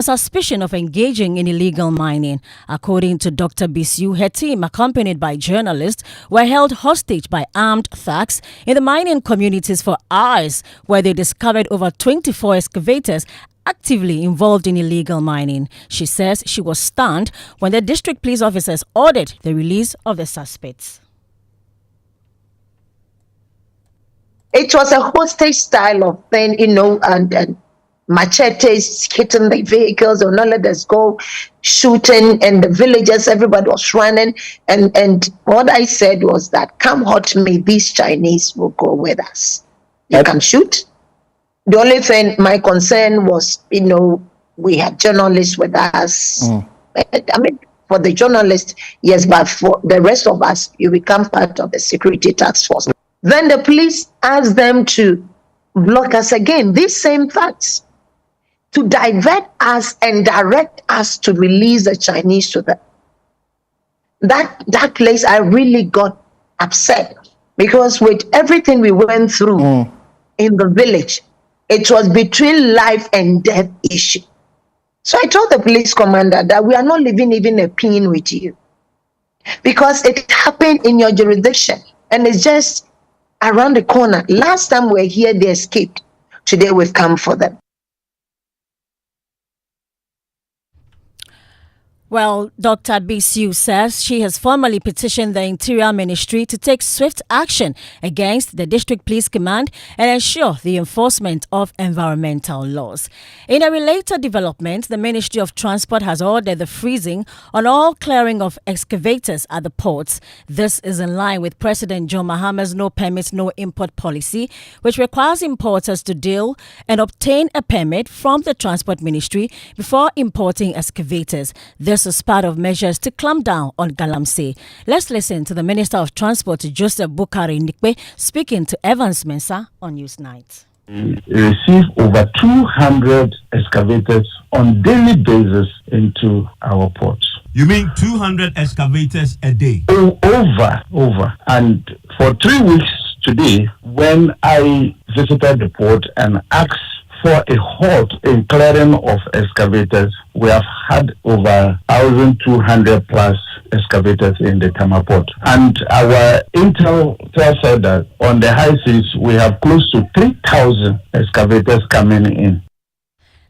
suspicion of engaging in illegal mining. According to Dr. Bisiu, her team, accompanied by journalists, were held hostage by armed thugs in the mining communities for hours, where they discovered over 24 excavators actively involved in illegal mining. She says she was stunned when the district police officers ordered the release of the suspects. It was a hostage style of thing, and machetes hitting the vehicles, or not let us go, shooting, and the villagers, everybody was running. And what I said was that, come hot me, these Chinese will go with us. You can shoot. The only thing, my concern was, we had journalists with us. I mean, for the journalists, yes, but for the rest of us, you become part of the security task force. Then the police asked them to block us again, these same facts, to divert us and direct us to release the Chinese to them. That place, I really got upset, because with everything we went through in the village, it was between life and death issue. So I told the police commander that we are not living even a pin with you, because it happened in your jurisdiction and it's just around the corner. Last time we were here, they escaped. Today we've come for them. Well, Dr. Bisiu says she has formally petitioned the Interior Ministry to take swift action against the District Police Command and ensure the enforcement of environmental laws. In a related development, the Ministry of Transport has ordered the freezing on all clearing of excavators at the ports. This is in line with President John Mahama's no permit, no import policy, which requires importers to deal and obtain a permit from the Transport Ministry before importing excavators. This is part of measures to clamp down on Galamsey. Let's listen to the Minister of Transport, Joseph Bukari Nikwe, speaking to Evans Mensah on Newsnight. We receive over 200 excavators on daily basis into our ports. You mean 200 excavators a day? Over. And for 3 weeks today, when I visited the port and asked for a halt in clearing of excavators, we have had over 1,200 plus excavators in the Tama port. And our intel tells us that on the high seas, we have close to 3,000 excavators coming in.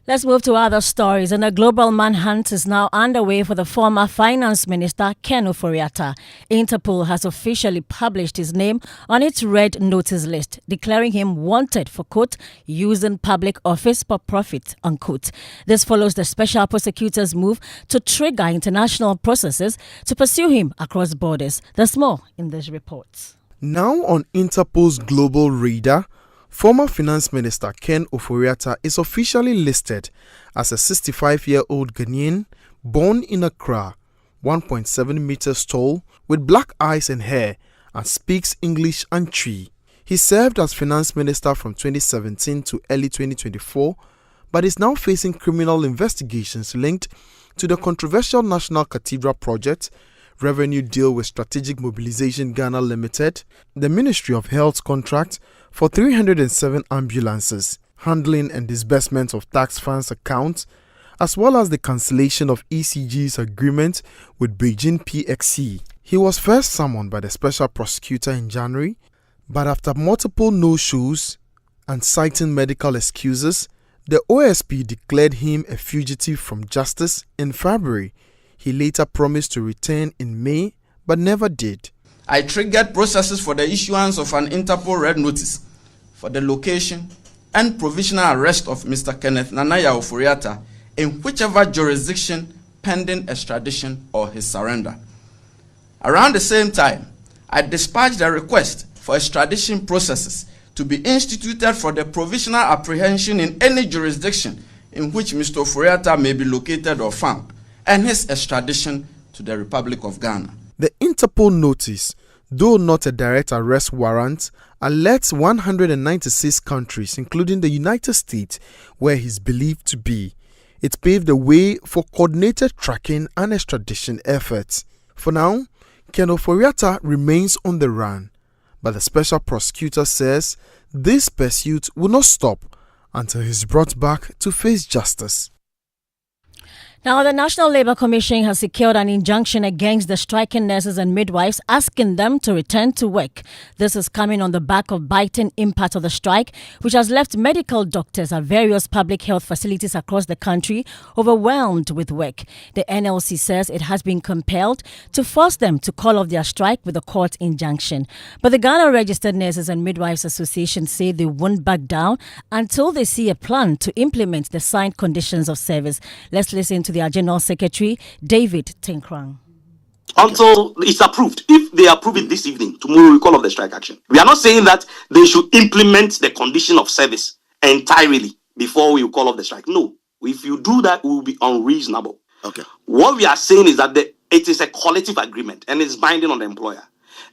Let's move to other stories. And a global manhunt is now underway for the former finance minister, Ken Ofori-Atta. Interpol has officially published his name on its red notice list, declaring him wanted for, quote, using public office for profit, unquote. This follows the special prosecutor's move to trigger international processes to pursue him across borders. There's more in this report. Now on Interpol's global radar, former Finance Minister Ken Ofori-Atta is officially listed as a 65-year-old Ghanaian born in Accra, 1.7 meters tall, with black eyes and hair, and speaks English and Twi. He served as Finance Minister from 2017 to early 2024, but is now facing criminal investigations linked to the controversial National Cathedral project, revenue deal with Strategic Mobilization Ghana Limited, the Ministry of Health contract for 307 ambulances, handling and disbursement of tax funds accounts, as well as the cancellation of ECG's agreement with Beijing PXC. He was first summoned by the special prosecutor in January, but after multiple no-shows and citing medical excuses, the OSP declared him a fugitive from justice in February. He later promised to return in May, but never did. I triggered processes for the issuance of an Interpol red notice for the location and provisional arrest of Mr. Kenneth Nanaya Ofori-Atta in whichever jurisdiction pending extradition or his surrender. Around the same time, I dispatched a request for extradition processes to be instituted for the provisional apprehension in any jurisdiction in which Mr. Ofori-Atta may be located or found, and his extradition to the Republic of Ghana. The Interpol notice, though not a direct arrest warrant, alerts 196 countries, including the United States, where he is believed to be. It paved the way for coordinated tracking and extradition efforts. For now, Ken Ofori-Atta remains on the run, but the special prosecutor says this pursuit will not stop until he is brought back to face justice. Now, the National Labour Commission has secured an injunction against the striking nurses and midwives, asking them to return to work. This is coming on the back of biting impact of the strike, which has left medical doctors at various public health facilities across the country overwhelmed with work. The NLC says it has been compelled to force them to call off their strike with a court injunction. But the Ghana Registered Nurses and Midwives Association say they won't back down until they see a plan to implement the signed conditions of service. Let's listen to their General Secretary, David Tinkrang. Until it's approved. If they approve it this evening, tomorrow we call off the strike action. We are not saying that they should implement the condition of service entirely before we call off the strike. No. If you do that, it will be unreasonable. Okay. What we are saying is that it is a collective agreement and it's binding on the employer.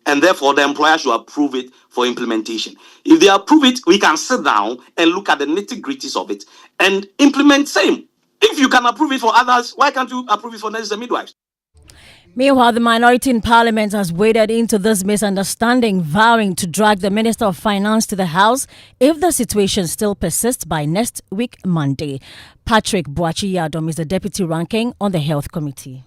And therefore, the employer should approve it for implementation. If they approve it, we can sit down and look at the nitty-gritties of it and implement same. If you can approve it for others, why can't you approve it for nurses and midwives? Meanwhile, the minority in Parliament has waded into this misunderstanding, vowing to drag the Minister of Finance to the House if the situation still persists by next week, Monday. Patrick Boateng is the Deputy Ranking on the Health Committee.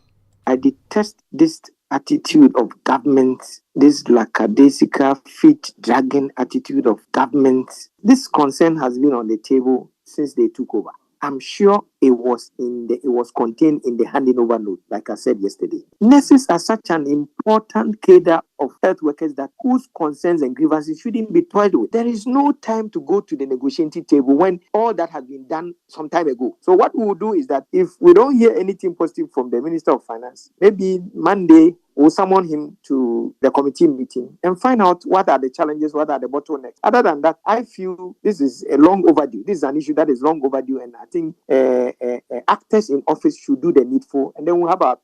I detest this attitude of government, this lackadaisical, feet-dragging attitude of government. This concern has been on the table since they took over. I'm sure it was contained in the handing over note, like I said yesterday. Nurses are such an important cadre of health workers that whose concerns and grievances shouldn't be toyed with. There is no time to go to the negotiating table when all that has been done some time ago. So what we will do is that if we don't hear anything positive from the Minister of Finance, maybe Monday we'll summon him to the committee meeting and find out what are the challenges, what are the bottlenecks. Other than that, I feel this is a long overdue. This is an issue that is long overdue, and I think actors in office should do the needful, and then we'll have our...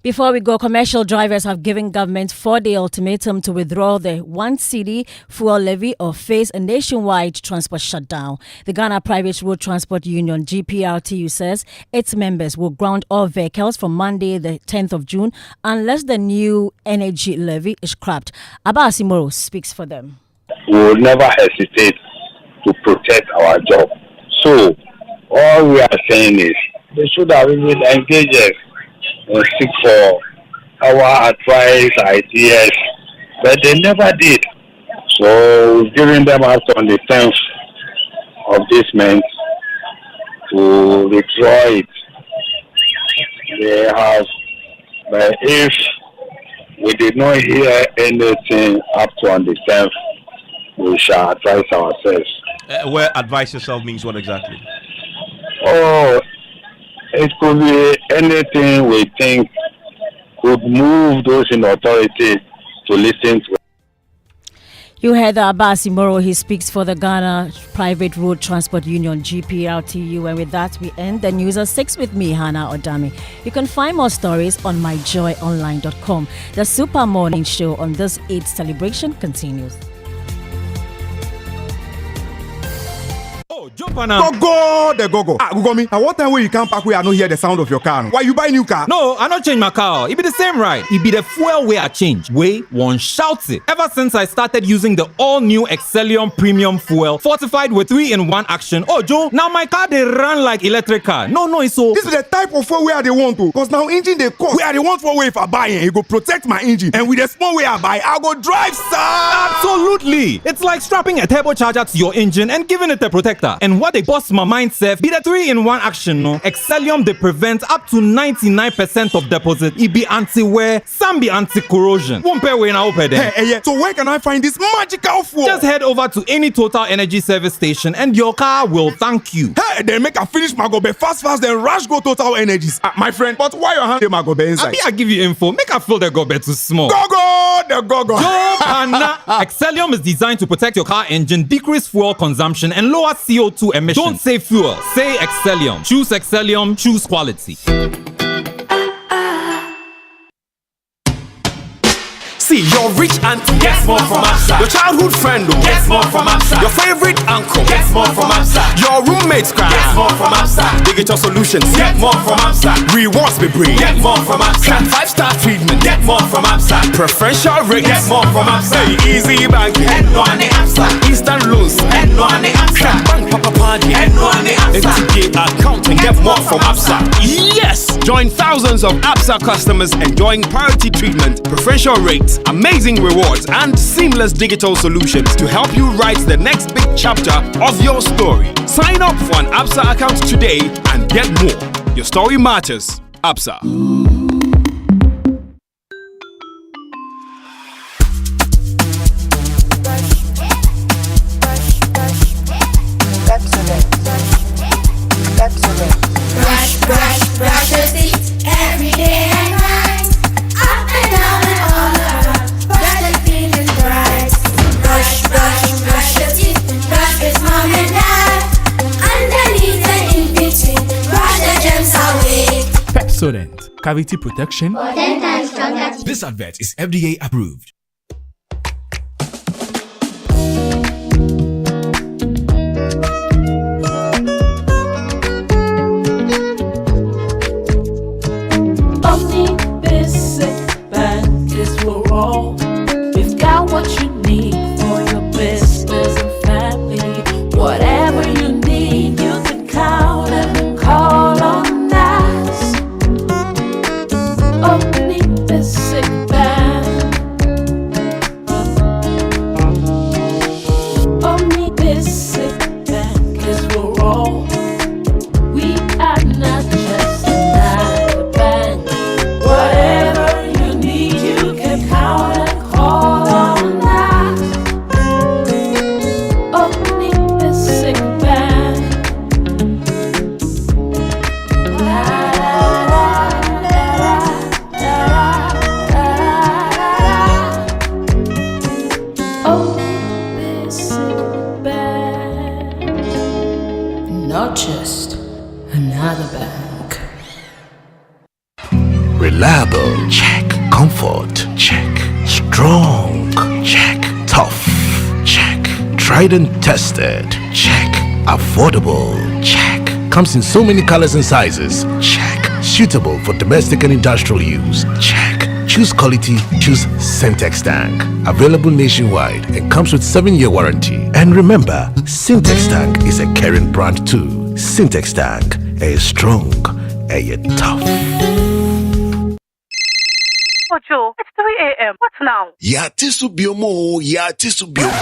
Before we go, commercial drivers have given government 4-day ultimatum to withdraw the 1 cedi fuel levy or face a nationwide transport shutdown. The Ghana Private Road Transport Union, GPRTU, says its members will ground all vehicles from Monday, the 10th of June, unless the new energy levy is scrapped. Abba Asimoro speaks for them. We will never hesitate to protect our job. So, all we are saying is they should have even engaged us and seek for our advice, ideas, but they never did. So we've given them out on the 10th of this month to withdraw it. They have, but if we did not hear anything up to on the 10th, we shall advise ourselves. Where advise yourself means what exactly? Oh, it could be anything we think could move those in authority to listen to. You heard Abba Asimoro. He speaks for the Ghana Private Road Transport Union, GPRTU. And with that, we end the news at 6 with me, Hannah Odami. You can find more stories on myjoyonline.com. The Super Morning Show on this Eid celebration continues. Go. Google me. At what time when you come back where I don't hear the sound of your car? Why you buy new car? No, I not change my car. It be the same ride. It be the fuel way I change. Way one shouts it. Ever since I started using the all-new Excellium Premium Fuel, fortified with 3-in-1 action. Oh, Joe, now my car they run like electric car. No, it's so. This is the type of fuel where they want to. Because now engine they cost. Where they want for way if I buy it go protect my engine. And with the small way I buy, I go drive, sir. Absolutely. It's like strapping a turbocharger to your engine and giving it a protector. And what they bust my mind self be the 3-in-1 action, no? Excellium they prevent up to 99% of deposit. It be anti-wear, some be anti-corrosion. Won't pay when I open them. Hey, so where can I find this magical fuel? Just head over to any Total Energy service station and your car will thank you. Hey, then make a finish my gobe fast, then rush go Total Energies. My friend, but why your hand my gobe inside? I give you info. Make a fill the gobe too small. Go. Excellium is designed to protect your car engine, decrease fuel consumption, and lower CO2 emissions. Don't say fuel, say Excellium. Choose Excellium, choose quality. See, your rich auntie gets more from Absa. Your childhood friend gets more from Absa. Your favorite uncle gets more from Absa. Your roommates gets more from Absa. Digital solutions get more from Absa. Rewards be bring get more from Absa. 5-star treatment get more from Absa. Preferential rate get more from Absa. Easy banking and no ane Absa. Instant loans and no ane Absa. Bank papa party and no ane Absa. FTK account and get more from Absa. Yes! Join thousands of Absa customers enjoying priority treatment, preferential rates, amazing rewards, and seamless digital solutions to help you write the next big chapter of your story. Sign up for an Absa account today and get more. Your story matters. Absa. Brush your teeth every day and night. Up and down and all around. Brush the feeling bright. Brush your teeth. Brush with mom and dad. Underneath and in between. Brush the germs away. Pepsodent, cavity protection. For 10 times stronger. This advert is FDA approved. We've got what you need for your business and family. Whatever you need, you can count and call on us. Omni Basic Bank. Omni Basic Bank is we're all. We are not just another bank. Whatever you need, you can count and call on us. Omni Basic Bank. Omni Basic Bank. Not just another bank. Reliable, check. Comfort, check. Strong, check. Tough, check. Tried and tested, check. Affordable, check. Comes in so many colors and sizes, check. Suitable for domestic and industrial use, check. Choose quality, choose Syntex Tank. Available nationwide and comes with 7-year warranty. And remember, Syntex Tank is a caring brand too. Syntex Tank, a strong, a tough. Kojo, it's 3 a.m. What now? Ya tisubiomo, ya tisubiomo.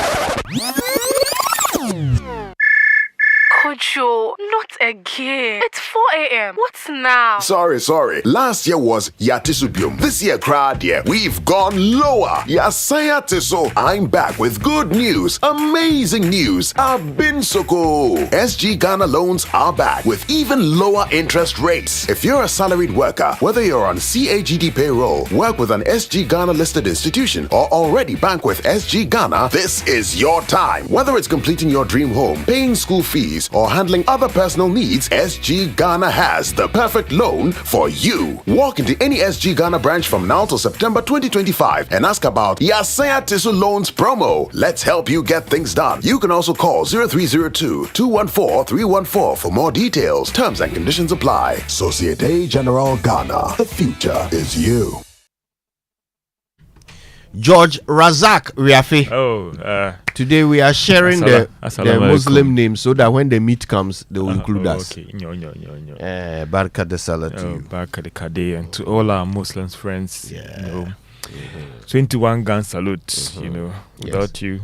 Kojo, not again. It's 4 a.m. What now? Sorry. Last year was Yatisubium. This year, crowd, yeah, we've gone lower. Yasaya Tiso. I'm back with good news. Amazing news. I've been so cool. SG Ghana loans are back with even lower interest rates. If you're a salaried worker, whether you're on CAGD payroll, work with an SG Ghana listed institution, or already bank with SG Ghana, this is your time. Whether it's completing your dream home, paying school fees, or handling other personal needs, SG Ghana has the perfect loan for you. Walk into any SG Ghana branch from now till September 2025 and ask about Yasaya Tisu Loans promo. Let's help you get things done. You can also call 0302-214-314 for more details. Terms and conditions apply. Societe Generale Ghana. The future is you. George Razak Riafi. Today we are sharing the Muslim names so that when the meat comes, they will include us. Okay. Barka de Salah to you. Barka de Kade, and to all our Muslim friends. 21 gun salute, without you.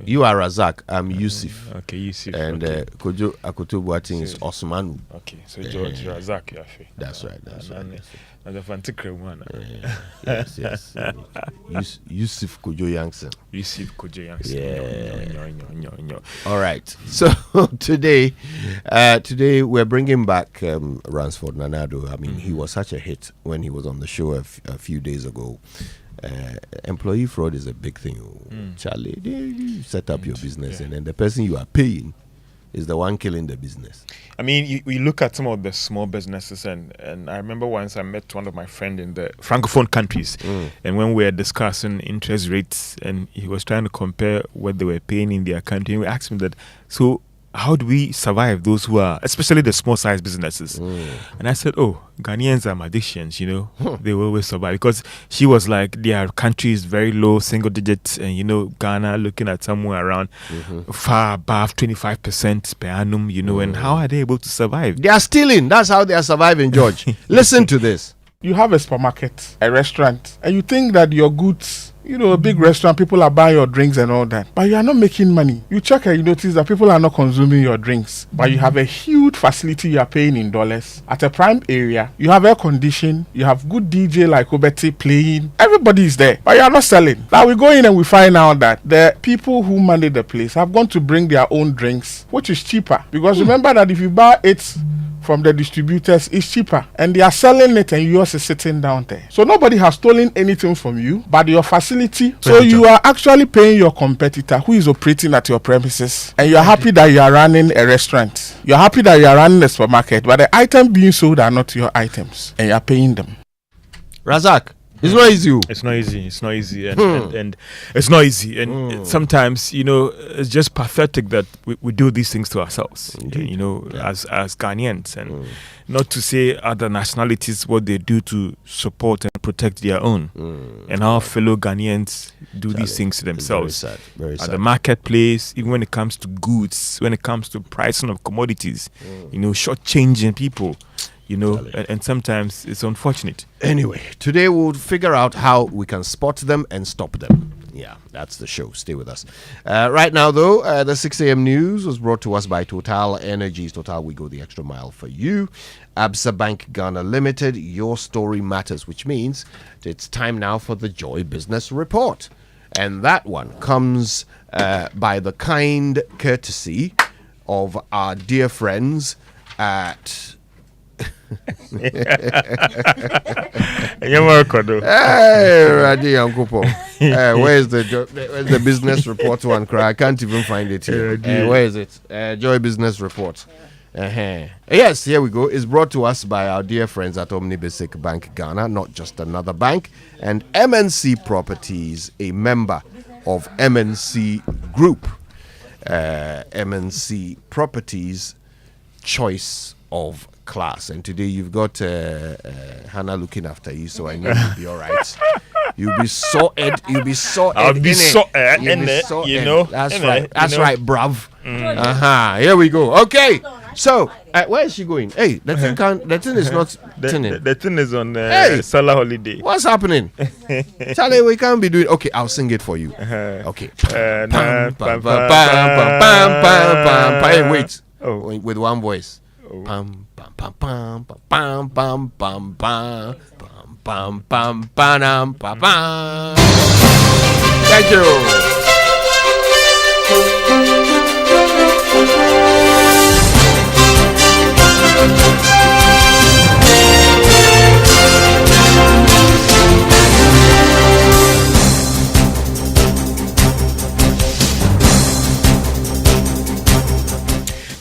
You are Razak, I'm Yusuf. Okay, Yusuf. And Kojo Akoto Boateng is Osmanu. Okay, so George Razak Riafi. That's right. And the fantastic one. Yes. Yusuf Kojo Yankson. Yeah. All right. So today we're bringing back Ransford Nanado. I mean, he was such a hit when he was on the show a few days ago. Employee fraud is a big thing. Charlie, you set up your business and then the person you are paying is the one killing the business. I mean, you look at some of the small businesses, and I remember once I met one of my friends in the Francophone countries, and when we were discussing interest rates, and he was trying to compare what they were paying in their country, and we asked him that, so how do we survive those who are, especially the small size businesses? And I said, oh, Ghanaians are magicians, you know, they will always survive. Because she was like, their country is very low, single digits, and you know, Ghana looking at somewhere around far above 25% per annum, you know, and how are they able to survive? They are stealing. That's how they are surviving, George. Listen to this. You have a supermarket, a restaurant, and you think that your goods, you know, a big restaurant, people are buying your drinks and all that, but you are not making money. You check and you notice that people are not consuming your drinks, but you have a huge facility you are paying in dollars at a prime area. You have air condition, you have good DJ like Obeti playing, everybody is there, but you are not selling. Now we go in and we find out that the people who manage the place have gone to bring their own drinks, which is cheaper, because remember that if you buy it from the distributors, it's cheaper, and they are selling it and yours is sitting down there. So nobody has stolen anything from you but your facility. So you are actually paying your competitor who is operating at your premises, and you are happy that you are running a restaurant, you are happy that you are running a supermarket, but the items being sold are not your items and you are paying them. Razak, it's not easy. It's not easy. It's not easy, and it's not easy. And sometimes, you know, it's just pathetic that we do these things to ourselves. You know, as Ghanaians, and not to say other nationalities what they do to support and protect their own, and our fellow Ghanaians do these things to themselves. Very sad. Very sad. At the marketplace, even when it comes to goods, when it comes to pricing of commodities, you know, shortchanging people. You know, and sometimes it's unfortunate. Anyway, today we'll figure out how we can spot them and stop them. Yeah, that's the show. Stay with us. Right now, though, the 6 a.m. news was brought to us by Total Energies. Total, we go the extra mile for you. Absa Bank Ghana Limited, your story matters, which means it's time now for the Joy Business Report. And that one comes by the kind courtesy of our dear friends at... Hey, Radi Uncle where's the business report one? I can't even find it here. Where is it? Joy Business Report. Yes, here we go. It's brought to us by our dear friends at Omnibasic Bank Ghana, not just another bank, and MNC Properties, a member of MNC Group. MNC Properties, choice of class. And today you've got Hannah looking after you, so I know you'll be all right. You'll be sorted. You'll be sorted. I'll be sorted. You know. That's right. That's right, bruv. Here we go. Okay. So, where is she going? Hey, the thing is not tinning. The thing is on Salah holiday. What's happening? Charlie, we can't be doing. Okay, I'll sing it for you. Okay. Hey, wait. With one voice. Pam pam pam pam pam pam pam pam pam pam pam pam pam. Thank you.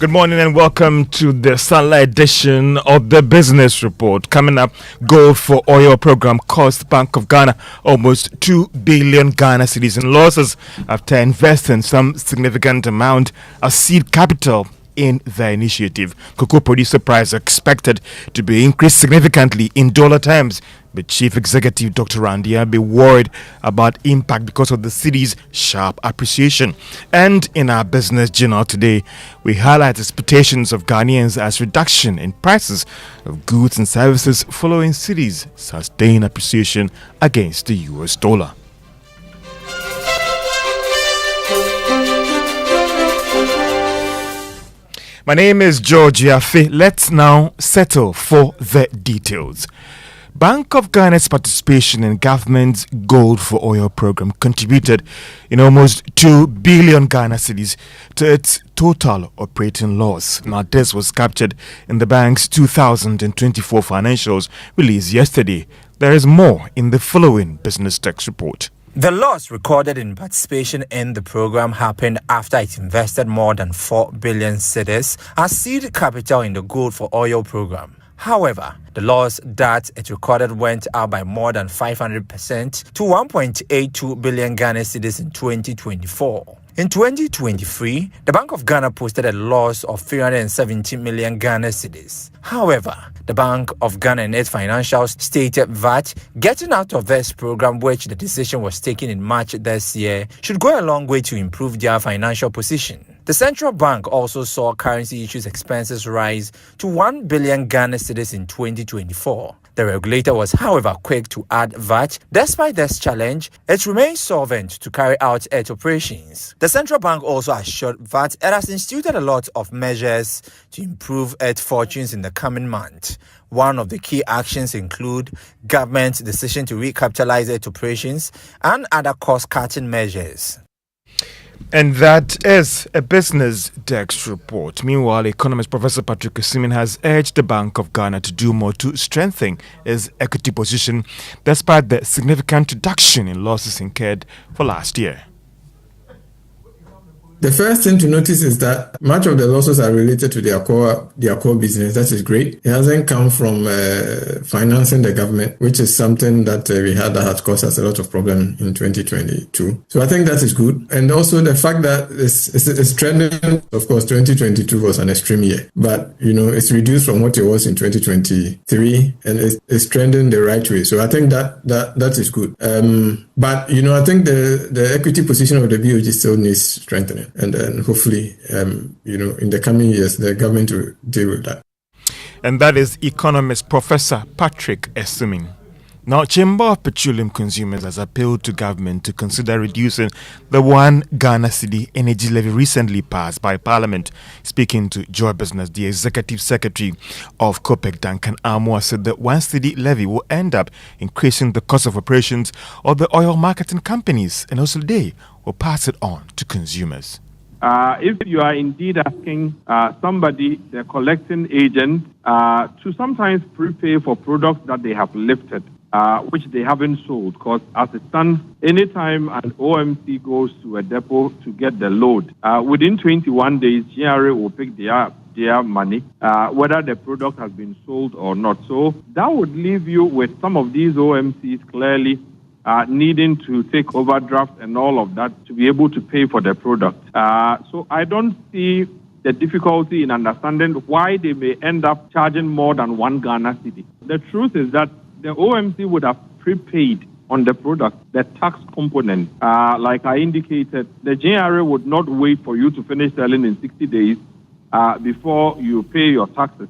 Good morning and welcome to the Sunlight edition of the Business Report. Coming up, gold for oil program cost Bank of Ghana almost 2 billion Ghana cedis in losses after investing some significant amount of seed capital in the initiative. Cocoa producer price expected to be increased significantly in dollar terms, but Chief Executive Dr. Randia be worried about impact because of the city's sharp appreciation. And in our business journal today, we highlight expectations of Ghanaians as reduction in prices of goods and services following city's sustained appreciation against the US dollar. My name is George Yafe. Let's now settle for the details. Bank of Ghana's participation in government's gold for oil program contributed in almost 2 billion Ghana cedis to its total operating loss. Now, this was captured in the bank's 2024 financials released yesterday. There is more in the following business text report. The loss recorded in participation in the program happened after it invested more than 4 billion cedis as seed capital in the Gold for Oil program. However, the loss that it recorded went up by more than 500% to 1.82 billion Ghana cedis in 2024. In 2023, the Bank of Ghana posted a loss of 370 million Ghana cedis. However, the Bank of Ghana and its financials stated that getting out of this program, which the decision was taken in March this year, should go a long way to improve their financial position. The central bank also saw currency issues expenses rise to 1 billion Ghana cedis in 2024. The regulator was, however, quick to add that, despite this challenge, it remains solvent to carry out its operations. The central bank also assured that it has instituted a lot of measures to improve its fortunes in the coming month. One of the key actions include government's decision to recapitalize its operations and other cost-cutting measures. And that is a Business Desk report. Meanwhile, economist Professor Patrick Esimin has urged the Bank of Ghana to do more to strengthen its equity position despite the significant reduction in losses incurred for last year. The first thing to notice is that much of the losses are related to their core business. That is great. It hasn't come from financing the government, which is something that we had that has caused us a lot of problem in 2022. So I think that is good. And also the fact that it's trending. Of course, 2022 was an extreme year, but it's reduced from what it was in 2023, and it's trending the right way. So I think that is good. But I think the equity position of the BOG still needs strengthening. And then hopefully, in the coming years, the government will deal with that. And that is economist Professor Patrick Esimin. Now, Chamber of Petroleum Consumers has appealed to government to consider reducing the 1 Ghana cedi energy levy recently passed by Parliament. Speaking to Joy Business, the Executive Secretary of COPEC, Duncan Amwa, said that 1 cedi levy will end up increasing the cost of operations of the oil marketing companies, and also they will pass it on to consumers. If you are indeed asking somebody, the collecting agent, to sometimes prepay for products that they have lifted, which they haven't sold, because as it stands, anytime an OMC goes to a depot to get the load, within 21 days, GRA will pick their money, whether the product has been sold or not. So that would leave you with some of these OMCs clearly needing to take overdraft and all of that to be able to pay for the product. So I don't see the difficulty in understanding why they may end up charging more than 1 Ghana cedi. The truth is that the OMC would have prepaid on the product, the tax component. Like I indicated, the GRA would not wait for you to finish selling in 60 days before you pay your taxes.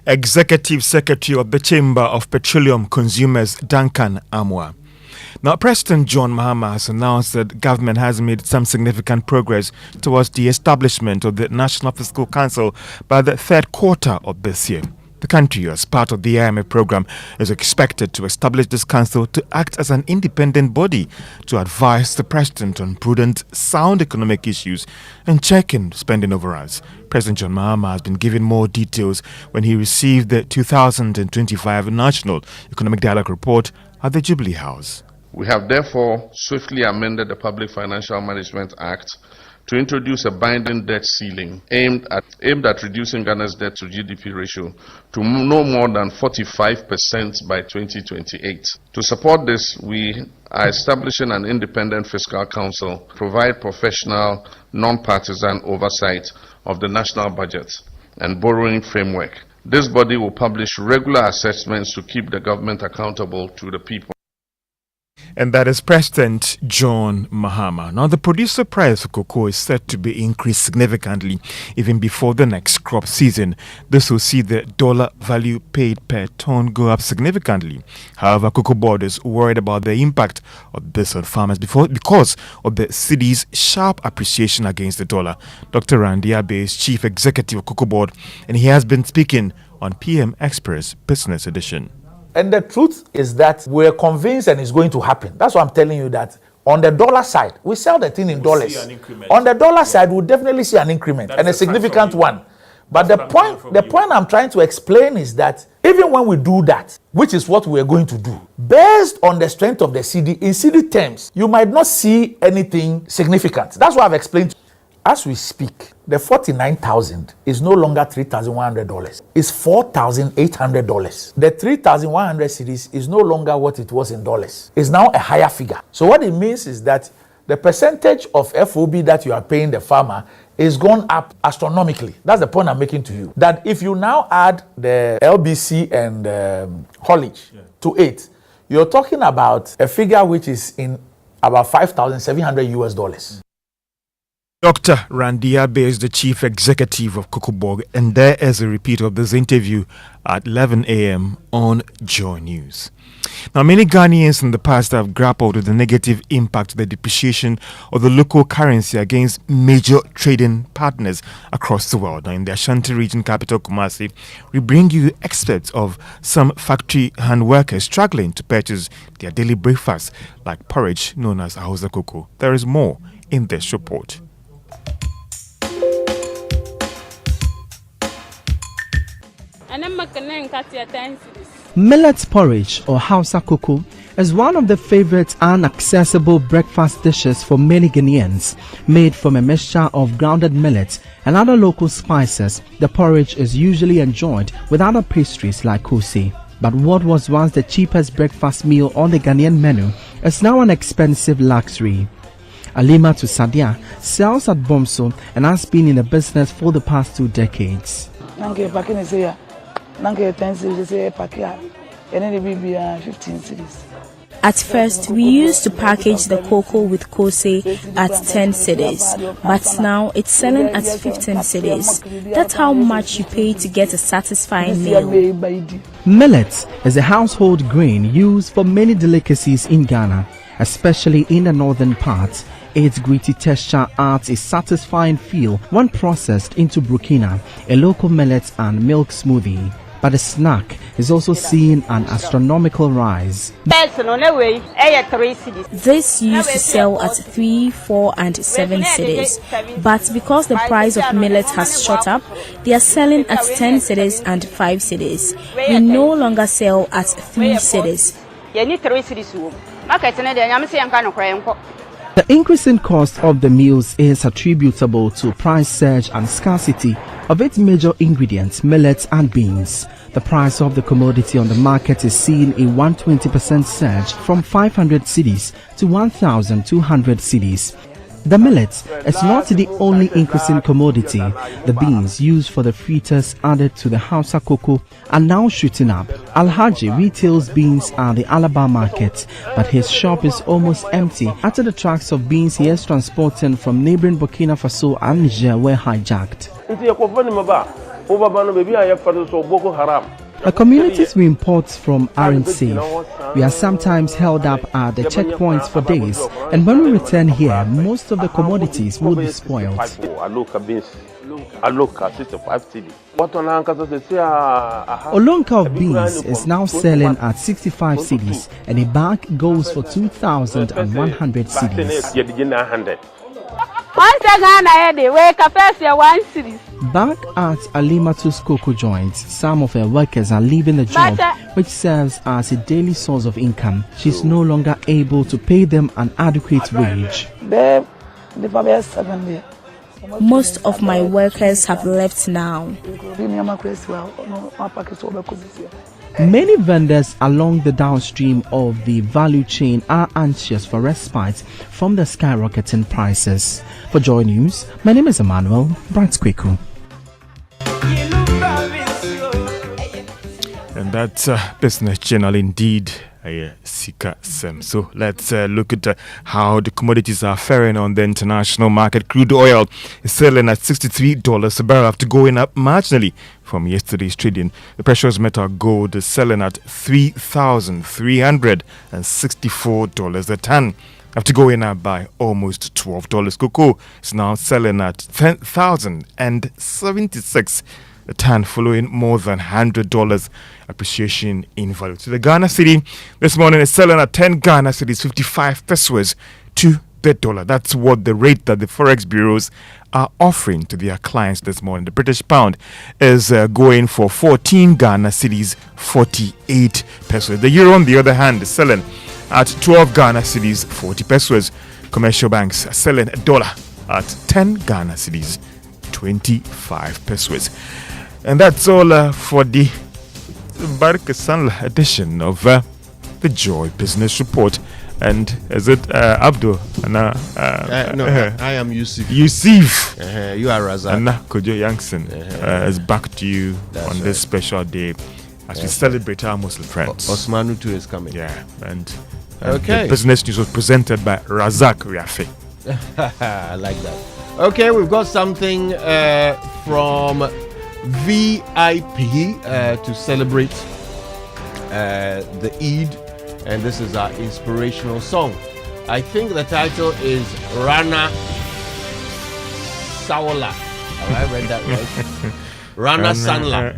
Executive Secretary of the Chamber of Petroleum Consumers, Duncan Amwa. Now, President John Mahama has announced that government has made some significant progress towards the establishment of the National Fiscal Council by the third quarter of this year. The country, as part of the IMF program, is expected to establish this council to act as an independent body to advise the president on prudent, sound economic issues and checking spending overruns. President John Mahama has been given more details when he received the 2025 National Economic Dialogue Report at the Jubilee House. We have therefore swiftly amended the Public Financial Management Act to introduce a binding debt ceiling aimed at reducing Ghana's debt to GDP ratio to no more than 45% by 2028. To support this, we are establishing an independent fiscal council to provide professional, non-partisan oversight of the national budget and borrowing framework. This body will publish regular assessments to keep the government accountable to the people. And that is President John Mahama. Now, the producer price for cocoa is set to be increased significantly even before the next crop season. This will see the dollar value paid per ton go up significantly. However, Cocoa Board is worried about the impact of this on farmers because of the cedi's sharp appreciation against the dollar. Dr. Randy Abe is Chief Executive of Cocoa Board, and he has been speaking on PM Express Business Edition. And the truth is that we're convinced and it's going to happen. That's why I'm telling you that on the dollar side, we sell the thing in dollars. On the dollar side, we'll definitely see an increment, and a significant one. But the point I'm trying to explain is that Even when we do that, which is what we are going to do, based on the strength of the cedi, in cedi terms, you might not see anything significant. That's what I've explained. As we speak, the 49,000 is no longer $3,100. It's $4,800. The 3,100 cedis is no longer what it was in dollars. It's now a higher figure. So what it means is that the percentage of FOB that you are paying the farmer is gone up astronomically. That's the point I'm making to you. That if you now add the LBC and haulage to it, you're talking about a figure which is in about $5,700. Dr. Randy Abe is the chief executive of Kokoborg, and there is a repeat of this interview at 11 a.m. on Joy News. Now, many Ghanaians in the past have grappled with the negative impact of the depreciation of the local currency against major trading partners across the world. Now, in the Ashanti region capital, Kumasi, we bring you experts of some factory hand workers struggling to purchase their daily breakfast, like porridge known as Ahoza Koko. There is more in this report. Millet porridge or Hausa Koko is one of the favorite and accessible breakfast dishes for many Ghanaians. Made from a mixture of grounded millet and other local spices, the porridge is usually enjoyed with other pastries like kose. But what was once the cheapest breakfast meal on the Ghanaian menu is now an expensive luxury. Alimatu Sadia sells at Bomso and has been in the business for the past 2 decades. At first, we used to package the cocoa with kose at 10 cedis, but now it's selling at 15 cedis. That's how much you pay to get a satisfying meal. Millet is a household grain used for many delicacies in Ghana, especially in the northern part. Its gritty texture adds a satisfying feel when processed into brukina, a local millet and milk smoothie. But the snack is also seeing an astronomical rise. This used to sell at 3, 4 and 7 cedis, but because the price of millet has shot up, they are selling at 10 cedis and 5 cedis. We no longer sell at 3 cedis. The increasing cost of the meals is attributable to price surge and scarcity of its major ingredients, millets and beans. The price of the commodity on the market is seeing a 120% surge from 500 cedis to 1,200 cedis. The millet is not the only increasing commodity. The beans used for the fritters added to the Hausa Koko are now shooting up. Al-Haji retails beans at the Alaba market, but his shop is almost empty after the trucks of beans he is transporting from neighboring Burkina Faso and Niger were hijacked. The communities we import from aren't safe. We are sometimes held up at the checkpoints for days, and when we return here, most of the commodities will be spoiled. Olonka of beans is now selling at 65 cedis, and a bag goes for 2,100 cedis. Back at Alimatu's Cocoa joint, some of her workers are leaving the job, which serves as a daily source of income. She's no longer able to pay them an adequate wage. Most of my workers have left now. Many vendors along the downstream of the value chain are anxious for respite from the skyrocketing prices. For Joy News, my name is Emmanuel Brantskweku. And that's Business Journal indeed. So let's look at how the commodities are faring on the international market. Crude oil is selling at $63 a barrel after going up marginally from yesterday's trading. The precious metal gold is selling at $3,364 a ton after going up by almost $12. Cocoa is now selling at $10,076 a ton, following more than $100 appreciation in value. So the Ghana cedi this morning is selling at 10 Ghana cedis 55 pesos to the dollar. That's what the rate that the forex bureaus are offering to their clients this morning. The British pound is going for 14 Ghana cedis, 48 pesos. The euro, on the other hand, is selling at 12 Ghana cedis, 40 pesos. Commercial banks are selling a dollar at 10 Ghana cedis, 25 pesos. And that's all for the Barkasanla edition of the Joy Business Report. And is it Abdul? No, I am Yusuf. Yusuf. You are Razak. And Kojo Yankson is back to you on this special day as we celebrate our Muslim friends. Osmanu too is coming. Yeah, and okay. The business news was presented by Razak Riafe. I like that. Okay, we've got something from VIP to celebrate the Eid, and this is our inspirational song. I think the title is Rana Sawala. Have I read that right? Rana Sanla.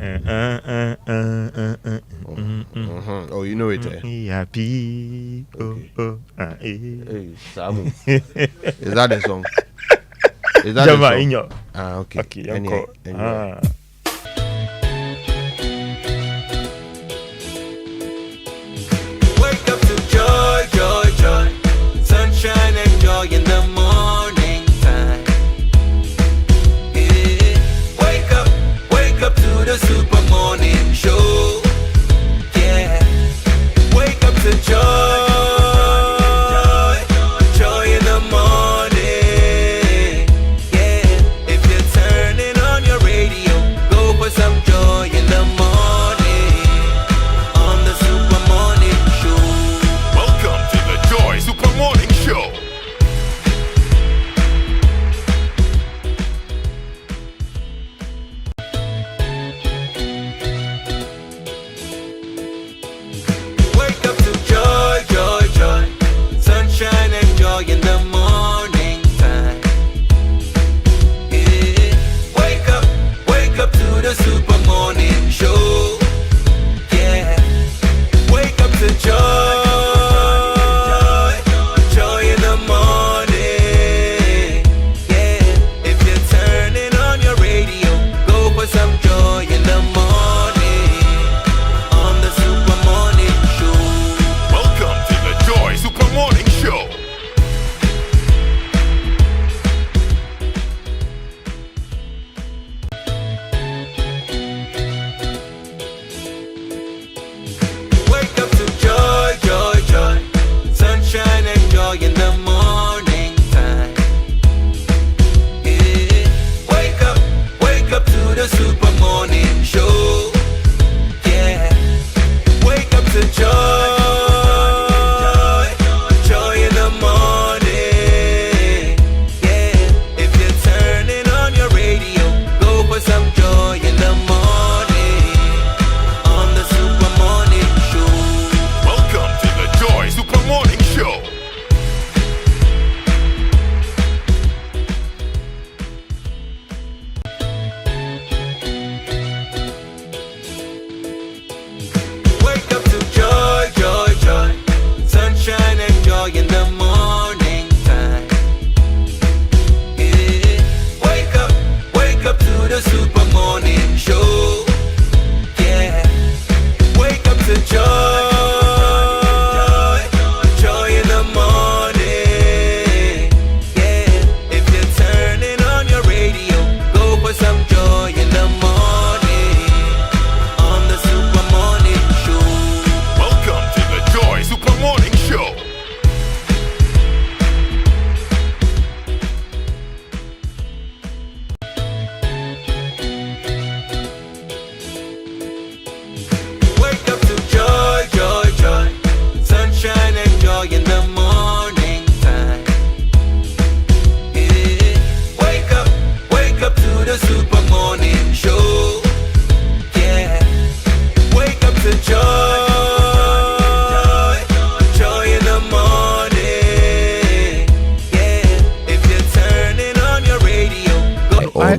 Oh, you know it. Happy. Hey, Samu. Is that the song? Is that Jama the Inyo. song? Okay. Okay, Anyway. Wake up to joy, joy, joy. Sunshine and joy in the morning time. Yeah. Wake up to the super morning show. Yeah. Wake up to joy.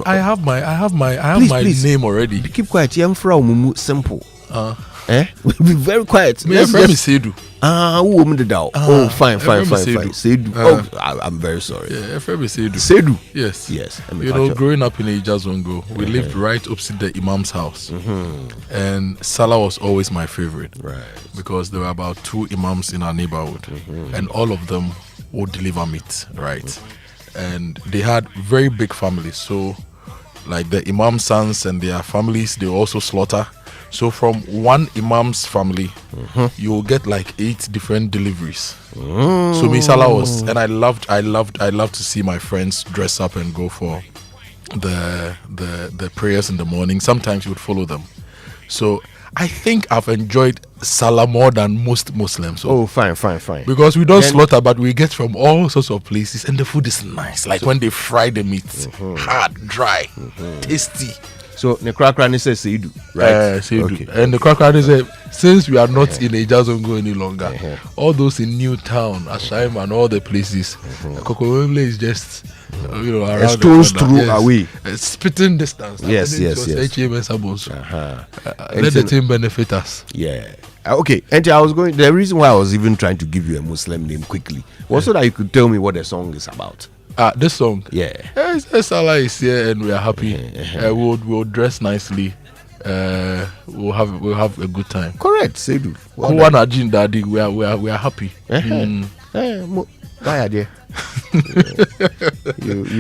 I have my Please. name already. Keep quiet. I'm from Mumu Simple. We'll be very quiet. Me friend is Sedu. Who opened the door? Oh, fine. Sedu. I'm very sorry. Yeah, friend is Sedu. Sedu. Yes. Yes. You know, growing up in Ijazongo, we lived right opposite the Imam's house, and Salah was always my favorite, right? Because there were about 2 Imams in our neighborhood, and all of them would deliver meat, right? And they had very big families, so like the Imam's sons and their families, they also slaughter. So from one Imam's family, you will get like 8 different deliveries. So me Salah was, and I loved to see my friends dress up and go for the prayers in the morning. Sometimes you would follow them. So I think I've enjoyed Salah more than most Muslims. So oh, fine. because we don't slaughter, but we get from all sorts of places, and the food is nice. Like when they fry the meat, hard, dry, tasty. So the Krakran says Seidu, right? Okay. And the Krakran said, since we are not in Ejazongo any longer, all those in Newtown, Ashaim, and all the places, Kokowemle is just around a stone's throw away. Spitting distance. Yes. Let the team benefit us. Yeah. Okay. And the reason why I was even trying to give you a Muslim name quickly was so that you could tell me what the song is about. This song, yeah. Salah is here and we are happy. We'll dress nicely. We'll have a good time. Correct, Sedu. Daddy, we are happy.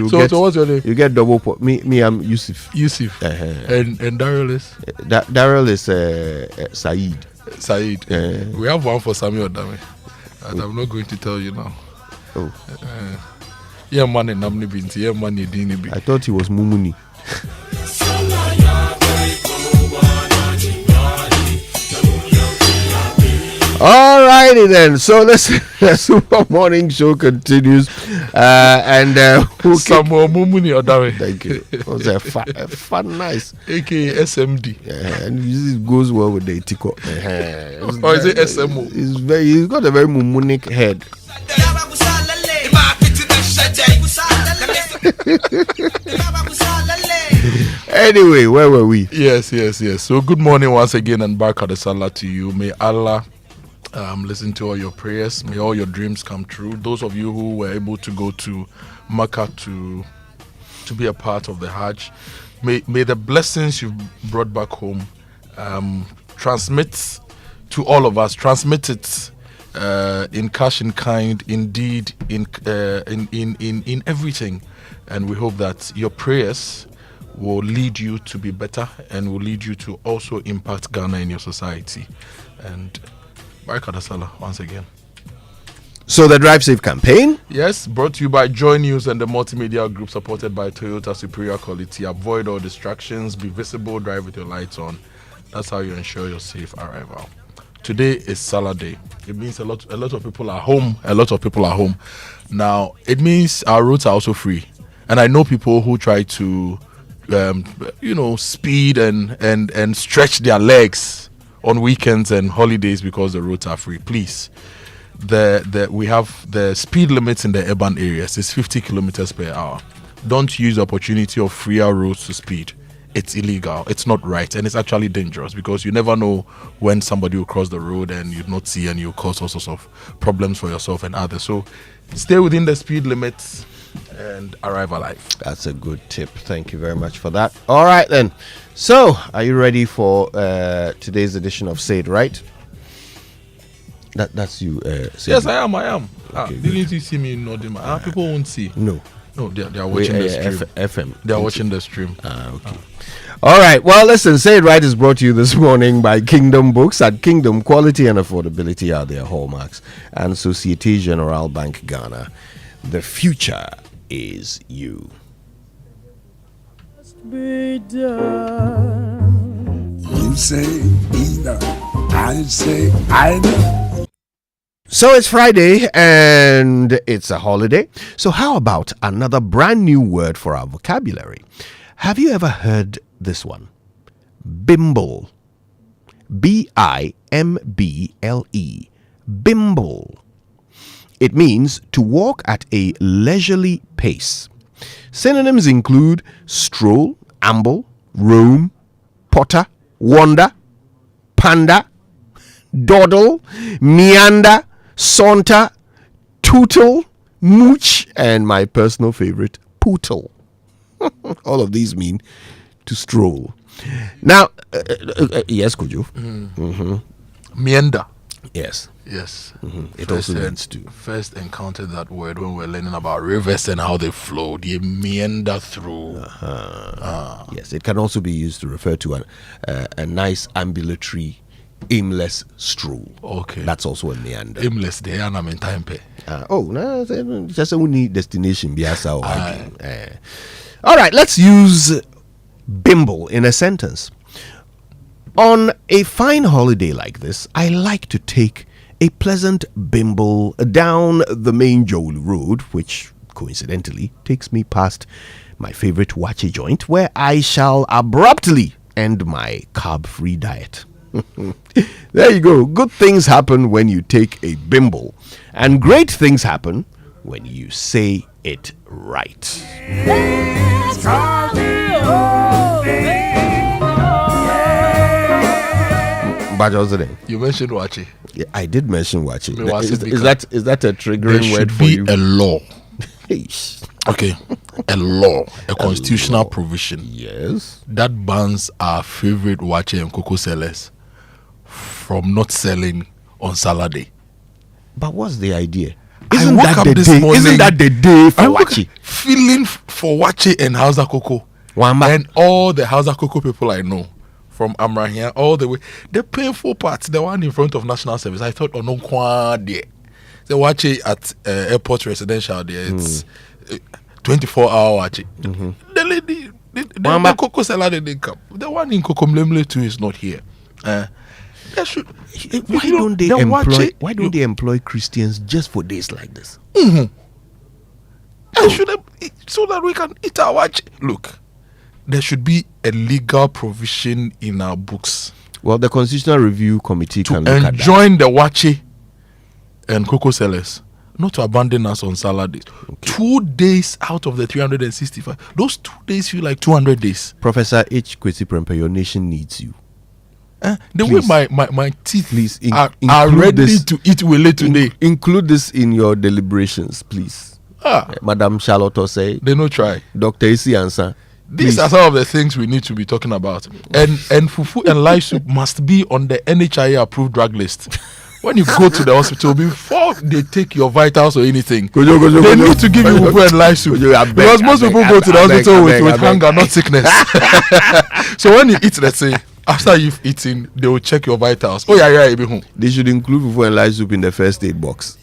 So what's your name? You get double point. Me, I'm Yusuf. And Daryl is? Daryl is Saeed. We have one for Samuel Dame. And I'm not going to tell you now. Oh. Yeah, money namni binti. Yeah, money dini bi. I thought he was Mumuni. Alrighty then. So the Super Morning Show continues, and some more Mumuni Odawe. Thank you. It was a fun, nice. AKA SMD. And it goes well with the Itiko. Or is it SMO? He's got a very Mumunic head. Anyway, where were we? Yes. So good morning once again, and Barakah Salah to you. May Allah listen to all your prayers. May all your dreams come true. Those of you who were able to go to Makkah to be a part of the Hajj, may the blessings you've brought back home transmit to all of us. Transmit it in cash, in kind, indeed, in everything. And we hope that your prayers will lead you to be better and will lead you to also impact Ghana in your society. And Barakah Salah once again. So the Drive Safe campaign? Yes, brought to you by Joy News and the multimedia group supported by Toyota Superior Quality. Avoid all distractions, be visible, drive with your lights on. That's how you ensure your safe arrival. Today is Salah Day. It means a lot of people are home. Now, it means our roads are also free. And I know people who try to, speed and stretch their legs on weekends and holidays because the roads are free. Please, we have the speed limits in the urban areas. It's 50 kilometers per hour. Don't use the opportunity of freer roads to speed. It's illegal. It's not right, and it's actually dangerous because you never know when somebody will cross the road and you'd not see, and you cause all sorts of problems for yourself and others. So, stay within the speed limits and arrive alive. That's a good tip. Thank you very much for that. All right then. So, are you ready for today's edition of Say It Right? That's you. Yes, I am. Okay, didn't you see me nodding? People won't see. No, they are watching the stream. FM. They are watching the stream. Okay. All right. Well, listen, Say It Right is brought to you this morning by Kingdom Books. At Kingdom, quality and affordability are their hallmarks. And Societe Generale Bank Ghana. The future is you. You say either, I say either. So it's Friday and it's a holiday. So how about another brand new word for our vocabulary? Have you ever heard this one? Bimble. B-I-M-B-L-E. Bimble. It means to walk at a leisurely pace. Synonyms include stroll, amble, roam, potter, wander, panda, dawdle, meander, saunter, tootle, mooch, and my personal favorite, pootle. All of these mean to stroll. Now, yes, Kojo. Meander. Yes. Yes. It also means to. First encountered that word when we were learning about rivers and how they flow. They meander through. Yes, it can also be used to refer to a nice ambulatory, aimless stroll. Okay. That's also a meander. Aimless, they are not in time pay. Just only destination. All right, let's use bimble in a sentence. On a fine holiday like this, I like to take a pleasant bimble down the main Jolu Road, which coincidentally takes me past my favorite wachi joint, where I shall abruptly end my carb-free diet. There you go. Good things happen when you take a bimble, and great things happen when you say it right. You mentioned wachi. Yeah, I did mention wachi. Is that a There triggering word should for be you? a law. Okay, a law, a constitutional provision. Yes. That bans our favorite wachi and cocoa sellers from not selling on Saturday. But what's the idea? Isn't Isn't that the day for wachi? Feeling for wachi and Hausa cocoa. And all the Hausa cocoa people I know, from Amrahia all the way, the painful parts, the one in front of National Service, I thought, oh no, there. The wachi at airport residential there, it's 24-hour wachi. The lady, the cocoa seller didn't come. The one in Kokomlemle too is not here. Why don't they employ Christians just for days like this? Should have, so that we can eat our wachi. Look, there should be a legal provision in our books. Well, the Constitutional Review Committee can look at that. Join the wachi and cocoa sellers, not to abandon us on Saturdays. 2 days out of the 365. Those 2 days feel like 200 days. Professor H. Kwesi Prempeh, your nation needs you. The way my teeth please are ready to eat wele today. Include this in your deliberations, please. Madam Charlotte Osei. They no try. Dr. Isi Ansa. These are some of the things we need to be talking about. And fufu and live soup must be on the NHIA approved drug list. When you go to the hospital, before they take your vitals or anything, they need to give you fufu and live soup. Because most people go to the hospital with hunger, not sickness. So when you eat, let's say, after you've eaten, they will check your vitals. They should include fufu and live soup in the first aid box.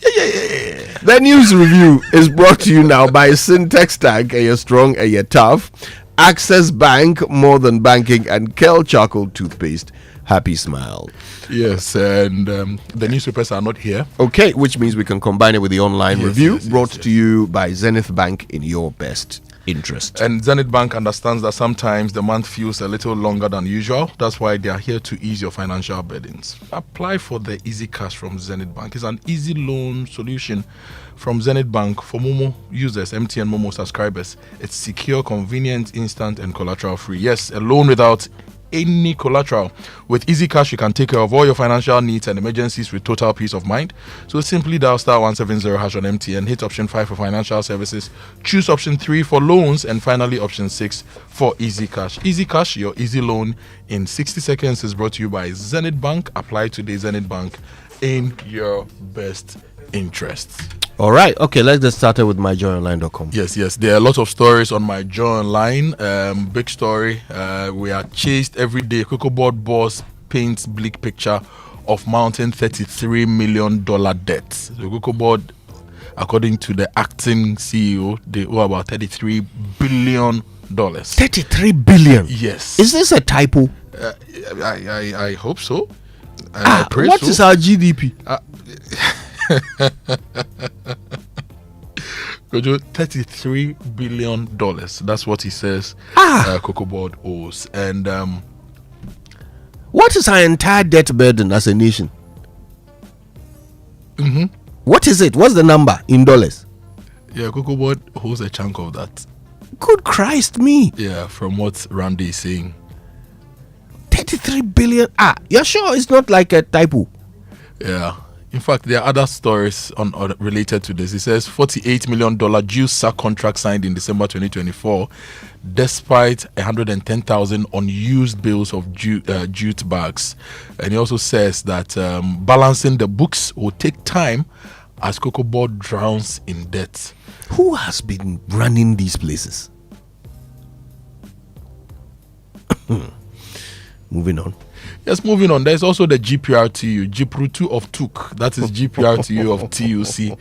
The news review is brought to you now by Syntex Tank, you're strong and you're tough. Access Bank, More Than Banking, and Kel Charcoal Toothpaste. Happy smile. Yes, and the newspapers are not here. Okay, which means we can combine it with the online review brought to you by Zenith Bank in your best interest. And Zenith Bank understands that sometimes the month feels a little longer than usual. That's why they are here to ease your financial burdens. Apply for the Easy Cash from Zenith Bank. It's an easy loan solution from Zenith Bank for Momo users, MTN Momo subscribers. It's secure, convenient, instant, and collateral free. Yes, a loan without any collateral. With Easy Cash, you can take care of all your financial needs and emergencies with total peace of mind. So simply dial *170# on MTN, hit option 5 for financial services, choose option 3 for loans, and finally option 6 for Easy Cash. Easy Cash, your easy loan in 60 seconds, is brought to you by Zenith Bank. Apply today. Zenith Bank, in your best interests. All right, okay, let's get started with myjoyonline.com. Yes, there are a lot of stories on My Joy Online. Big story. We are chased every day. Cocoa Board boss paints bleak picture of mounting $33 million debts. The Cocoa Board, according to the acting CEO, they owe about $33 billion. $33 billion? Yes. Is this a typo? I hope so. I pray what so. is our GDP? Kojo, $33 billion. That's what he says Cocoa Board owes. And what is our entire debt burden as a nation? What is it? What's the number in dollars? Yeah, Cocoa Board holds a chunk of that. Good Christ me. Yeah, from what Randy is saying. 33 billion. You're sure it's not like a typo? Yeah. In fact, there are other stories on related to this. It says $48 million JUSA contract signed in December 2024, despite 110,000 unused bills of jute bags. And he also says that balancing the books will take time as Cocoa Board drowns in debt. Who has been running these places? Moving on. Yes, moving on. There's also the GPRTU, Jiprutu of Tuk. That is GPRTU of TUC.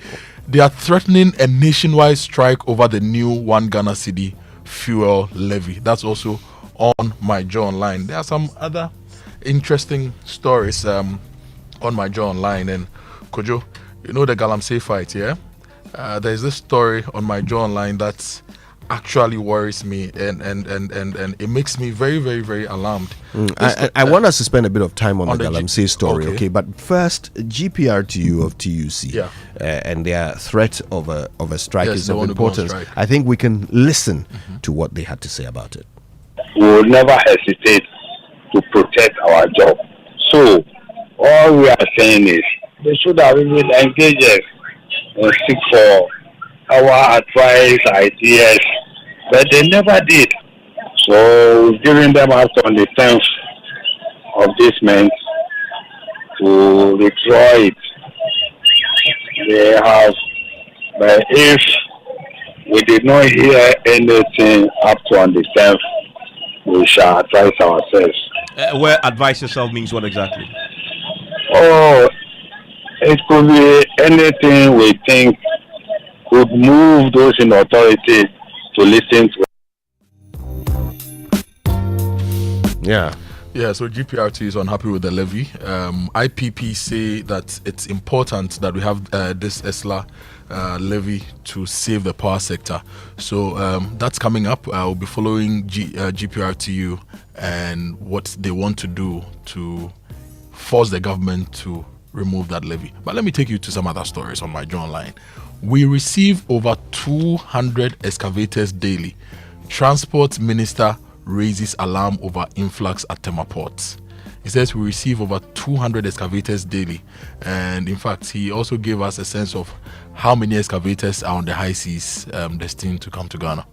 They are threatening a nationwide strike over the new 1 Ghana cedi fuel levy. That's also on My Joe Online. There are some other interesting stories on My Joe Online. And Kojo, you know the Galamsey fight, yeah? There's this story on My Joe Online that actually worries me and it makes me very, very, very alarmed. I want us to spend a bit of time on the Galamsey story, okay? But first, GPRTU of TUC and their threat of a strike is of importance. I think we can listen to what they had to say about it. We will never hesitate to protect our job. So, all we are saying is they should have even engaged us and seek for our advice, ideas, but they never did. So we've given them up on the 10th of this month to withdraw it. They have, but if we did not hear anything up to on the 10th, we shall advise ourselves. Where advise yourself means what exactly? Oh, it could be anything we think could move those in authority to listen to. Yeah. Yeah, so GPRT is unhappy with the levy. IPP say that it's important that we have this ESLA levy to save the power sector. So that's coming up. I'll be following GPRTU and what they want to do to force the government to remove that levy. But let me take you to some other stories on My Joe Online. We receive over 200 excavators daily. Transport Minister raises alarm over influx at Tema Port. He says we receive over 200 excavators daily. And in fact, he also gave us a sense of how many excavators are on the high seas destined to come to Ghana.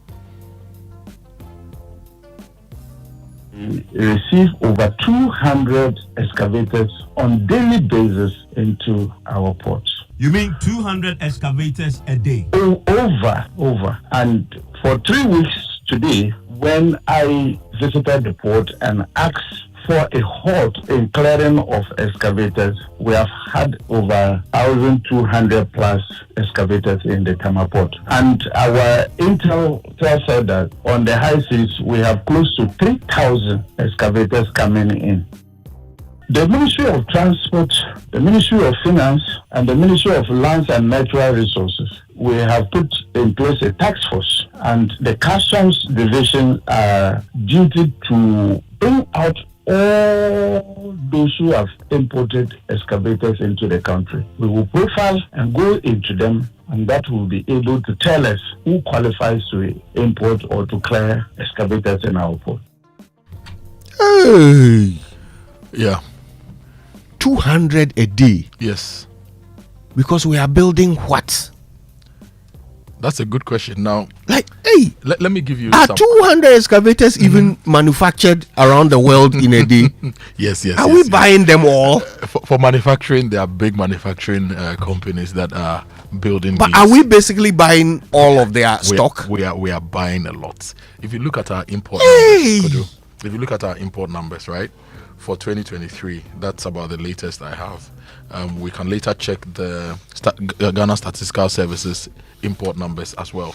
We receive over 200 excavators on daily basis into our ports. You mean 200 excavators a day? Over. And for 3 weeks today, when I visited the port and asked for a halt in clearing of excavators, we have had over 1,200 plus excavators in the Tama port. And our intel tells us that on the high seas, we have close to 3,000 excavators coming in. The Ministry of Transport, the Ministry of Finance, and the Ministry of Lands and Natural Resources, we have put in place a task force, and the Customs Division are duty to bring out all those who have imported excavators into the country. We will profile and go into them, and that will be able to tell us who qualifies to import or to clear excavators in our port. Hey! Yeah. 200 a day. Yes. Because we are building what? That's a good question. Now, like, hey, let me give you are some. 200 excavators even manufactured around the world in a day? Yes. Are we buying them all? For manufacturing, there are big manufacturing companies that are building. But these. are we basically buying all of their stock? We are buying a lot. If you look at our import numbers, if you look at our import numbers, right? For 2023, that's about the latest I have. We can later check the Ghana Statistical Services import numbers as well.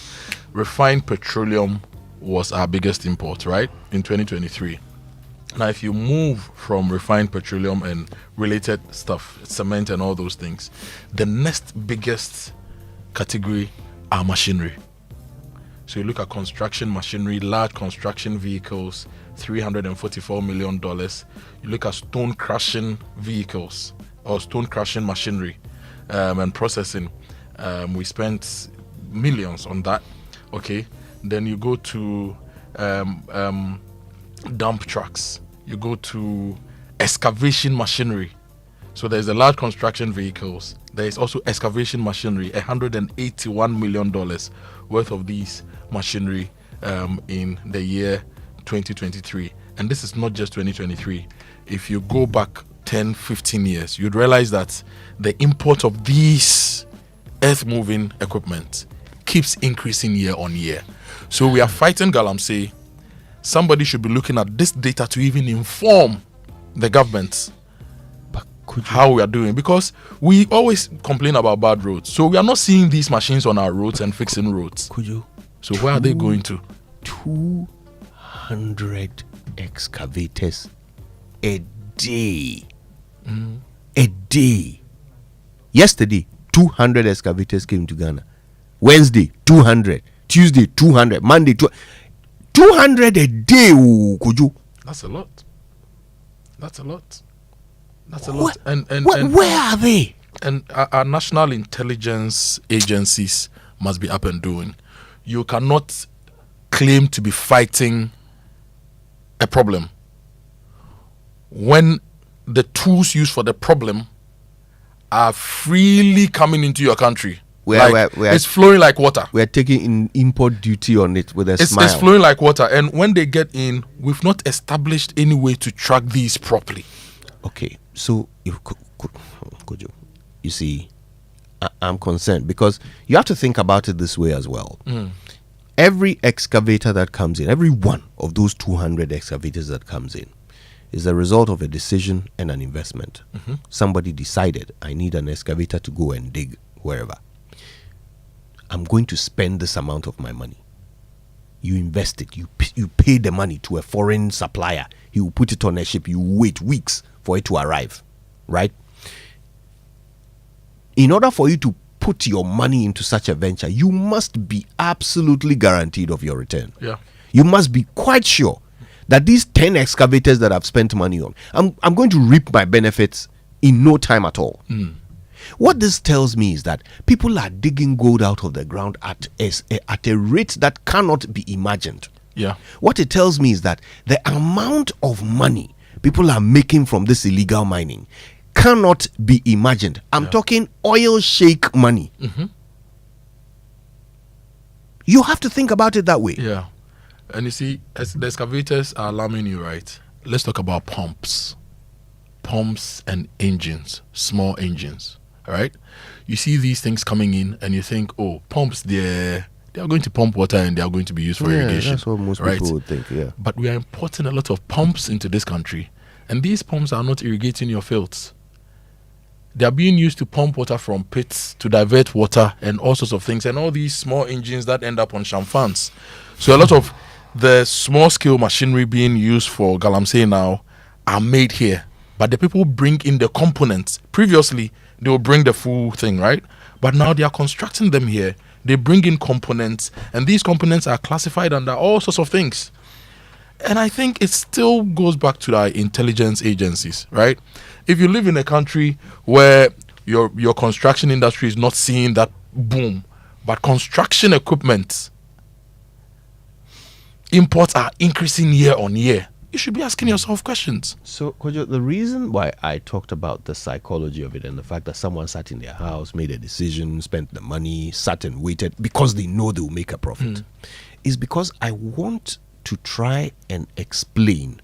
Refined petroleum was our biggest import, right, in 2023. Now, if you move from refined petroleum and related stuff, cement and all those things, the next biggest category are machinery. So you look at construction machinery, large construction vehicles, $344 million. You look at stone crushing vehicles or stone crushing machinery and processing. We spent millions on that. Okay. Then you go to dump trucks. You go to excavation machinery. So there's the large construction vehicles. There is also excavation machinery, $181 million worth of these machinery in the year 2023. And this is not just 2023. If you go back 10, 15 years, you'd realize that the import of these earth-moving equipment keeps increasing year on year. So we are fighting Galamsey. Somebody should be looking at this data to even inform the government how we are doing, because we always complain about bad roads. So we are not seeing these machines on our roads and fixing roads. So where are they going to? 200 excavators a day. A day. Yesterday, 200 excavators came to Ghana. Wednesday, 200. Tuesday, 200. Monday, 200 a day. Kojo. That's a lot. That's a lot. That's a What? lot. And Where are they? And our national intelligence agencies must be up and doing. You cannot claim to be fighting a problem when the tools used for the problem are freely coming into your country. It's flowing like water. We are taking in import duty on it with a smile. It's flowing like water. And when they get in, we've not established any way to track these properly. Okay, so Kojo, you see, I'm concerned because you have to think about it this way as well. Every excavator that comes in, every one of those 200 excavators that comes in, is a result of a decision and an investment. Somebody decided, I need an excavator to go and dig wherever. I'm going to spend this amount of my money. You invest it. You pay the money to a foreign supplier. He will put it on a ship. You wait weeks for it to arrive, right? In order for you to put your money into such a venture, you must be absolutely guaranteed of your return. Yeah. You must be quite sure that these 10 excavators that I've spent money on, I'm going to reap my benefits in no time at all. What this tells me is that people are digging gold out of the ground at a rate that cannot be imagined. Yeah. What it tells me is that the amount of money people are making from this illegal mining cannot be imagined. I'm talking oil sheik money. You have to think about it that way. Yeah. And you see, as the excavators are alarming you, right? Let's talk about pumps. Pumps and engines, small engines, all right? You see these things coming in and you think, oh, pumps, they are going to pump water and they are going to be used for irrigation. That's what most people would think, yeah. But we are importing a lot of pumps into this country, and these pumps are not irrigating your fields. They are being used to pump water from pits, to divert water, and all sorts of things, and all these small engines that end up on shamfans. So a lot of the small-scale machinery being used for Galamsey now are made here. But the people bring in the components. Previously, they will bring the full thing, right? But now they are constructing them here. They bring in components, and these components are classified under all sorts of things. And I think it still goes back to our intelligence agencies, right? If you live in a country where your construction industry is not seeing that boom, but construction equipment imports are increasing year on year, you should be asking yourself questions. So, Kojo, the reason why I talked about the psychology of it and the fact that someone sat in their house, made a decision, spent the money, sat and waited because they know they'll make a profit is because I want to try and explain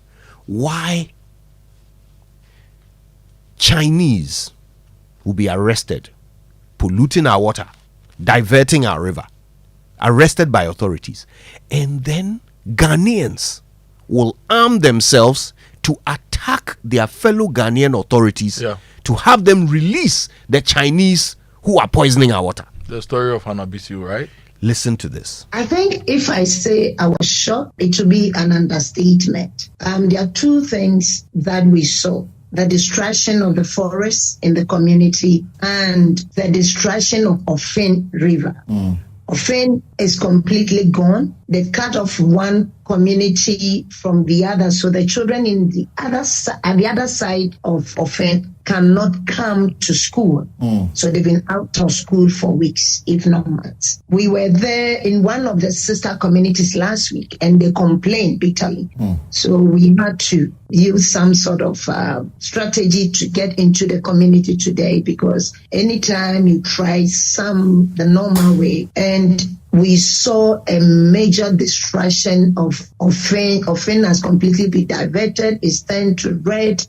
why Chinese will be arrested, polluting our water, diverting our river, arrested by authorities, and then Ghanaians will arm themselves to attack their fellow Ghanaian authorities to have them release the Chinese who are poisoning our water. The story of Hanabisu, right? Listen to this. I think if I say I was shocked, it will be an understatement. There are two things that we saw: the destruction of the forests in the community and the destruction of Ofin River. Ofin is completely gone. They cut off one community from the other. So the children in the other at the other side of it cannot come to school. So they've been out of school for weeks, if not months. We were there in one of the sister communities last week, and they complained bitterly. So we had to use some sort of strategy to get into the community today, because anytime you try the normal way, and we saw a major destruction of offend has completely been diverted. It's turned to red,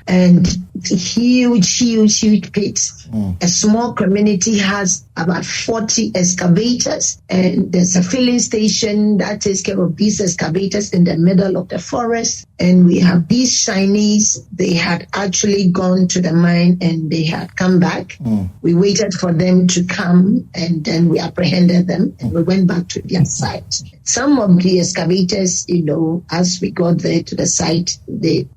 and huge pits. A small community has about 40 excavators, and there's a filling station that takes care of these excavators in the middle of the forest. And we have these Chinese. They had actually gone to the mine and they had come back. We waited for them to come, and then we apprehended them and we went back to their site. Some of the excavators, as we got there to the site, they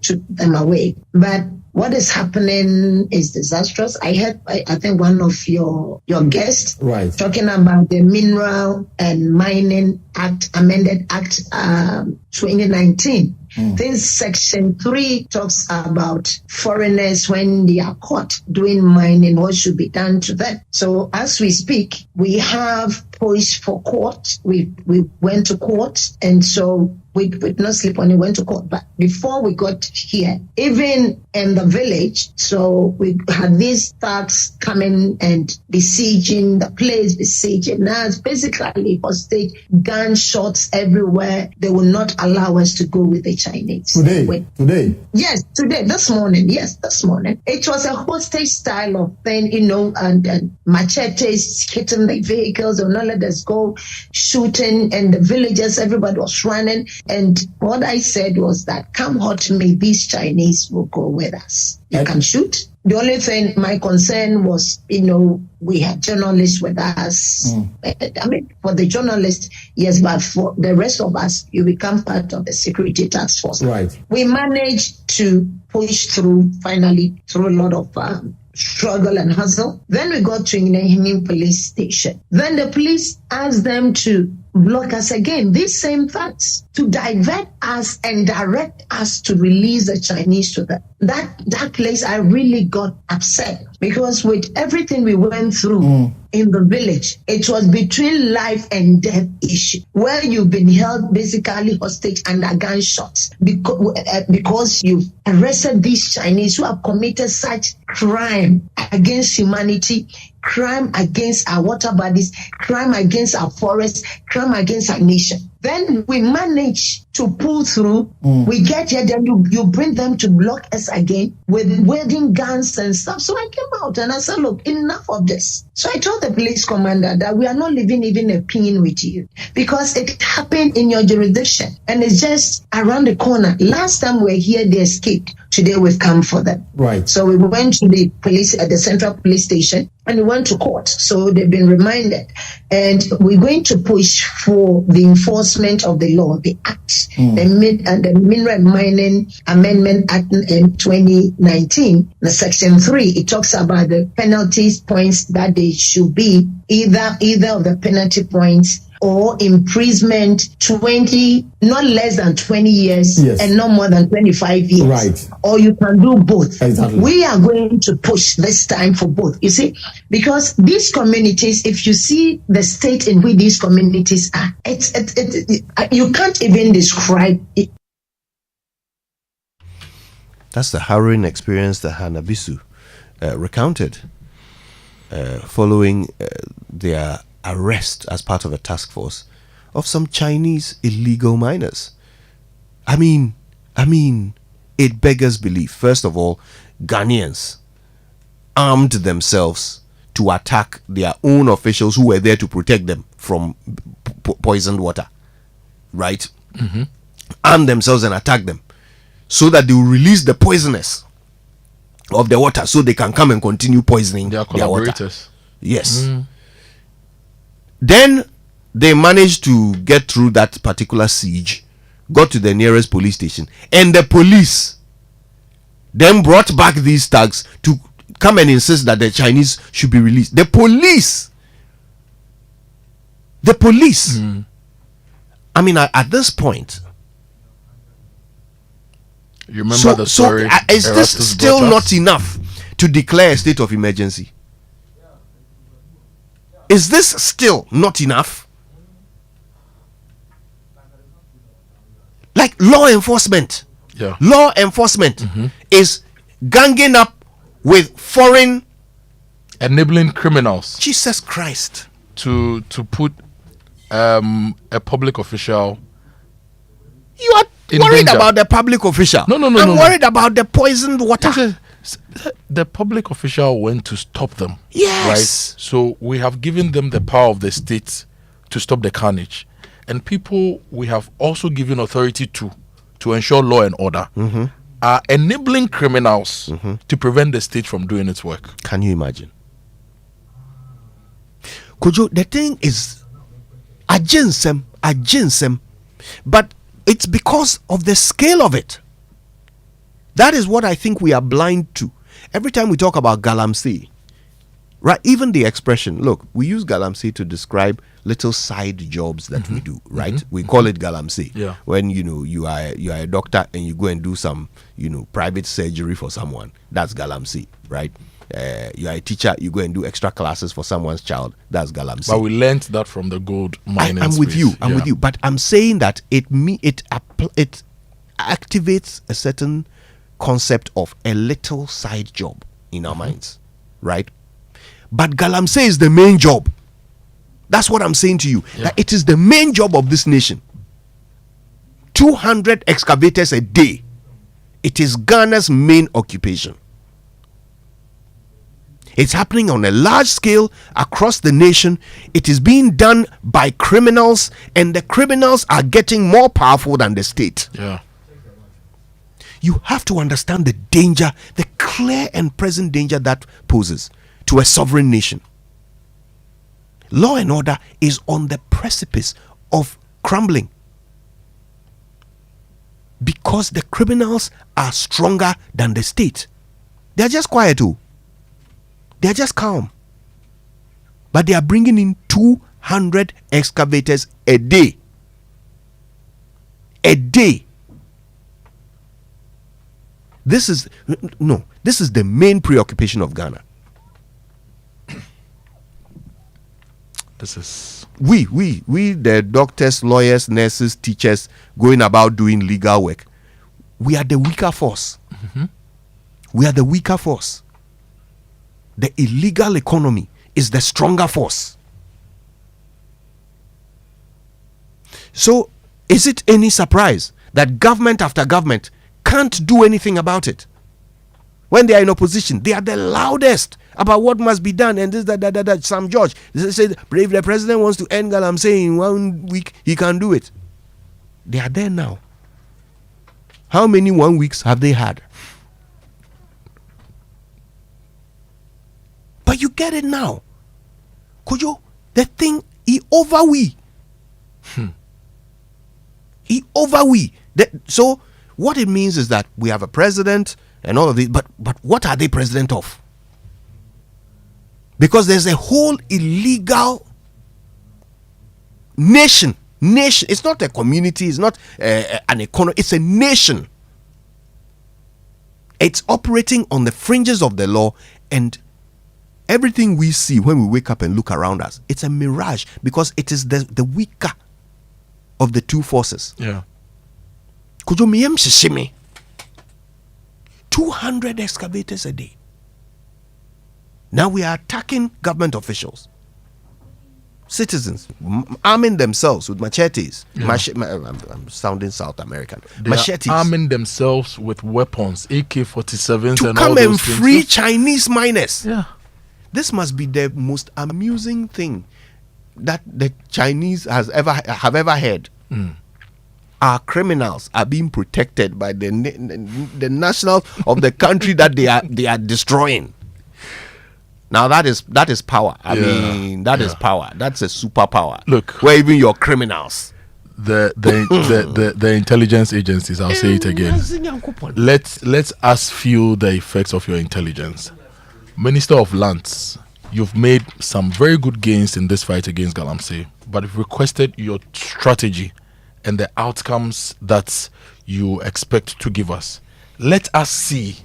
took them away. But what is happening is disastrous. I think one of your guests talking about the Mineral and Mining Act, Amended Act 2019. This Section 3 talks about foreigners when they are caught doing mining, what should be done to them. So as we speak, we have pushed for court. We went to court, and so we did not sleep on it, went to court. But before we got here, even in the village, so we had these thugs coming and besieging the place, Now it's basically hostage, gunshots everywhere. They will not allow us to go with the Chinese. Today? Yes, today, this morning. It was a hostage style of thing, and machetes hitting the vehicles, or not let us go, shooting, and the villagers, everybody was running. And what I said was that come what may, these Chinese will go with us. You can shoot. The only thing, my concern was, we had journalists with us. I mean, for the journalists, yes, but for the rest of us, you become part of the security task force. Right. We managed to push through, finally, through a lot of struggle and hustle. Then we got to Inahimi police station. Then the police asked them to block us again, these same thugs, to divert us and direct us to release the Chinese to them. That place, I really got upset, because with everything we went through in the village, it was between life and death issue, where you've been held basically hostage under gunshots because you've arrested these Chinese who have committed such crime against humanity, crime against our water bodies, crime against our forests, crime against our nation. Then we manage to pull through. We get here, then you bring them to block us again with wielding guns and stuff. So I came out and I said, look, enough of this. So I told the police commander that we are not leaving even a pin with you, because it happened in your jurisdiction and it's just around the corner. Last time we were here, they escaped. Today we've come for them. Right. So we went to the police at the central police station and we went to court. So they've been reminded, and we're going to push for the enforcement of the law, the act, the Mineral Mining Amendment Act in 2019, the Section 3. It talks about the penalties points that they should be either of the penalty points or imprisonment 20, not less than 20 years, and not more than 25 years. Right. Or you can do both. Exactly. We are going to push this time for both. You see, because these communities, if you see the state in which these communities are, you can't even describe it. That's the harrowing experience that Hanabisu recounted following their arrest as part of a task force of some Chinese illegal miners. I mean, it beggars belief. First of all, Ghanaians armed themselves to attack their own officials who were there to protect them from poisoned water, right? Arm themselves and attack them so that they will release the poisonous of the water so they can come and continue poisoning their water. Yes. Then they managed to get through that particular siege, got to the nearest police station, and the police then brought back these thugs to come and insist that the Chinese should be released. The police I mean, at this point, you remember the story? So is this still not enough to declare a state of emergency? Is this still not enough? Like law enforcement. Yeah. Law enforcement is ganging up with foreign enabling criminals. Jesus Christ. To put a public official. You are worried about the public official. No. I'm worried about the poisoned water. The public official went to stop them. Yes. Right? So we have given them the power of the state to stop the carnage. And people we have also given authority to ensure law and order are enabling criminals to prevent the state from doing its work. Can you imagine? Kojo, the thing is aginsem, but it's because of the scale of it. That is what I think we are blind to. Every time we talk about Galamsey, right? Even the expression, look, we use Galamsey to describe little side jobs that we do, right? We call it Galamsey. Yeah. When you are a doctor and you go and do some private surgery for someone, that's Galamsey, right? You are a teacher, you go and do extra classes for someone's child, that's Galamsey. But we learnt that from the gold mining I'm with you. I'm with you. But I'm saying that it activates a certain concept of a little side job in our minds, right? But Galamsey is the main job. That's what I'm saying to you. That it is the main job of this nation. 200 excavators a day. It is Ghana's main occupation. It's happening on a large scale across the nation. It is being done by criminals, and the criminals are getting more powerful than the state. Yeah. You have to understand the danger, the clear and present danger that poses to a sovereign nation. Law and order is on the precipice of crumbling because the criminals are stronger than the state. They are just quiet too. They are just calm. But they are bringing in 200 excavators a day. A day. This is the main preoccupation of Ghana. This is we the doctors, lawyers, nurses, teachers going about doing legal work. We are the weaker force. We are the weaker force. The illegal economy is the stronger force. So is it any surprise that government after government can't do anything about it? When they are in opposition, they are the loudest about what must be done. And this, that. Sam George said, if the president wants to end Galamsey in 1 week, he can do it. They are there now. How many 1 weeks have they had? But you get it now. Kojo, the thing, he overwee. He overwee. So what it means is that we have a president and all of this, but what are they president of? Because there's a whole illegal nation. It's not a community, it's not an economy, it's a nation. It's operating on the fringes of the law, and everything we see when we wake up and look around us, it's a mirage because it is the weaker of the two forces. Yeah. Kojo miyem shishime. 200 excavators a day. Now we are attacking government officials, citizens, arming themselves with machetes. Yeah. I'm sounding South American. They machetes. are arming themselves with weapons, AK-47s, to and come all and those things. free Chinese miners. Yeah. This must be the most amusing thing that the Chinese have ever heard. Our criminals are being protected by the nationals of the country that they are destroying. Now that is power. I mean, that is power. That's a superpower. Look, where even your criminals, the intelligence agencies, I'll say it again. Let's us feel the effects of your intelligence. Minister of Lands, you've made some very good gains in this fight against Galamsey, but we've requested your strategy and the outcomes that you expect to give us. Let us see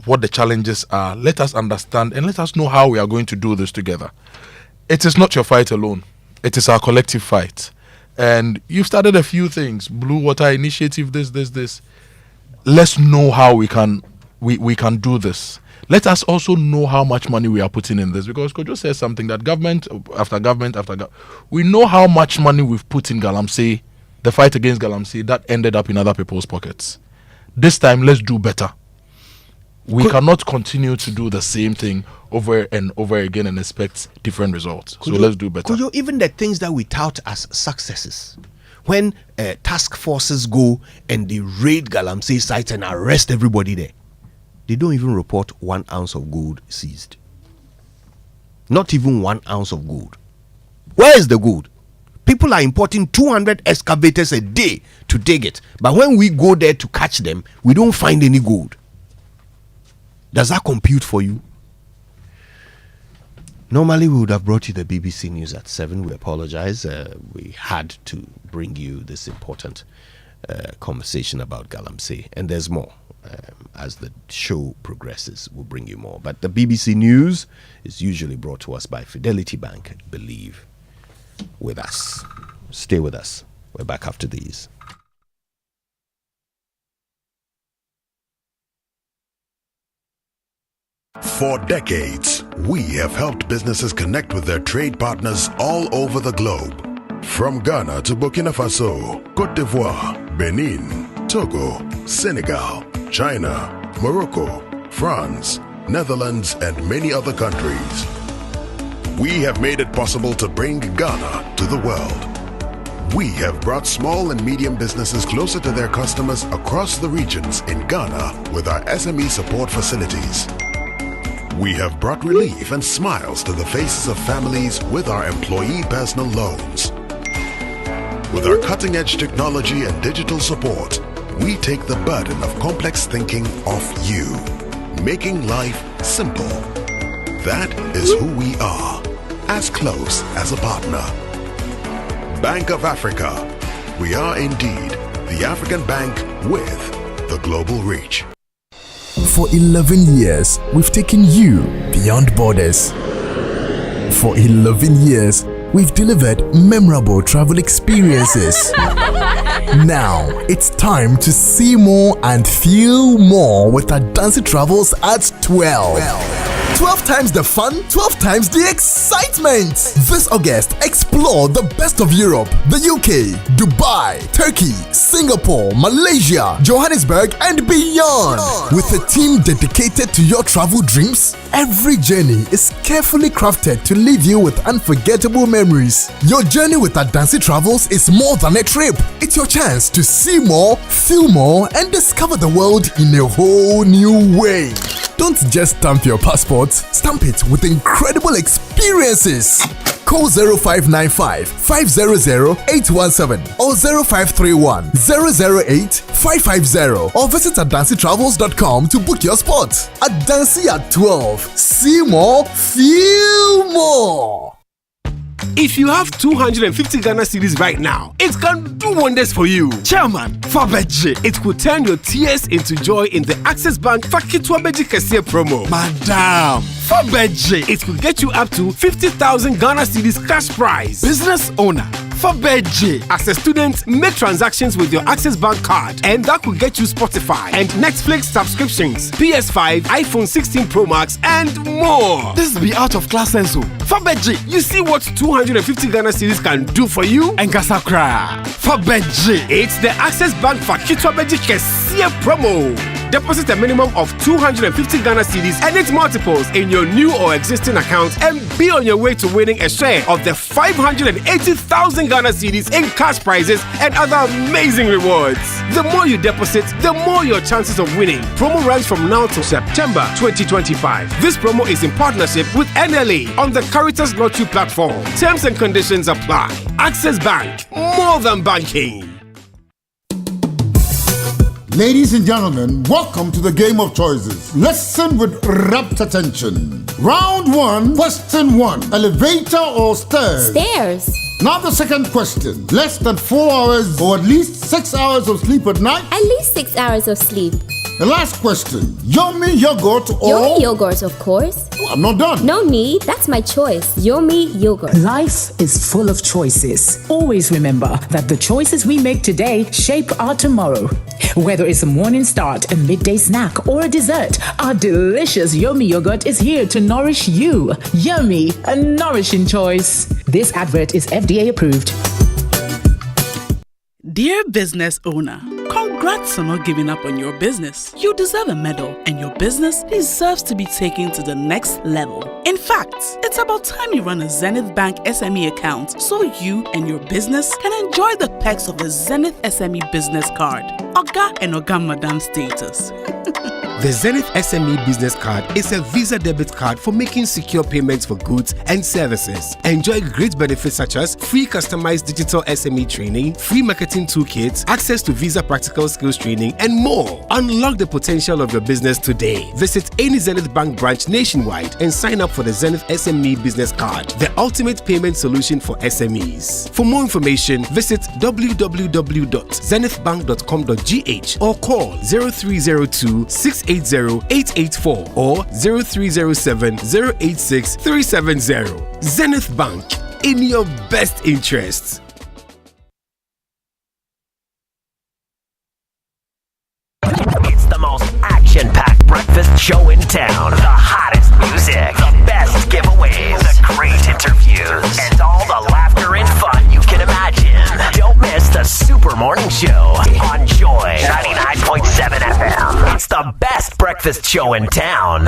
what the challenges are. Let us understand and let us know how we are going to do this together. It is not your fight alone. It is our collective fight. And you've started a few things. Blue Water Initiative, this. Let's know how we can do this. Let us also know how much money we are putting in this, because Kojo says something that government after government, we know how much money we've put in Galamsey, the fight against Galamsey, that ended up in other people's pockets. This time, let's do better. We cannot continue to do the same thing over and over again and expect different results. So let's do better. Kojo, even the things that we tout as successes, when task forces go and they raid Galamsey sites and arrest everybody there, they don't even report 1 ounce of gold seized. Not even 1 ounce of gold. Where is the gold? People are importing 200 excavators a day to dig it. But when we go there to catch them, we don't find any gold. Does that compute for you? Normally, we would have brought you the BBC News at 7. We apologize. We had to bring you this important conversation about Galamsey. And there's more. As the show progresses, we'll bring you more. But the BBC News is usually brought to us by Fidelity Bank. Believe with us. Stay with us. We're back after these. For decades, we have helped businesses connect with their trade partners all over the globe. From Ghana to Burkina Faso, Côte d'Ivoire, Benin, Togo, Senegal, China, Morocco, France, Netherlands, and many other countries. We have made it possible to bring Ghana to the world. We have brought small and medium businesses closer to their customers across the regions in Ghana with our SME support facilities. We have brought relief and smiles to the faces of families with our employee personal loans. With our cutting-edge technology and digital support, we take the burden of complex thinking off you, making life simple. That is who we are, as close as a partner. Bank of Africa. We are indeed the African bank with the global reach. For 11 years, we've taken you beyond borders. For 11 years, we've delivered memorable travel experiences. Now, it's time to see more and feel more with Adansi Travels at 12. 12 times the fun, 12 times the excitement. This August, explore the best of Europe, the UK, Dubai, Turkey, Singapore, Malaysia, Johannesburg, and beyond. With a team dedicated to your travel dreams, every journey is carefully crafted to leave you with unforgettable memories. Your journey with Adansi Travels is more than a trip. It's your chance to see more, feel more, and discover the world in a whole new way. Don't just stamp your passport, stamp it with incredible experiences. Call 0595 500 817 or 0531 008 550 or visit adansi-travels.com to book your spot. Adansi at 12. See more, feel more. If you have 250 Ghana cedis right now, it can do wonders for you. Chairman, Fabeji, it could turn your tears into joy in the Access Bank Fakitwabeji Kesiye promo. Madam, Fabeji, it could get you up to 50,000 Ghana cedis cash prize. Business owner, Fabeji, as a student, make transactions with your Access Bank card, and that could get you Spotify and Netflix subscriptions, PS5, iPhone 16 Pro Max, and more. This be out of class senso. Fabeji, you see what 250 Ghana cedis can do for you? Nkasakra. Fabeji, it's the Access Bank Fakitwabeji Kesiye promo. Deposit a minimum of 250 Ghana cedis and its multiples in your new or existing account and be on your way to winning a share of the 580,000 Ghana cedis in cash prizes and other amazing rewards. The more you deposit, the more your chances of winning. Promo runs from now to September 2025. This promo is in partnership with NLA on the Caritas Lottery platform. Terms and conditions apply. Access Bank, more than banking. Ladies and gentlemen, welcome to the game of choices. Listen with rapt attention. Round 1, question 1. Elevator or stairs? Stairs. Now the second question. Less than 4 hours or at least 6 hours of sleep at night? At least 6 hours of sleep. The last question. Yomi yogurt or... Yomi yogurt, of course. Oh, I'm not done. No need. That's my choice. Yomi yogurt. Life is full of choices. Always remember that the choices we make today shape our tomorrow. Whether it's a morning start, a midday snack, or a dessert, our delicious Yomi yogurt is here to nourish you. Yomi, a nourishing choice. This advert is FDA approved. Dear business owner, congrats on not giving up on your business. You deserve a medal, and your business deserves to be taken to the next level. In fact, it's about time you run a Zenith Bank SME account so you and your business can enjoy the perks of the Zenith SME business card. Oga and Oga Madam status. The Zenith SME Business Card is a Visa debit card for making secure payments for goods and services. Enjoy great benefits such as free customized digital SME training, free marketing toolkits, access to Visa practical skills training, and more. Unlock the potential of your business today. Visit any Zenith Bank branch nationwide and sign up for the Zenith SME Business Card, the ultimate payment solution for SMEs. For more information, visit www.zenithbank.com.gh or call 0302 680-884 or 0307-086-370. Zenith Bank, in your best interests. It's the most action-packed breakfast show in town. The hottest music, the best giveaways, the great interviews, and all the laughter and fun you can imagine. Don't miss the Super Morning Show on Joy 99.7 FM. It's the best breakfast show in town.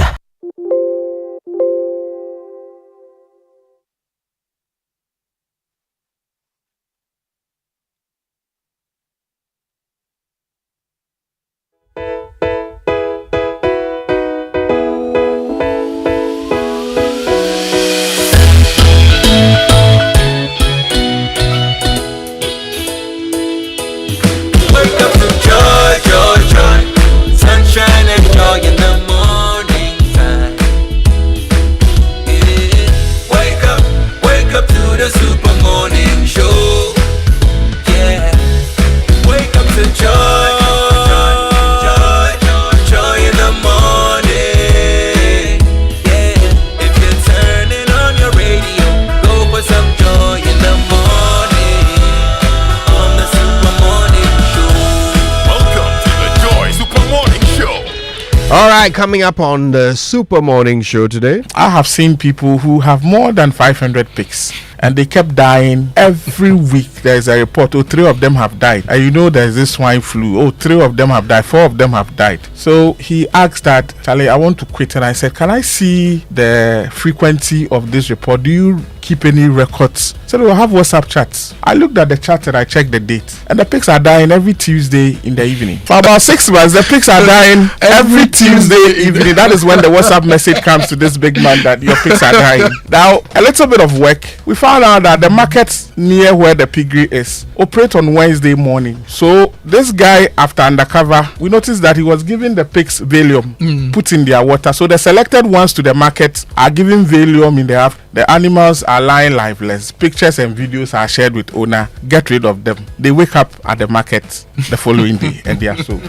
All right, coming up on the Super Morning Show today. I have seen people who have more than 500 pigs and they kept dying every week. There's a report, 3 of them have died. And you know there's this swine flu. 3 of them have died, 4 of them have died. So he asked that, Charlie, I want to quit. And I said, can I see the frequency of this report? Do you keep any records? So we'll have WhatsApp chats. I looked at the chat and I checked the date. And the pigs are dying every Tuesday in the evening. For about 6 months, the pigs are dying every Tuesday evening. That is when the WhatsApp message comes to this big man that your pigs are dying. Now, a little bit of work. We found out that the market near where the piggery is operate on Wednesday morning. So this guy, after undercover, we noticed that he was giving the pigs Valium, put in their water. So the selected ones to the market are giving Valium in the afternoon. The animals are lying lifeless. Pictures and videos are shared with owner. Get rid of them. They wake up at the market the following day and they are sold.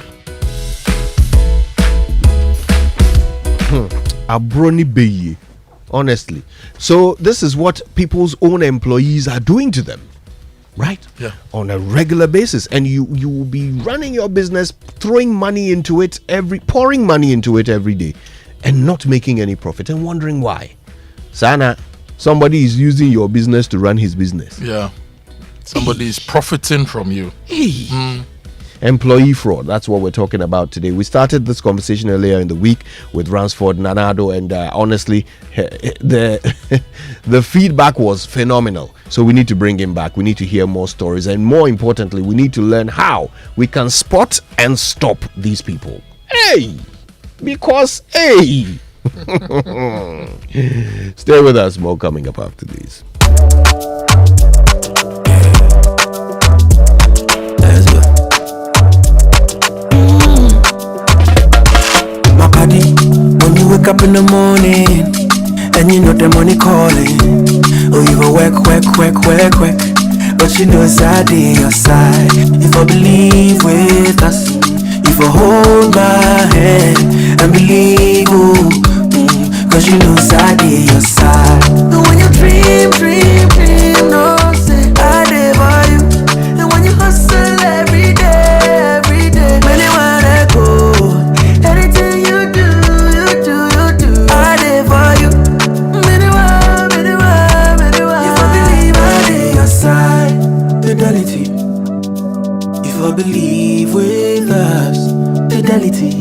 Abroni Beye, honestly. So this is what people's own employees are doing to them, right? Yeah. On a regular basis, and you will be running your business, throwing money into it pouring money into it every day, and not making any profit, and wondering why. Sana, somebody is using your business to run his business. Yeah. Somebody is profiting from you. Employee fraud, that's what we're talking about today. We started this conversation earlier in the week with Ransford Nanado, and honestly, the feedback was phenomenal. So we need to bring him back. We need to hear more stories, and more importantly, we need to learn how we can spot and stop these people. Because stay with us, more coming up after these. When you wake up in the morning and you know the money calling. Oh, you go work. But you know it's I on your side. If I believe with us, if I hold my hand and believe, cause you know it's I on your side. And when you dream, no say I did for you. And when you hustle every day, when you wanna go, anything you do, I did for you. If I believe I did your side, fidelity. If I believe with us, fidelity.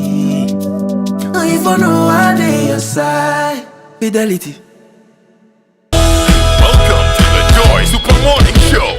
If I know I did your side, fidelity. Welcome to the Joy Super Morning Show.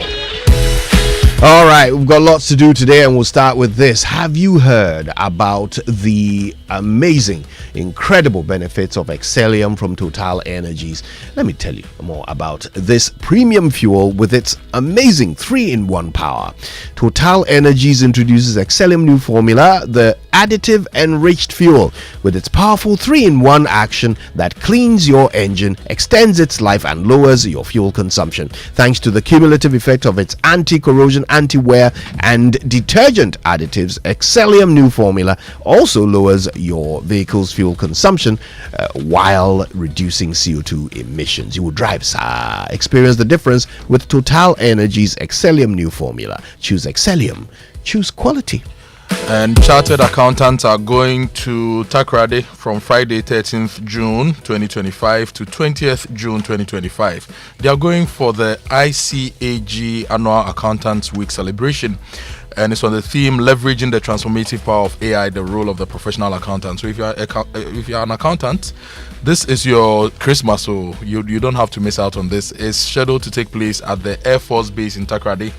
All right, we've got lots to do today, and we'll start with this. Have you heard about the amazing, incredible benefits of Excellium from Total Energies? Let me tell you more about this premium fuel with its amazing 3-in-1 power. Total Energies introduces Excellium new formula, the additive enriched fuel, with its powerful 3-in-1 action that cleans your engine, extends its life, and lowers your fuel consumption. Thanks to the cumulative effect of its anti-corrosion, anti-wear, and detergent additives, Excellium new formula also lowers your vehicle's fuel consumption while reducing CO2 emissions. You will drive, sir. Experience the difference with Total Energies Excellium new formula. Choose Excellium. Choose quality. And chartered accountants are going to Takoradi from Friday 13th June 2025 to 20th June 2025. They are going for the ICAG Annual Accountants Week celebration. And it's on the theme leveraging the transformative power of AI, the role of the professional accountant. So if you're an accountant, this is your Christmas, so you don't have to miss out on this. It's scheduled to take place at the Air Force Base in Takoradi.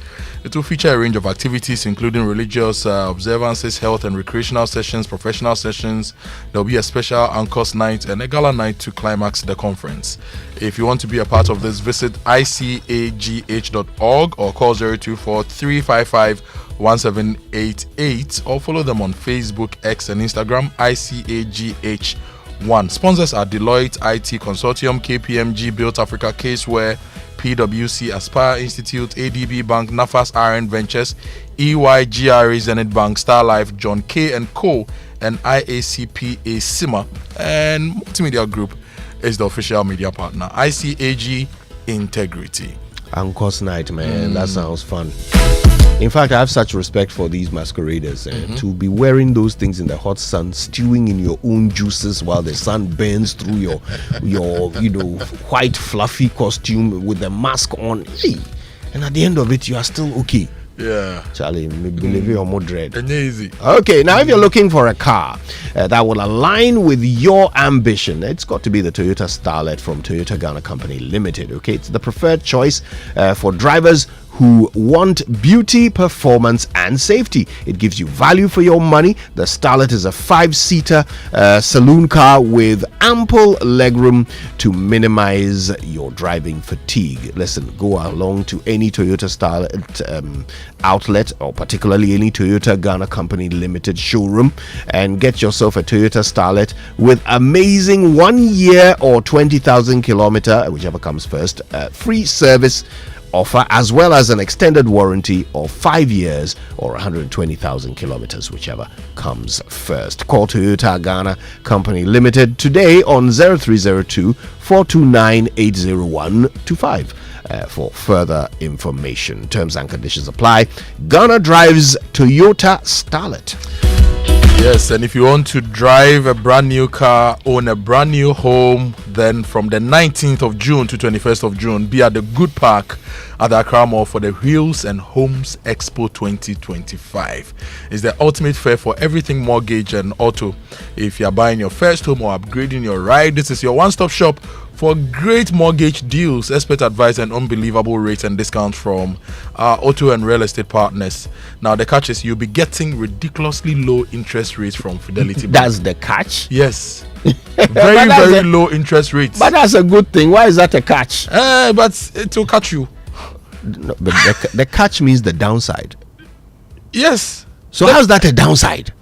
It will feature a range of activities, including religious observances, health and recreational sessions, professional sessions. There will be a special anchors night and a gala night to climax the conference. If you want to be a part of this, visit icagh.org or call 024-355-1788 or follow them on Facebook, X and Instagram, ICAGH1. Sponsors are Deloitte, IT Consortium, KPMG, Built Africa, Caseware, PwC, Aspire Institute, ADB Bank, Nafas RN Ventures, EY, GRA, Zenith Bank, Star Life, John K & Co, and IACPA SIMA, and Multimedia Group is the official media partner. ICAG Integrity. Anchor's night, man. That sounds fun. In fact, I have such respect for these masqueraders to be wearing those things in the hot sun, stewing in your own juices while the sun burns through your white fluffy costume with the mask on. Hey, and at the end of it, you are still okay. Yeah, Charlie, believe you or more dread. Easy. Okay, now if you're looking for a car that will align with your ambition, it's got to be the Toyota Starlet from Toyota Ghana Company Limited. Okay, it's the preferred choice for drivers who want beauty, performance, and safety. It gives you value for your money. The Starlet is a 5-seater saloon car with ample legroom to minimize your driving fatigue. Listen, go along to any Toyota Starlet outlet, or particularly any Toyota Ghana Company Limited showroom, and get yourself a Toyota Starlet with amazing 1 year or 20,000 kilometer, whichever comes first, free service offer, as well as an extended warranty of 5 years or 120,000 kilometers, whichever comes first. Call Toyota Ghana Company Limited today on 0302 429 80125 for further information. Terms and conditions apply. Ghana drives Toyota Starlet. Yes, and if you want to drive a brand new car, own a brand new home, then from the 19th of June to 21st of June, be at the Good Park at the Accra Mall for the Wheels and Homes Expo 2025. It's the ultimate fair for everything mortgage and auto. If you're buying your first home or upgrading your ride, this is your one-stop shop for great mortgage deals, expert advice, and unbelievable rates and discounts from our auto and real estate partners. Now, the catch is you'll be getting ridiculously low interest rates from Fidelity Bank. That's the catch? Yes. Very low interest rates. But that's a good thing. Why is that a catch? But it will catch you. No, but the catch means the downside. Yes. So how's that a downside?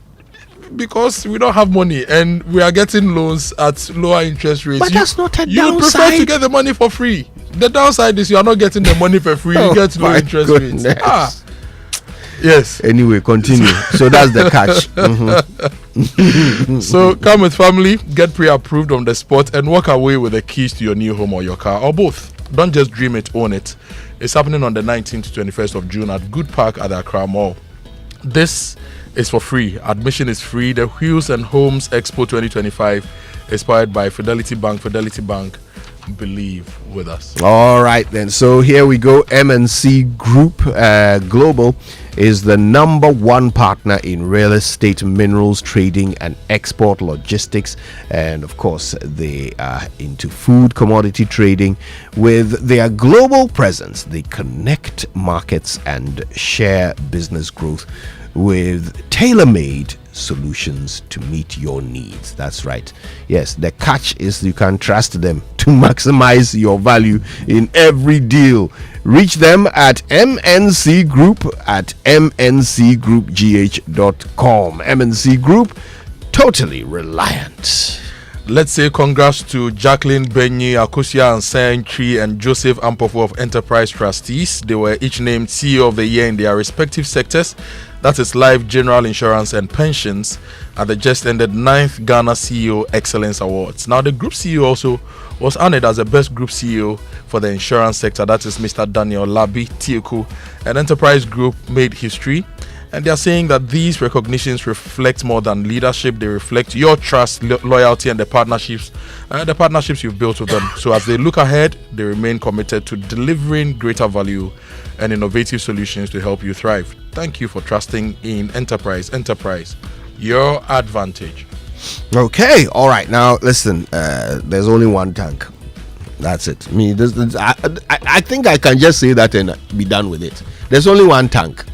because we don't have money and we are getting loans at lower interest rates. But that's not a you downside. prefer to get the money for free. The downside is you are not getting the money for free. You get low interest rates. Yes. Anyway, continue. So that's the catch. So come with family, get pre-approved on the spot, and walk away with the keys to your new home or your car, or both. Don't just dream it, own it. It's happening on the 19th to 21st of June at Good Park at the Accra Mall. This is for free. Admission is free. The Wheels and Homes Expo 2025 is powered by Fidelity Bank. Fidelity Bank, believe with us. All right then. So here we go. MNC Group Global is the #1 partner in real estate, minerals trading, and export logistics, and of course they are into food commodity trading. With their global presence, they connect markets and share business growth with tailor-made solutions to meet your needs. That's right. Yes, the catch is you can trust them to maximize your value in every deal. Reach them at MNC Group at mncgroupgh.com. MNC Group, totally reliant. Let's say congrats to Jacqueline Benyi, Akosia Ansentry, and Joseph Ampofo of Enterprise Trustees. They were each named CEO of the Year in their respective sectors. That is Life, General Insurance, and Pensions at the just ended 9th Ghana CEO Excellence Awards. Now, the Group CEO also was honored as the best Group CEO for the insurance sector. That is Mr. Daniel Labi Tieku. And Enterprise Group made history. And they are saying that these recognitions reflect more than leadership. They reflect your trust, loyalty, and the partnerships you've built with them. So as they look ahead, they remain committed to delivering greater value and innovative solutions to help you thrive. Thank you for trusting in Enterprise. Enterprise, your advantage. Okay, all right. Now listen, there's only one tank. That's it. I think I can just say that and be done with it. There's only one tank.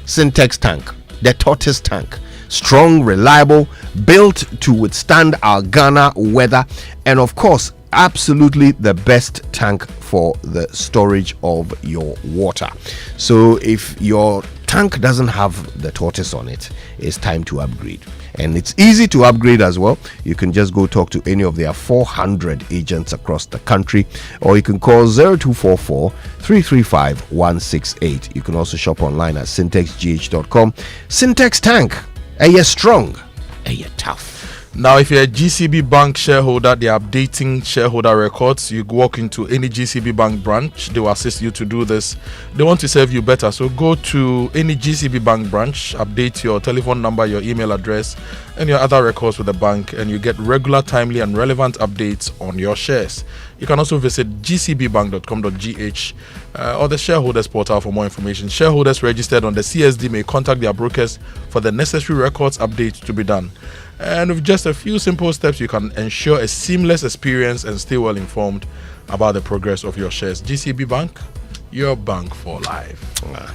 Syntex tank, the tortoise tank, strong, reliable, built to withstand our Ghana weather, and of course absolutely the best tank for the storage of your water. So if your tank doesn't have the tortoise on it, it's time to upgrade. And it's easy to upgrade as well. You can just go talk to any of their 400 agents across the country, or you can call 0244 335 168. You can also shop online at syntexgh.com. Syntex tank, are you strong? Are you tough? Now, if you're a GCB Bank shareholder, they're updating shareholder records. You walk into any GCB Bank branch, they will assist you to do this. They want to serve you better. So go to any GCB Bank branch, update your telephone number, your email address, and your other records with the bank, and you get regular, timely, and relevant updates on your shares. You can also visit gcbbank.com.gh or the shareholders portal for more information. Shareholders registered on the CSD may contact their brokers for the necessary records updates to be done. And with just a few simple steps, you can ensure a seamless experience and stay well informed about the progress of your shares. GCB Bank, your bank for life.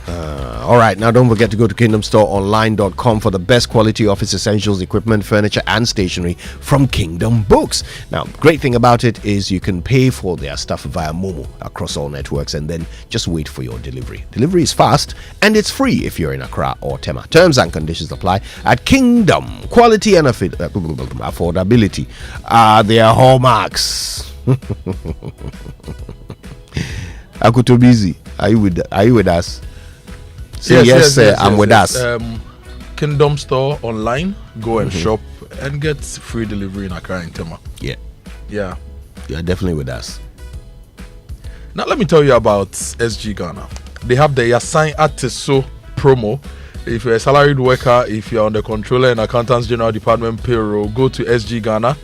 All right, now don't forget to go to kingdomstoreonline.com for the best quality office essentials, equipment, furniture, and stationery from Kingdom Books. Now, great thing about it is you can pay for their stuff via Momo across all networks and then just wait for your delivery. Delivery is fast and it's free if you're in Accra or Tema. Terms and conditions apply at Kingdom. Quality and affordability are their hallmarks. Akoto busy. Are you with us? Say yes, I'm with us. Kingdom Store online. Go and shop and get free delivery in Accra and Tema. Yeah. You're definitely with us. Now let me tell you about SG Ghana. They have the Yasan Atiso promo. If you're a salaried worker, if you're on the Controller and Accountants General Department payroll, go to SG Ghana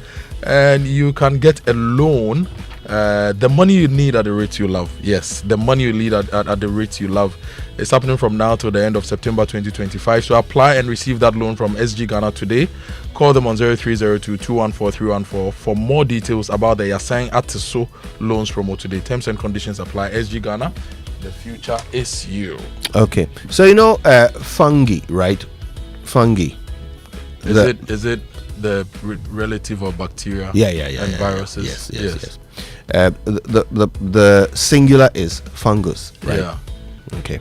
and you can get a loan. The money you need at the rate you love. Yes, the money you need at the rate you love. It's happening from now to the end of September 2025. So apply and receive that loan from SG Ghana today. Call them on 0302-214-314 for more details about the Yasan Atiso loans promo today. Terms and conditions apply. SG Ghana, the future is you. Okay, so fungi, right? Fungi. Is it the relative of bacteria? And viruses. Yes. The singular is fungus, right? Yeah. Okay.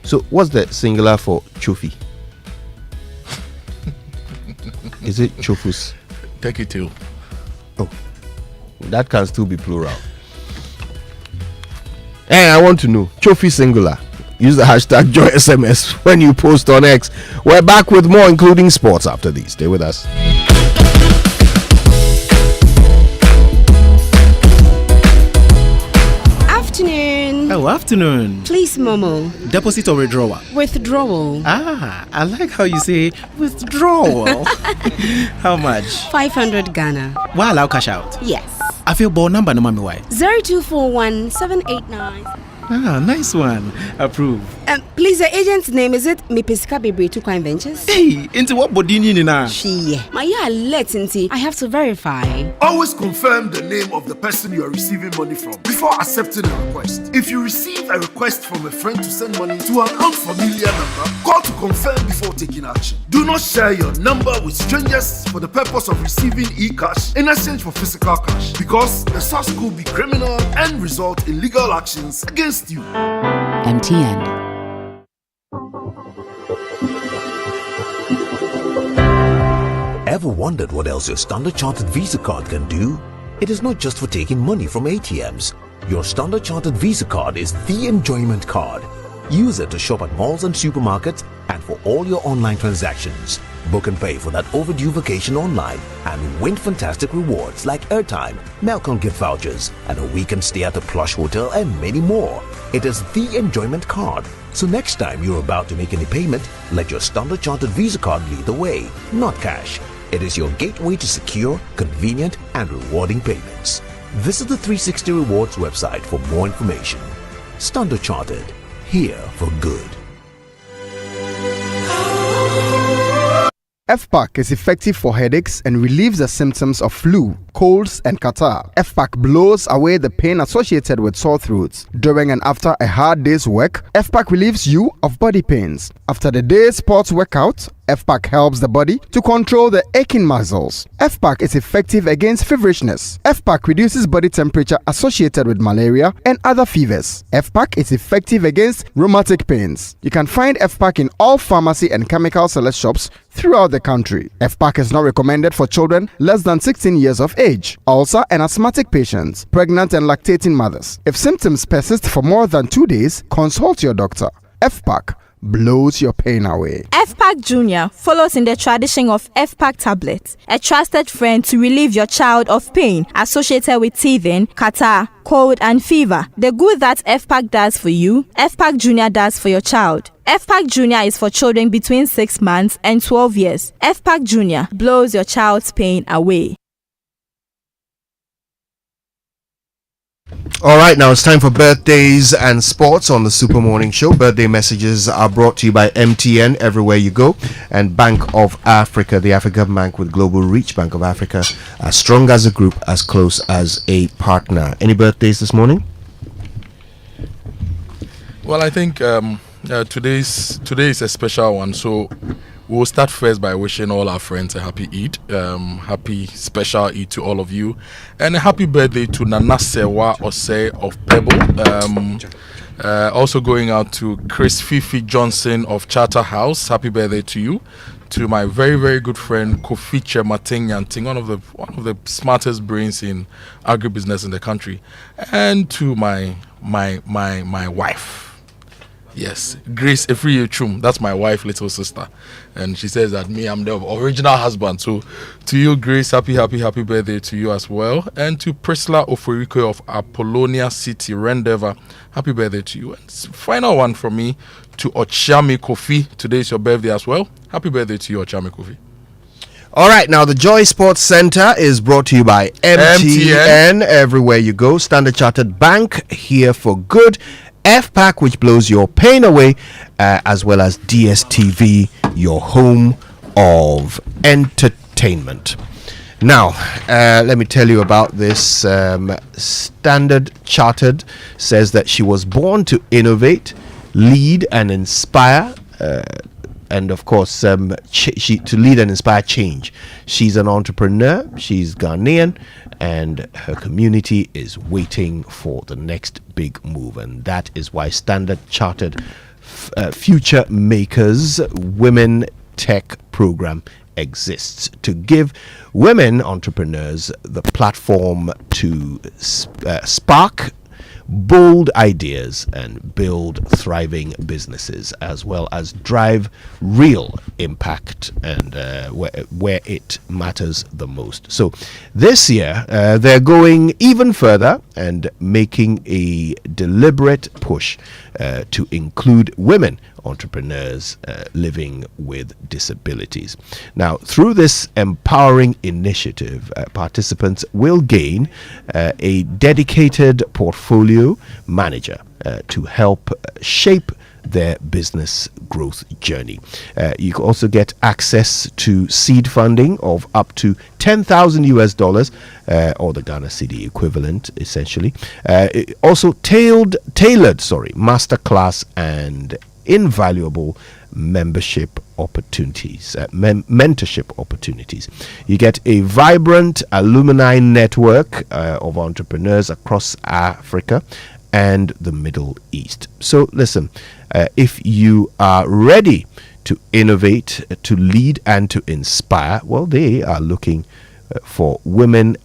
So what's the singular for chufi? Is it chofus? Take it till. Oh, that can still be plural. Hey, I want to know. Chofi singular. Use the hashtag JoySMS when you post on X. We're back with more, including sports after these. Stay with us. Afternoon. Oh, afternoon. Please, Momo. Deposit or withdrawal? Withdrawal. Ah, I like how you say withdrawal. How much? 500 Ghana. Why allow cash out? Yes. I feel ball number no mami why? 0241 789. Ah, nice one. Approve. Please, the agent's name, is it Mipiska Bebre to Crime Ventures? Hey, into what body you now? She. My let into. I have to verify. Always confirm the name of the person you are receiving money from before accepting a request. If you receive a request from a friend to send money to an unfamiliar number, call to confirm before taking action. Do not share your number with strangers for the purpose of receiving e-cash in exchange for physical cash, because the source could be criminal and result in legal actions against you. MTN. Ever wondered what else your Standard Chartered Visa card can do? It is not just for taking money from ATMs. Your Standard Chartered Visa card is the enjoyment card. Use it to shop at malls and supermarkets and for all your online transactions. Book and pay for that overdue vacation online and win fantastic rewards like airtime, Melcom gift vouchers, and a weekend stay at a plush hotel and many more. It is the enjoyment card. So next time you're about to make any payment, let your Standard Chartered Visa card lead the way, not cash. It is your gateway to secure, convenient, and rewarding payments. Visit the 360 Rewards website for more information. Standard Chartered, here for good. FPAC is effective for headaches and relieves the symptoms of flu, colds, and catarrh. FPAC blows away the pain associated with sore throats. During and after a hard day's work, FPAC relieves you of body pains. After the day's sports workout, FPAC helps the body to control the aching muscles. FPAC is effective against feverishness. FPAC reduces body temperature associated with malaria and other fevers. FPAC is effective against rheumatic pains. You can find FPAC in all pharmacy and chemical select shops throughout the country. FPAC is not recommended for children less than 16 years of age, ulcer and asthmatic patients, pregnant and lactating mothers. If symptoms persist for more than 2 days, consult your doctor. FPAC blows your pain away. FPAC Junior follows in the tradition of FPAC tablets, a trusted friend to relieve your child of pain associated with teething, catarrh, cold, and fever. The good that FPAC does for you, FPAC Junior does for your child. FPAC Junior is for children between 6 months and 12 years. FPAC Junior blows your child's pain away. All right, now it's time for birthdays and sports on the Super Morning Show. Birthday messages are brought to you by MTN everywhere you go, and Bank of Africa, the African bank with global reach. Bank of Africa, as strong as a group, as close as a partner. Any birthdays this morning? Well, I think today is a special one, so we'll start first by wishing all our friends a happy Eid, happy special Eid to all of you, and a happy birthday to Nana Sewa Ose of Pebble. Also going out to Chris Fifi Johnson of Charterhouse. Happy birthday to you. To my very, very good friend Kofi Chemateng Yanting, one of the smartest brains in agribusiness in the country, and to my wife. Yes, Grace Efriye, that's my wife, little sister, and she says that I'm the original husband. So to you, Grace, happy birthday to you as well, and to Priscilla Oforiko of Apollonia City, Rendever, happy birthday to you. And final one from me to Ochami Kofi. Today is your birthday as well. Happy birthday to you, Ochami Kofi. All right, now the Joy Sports Center is brought to you by MTN everywhere you go. Standard Chartered Bank, here for good. FPAC, which blows your pain away, as well as DSTV, your home of entertainment. Now, let me tell you about this. Standard Chartered says that she was born to innovate, lead, and inspire. And of course, she to lead and inspire change. She's an entrepreneur. She's Ghanaian, and her community is waiting for the next big move. And that is why Standard Chartered Future Makers Women Tech Program exists to give women entrepreneurs the platform to spark bold ideas and build thriving businesses, as well as drive real impact and where it matters the most. So this year they're going even further and making a deliberate push to include women entrepreneurs living with disabilities. Now, through this empowering initiative, participants will gain a dedicated portfolio manager to help shape their business growth journey. You can also get access to seed funding of up to $10,000 or the Ghana cedi equivalent, essentially. Also tailored masterclass and invaluable mentorship opportunities. You get a vibrant alumni network of entrepreneurs across Africa and the Middle East. So listen, if you are ready to innovate, to lead, and to inspire, well, they are looking for women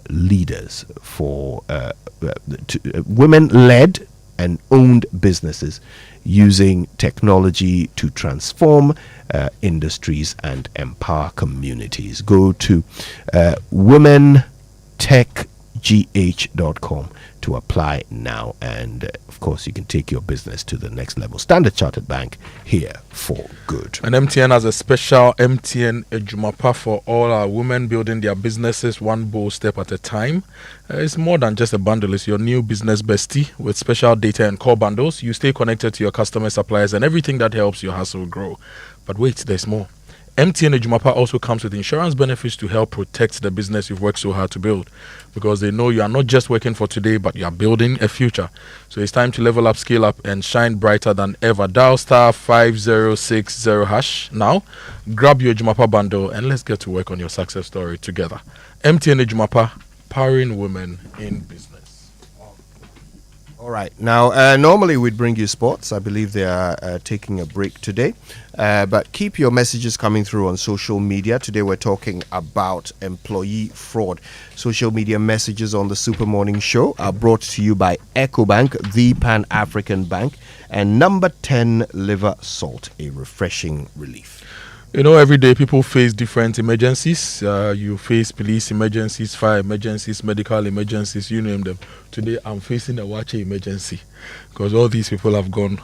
leaders, for women-led and owned businesses using technology to transform industries and empower communities. Go to womentechgh.com to apply now, and of course you can take your business to the next level. Standard Chartered Bank, here for good. And MTN has a special MTN Ejumapa for all our women building their businesses one bold step at a time. It's more than just a bundle. It's your new business bestie with special data and core bundles. You stay connected to your customer, suppliers, and everything that helps your hustle grow. But wait, there's more. MTN Ejumapa also comes with insurance benefits to help protect the business you've worked so hard to build, because they know you are not just working for today, but you are building a future. So it's time to level up, scale up, and shine brighter than ever. Dial *5060# now. Grab your Ejumapa bundle and let's get to work on your success story together. MTN Ejumapa, powering women in business. All right. Now, normally we'd bring you sports. I believe they are taking a break today. But keep your messages coming through on social media. Today we're talking about employee fraud. Social media messages on the Super Morning Show are brought to you by EcoBank, the Pan-African Bank, and Number 10 Liver Salt, a refreshing relief. You know, every day people face different emergencies. You face police emergencies, fire emergencies, medical emergencies, you name them. Today I'm facing a Wache emergency because all these people have gone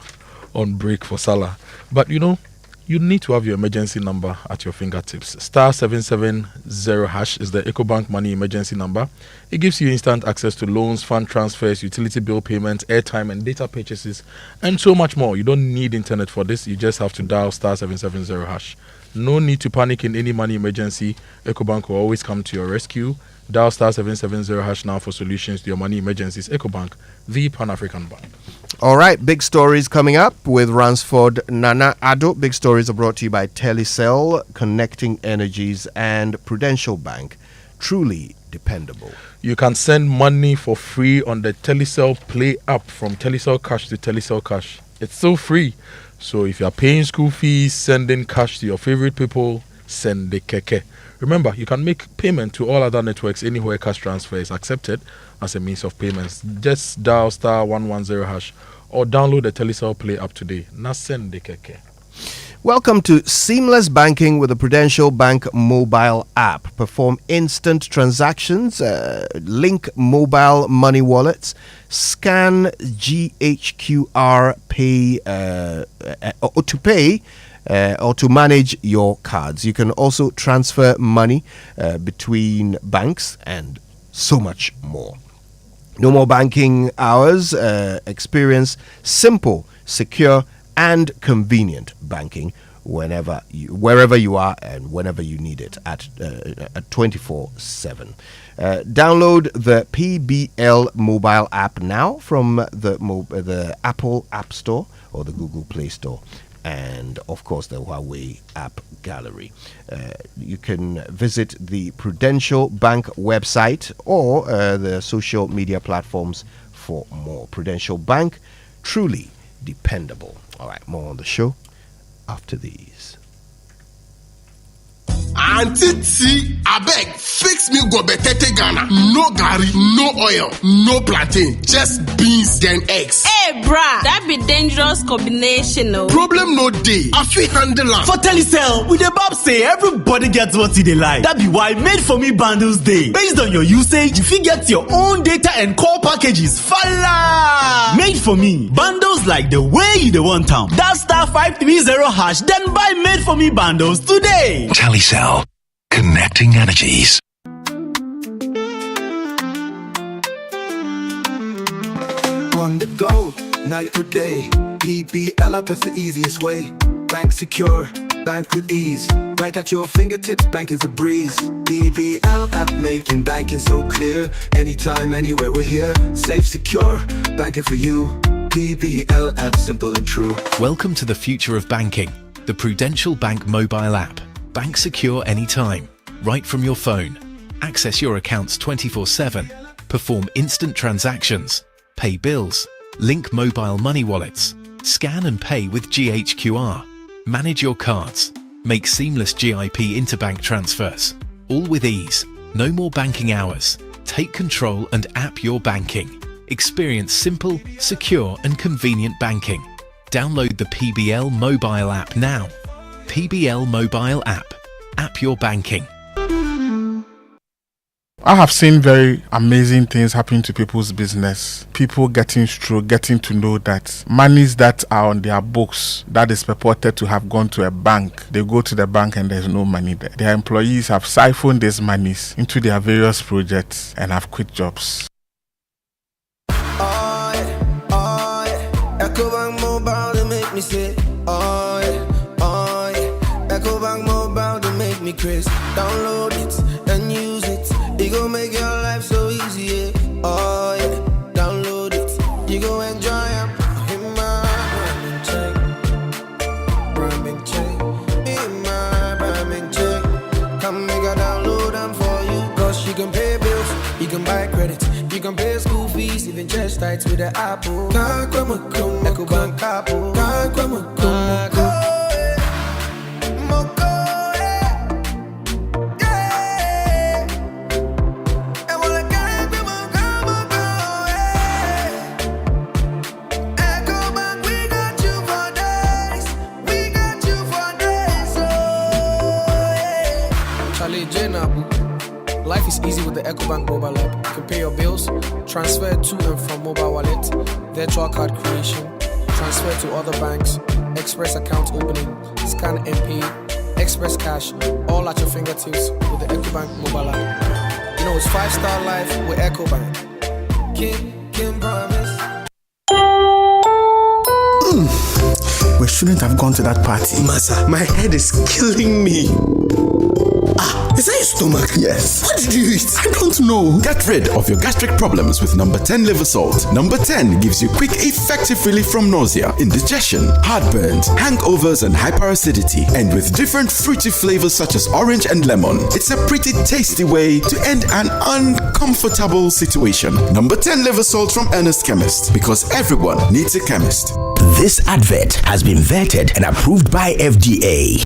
on break for Salah. But you know, you need to have your emergency number at your fingertips. *770# is the EcoBank Money Emergency number. It gives you instant access to loans, fund transfers, utility bill payments, airtime and data purchases, and so much more. You don't need internet for this. You just have to dial *770#. No need to panic in any money emergency. EcoBank will always come to your rescue. Dial *770# now for solutions to your money emergencies. EcoBank, the Pan-African Bank. All right, big stories coming up with Ransford Nana Addo. Big stories are brought to you by Telecel, Connecting Energies, and Prudential Bank. Truly dependable. You can send money for free on the Telecel Play app from Telecel Cash to Telecel Cash. It's so free. So if you are paying school fees, sending cash to your favorite people, send the keke. Remember, you can make payment to all other networks anywhere cash transfer is accepted as a means of payments. Just dial *110# or download the Telecel Play app today. Now send the keke. Welcome to Seamless Banking with the Prudential Bank mobile app. Perform instant transactions, link mobile money wallets, scan GHQR pay to pay or to manage your cards. You can also transfer money between banks and so much more. No more banking hours. Experience simple, secure, and convenient banking wherever you are and whenever you need it at 24/7. Download the PBL mobile app now from the Apple App Store or the Google Play Store, and of course the Huawei App Gallery. You can visit the Prudential Bank website or the social media platforms for more. Prudential Bank, truly dependable. All right, more on the show after these. Auntie T, abeg, fix me gobetete Ghana. No gari, no oil, no plantain, just beans then eggs. Hey, brah, that be dangerous combination, no? Problem no day. I feel handle am. For Telecel, with the Bob say everybody gets what they like. That be why Made For Me bundles day. Based on your usage, you fit get your own data and call packages. Fala! Made For Me bundles like the way you want them. That *530# then buy Made For Me bundles today. Telecel, connecting energies. On the go, night or day. PBL app is the easiest way. Bank secure, bank with ease. Right at your fingertips, bank is a breeze. PBL app making banking so clear. Anytime, anywhere, we're here. Safe, secure, banking for you. PBL app, simple and true. Welcome to the future of banking. The Prudential Bank mobile app. Bank secure anytime, right from your phone. Access your accounts 24/7. Perform instant transactions. Pay bills. Link mobile money wallets. Scan and pay with GHQR. Manage your cards. Make seamless GIP interbank transfers. All with ease. No more banking hours. Take control and app your banking. Experience simple, secure and convenient banking. Download the PBL mobile app now. PBL mobile app. App your banking. I have seen very amazing things happen to people's business. People getting through, getting to know that monies that are on their books that is purported to have gone to a bank, they go to the bank and there's no money there. Their employees have siphoned these monies into their various projects and have quit jobs. EcoBank Mobile, they make me say, oh yeah. EcoBank Mobile, they make me crazy. Download it and use it. It gon' make your life so easy, yeah. Oh yeah. Download it. You gon' enjoy it. Hit my Branding check. Hit my Branding check. Come make a download them for you. Cause you can pay bills, you can buy credit, you can pay school fees, even chest tights with the Apple. EcoBank Apple. Life is easy with the EcoBank mobile app. You can pay your bills, transfer to and from mobile wallet, virtual card creation, transfer to other banks, express account opening, scan and pay, express cash, all at your fingertips with the EcoBank mobile app. You know it's 5-star life with EcoBank. Kim promise. We shouldn't have gone to that party. Masa, my head is killing me. Is that your stomach? Yes. What did you eat? I don't know. Get rid of your gastric problems with number 10 liver salt. Number 10 gives you quick, effective relief from nausea, indigestion, heartburns, hangovers, and hyperacidity. And with different fruity flavors such as orange and lemon, it's a pretty tasty way to end an uncomfortable situation. Number 10 liver salt from Ernest Chemist, because everyone needs a chemist. This advert has been vetted and approved by FDA.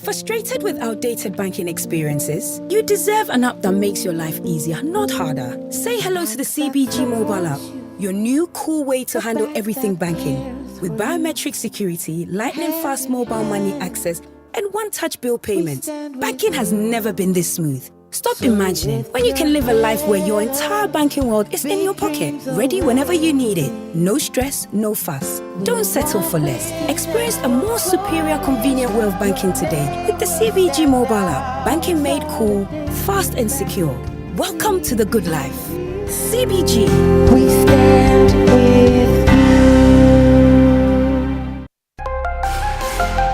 Frustrated with outdated banking experiences? You deserve an app that makes your life easier, not harder. Say hello to the CBG mobile app, your new cool way to handle everything banking. With biometric security, lightning fast mobile money access, and one-touch bill payment. Banking has never been this smooth. Stop imagining when you can live a life where your entire banking world is in your pocket, ready whenever you need it. No stress, no fuss. Don't settle for less. Experience a more superior, convenient way of banking today with the CBG mobile app. Banking made cool, fast and secure. Welcome to the good life. CBG. We stand with you.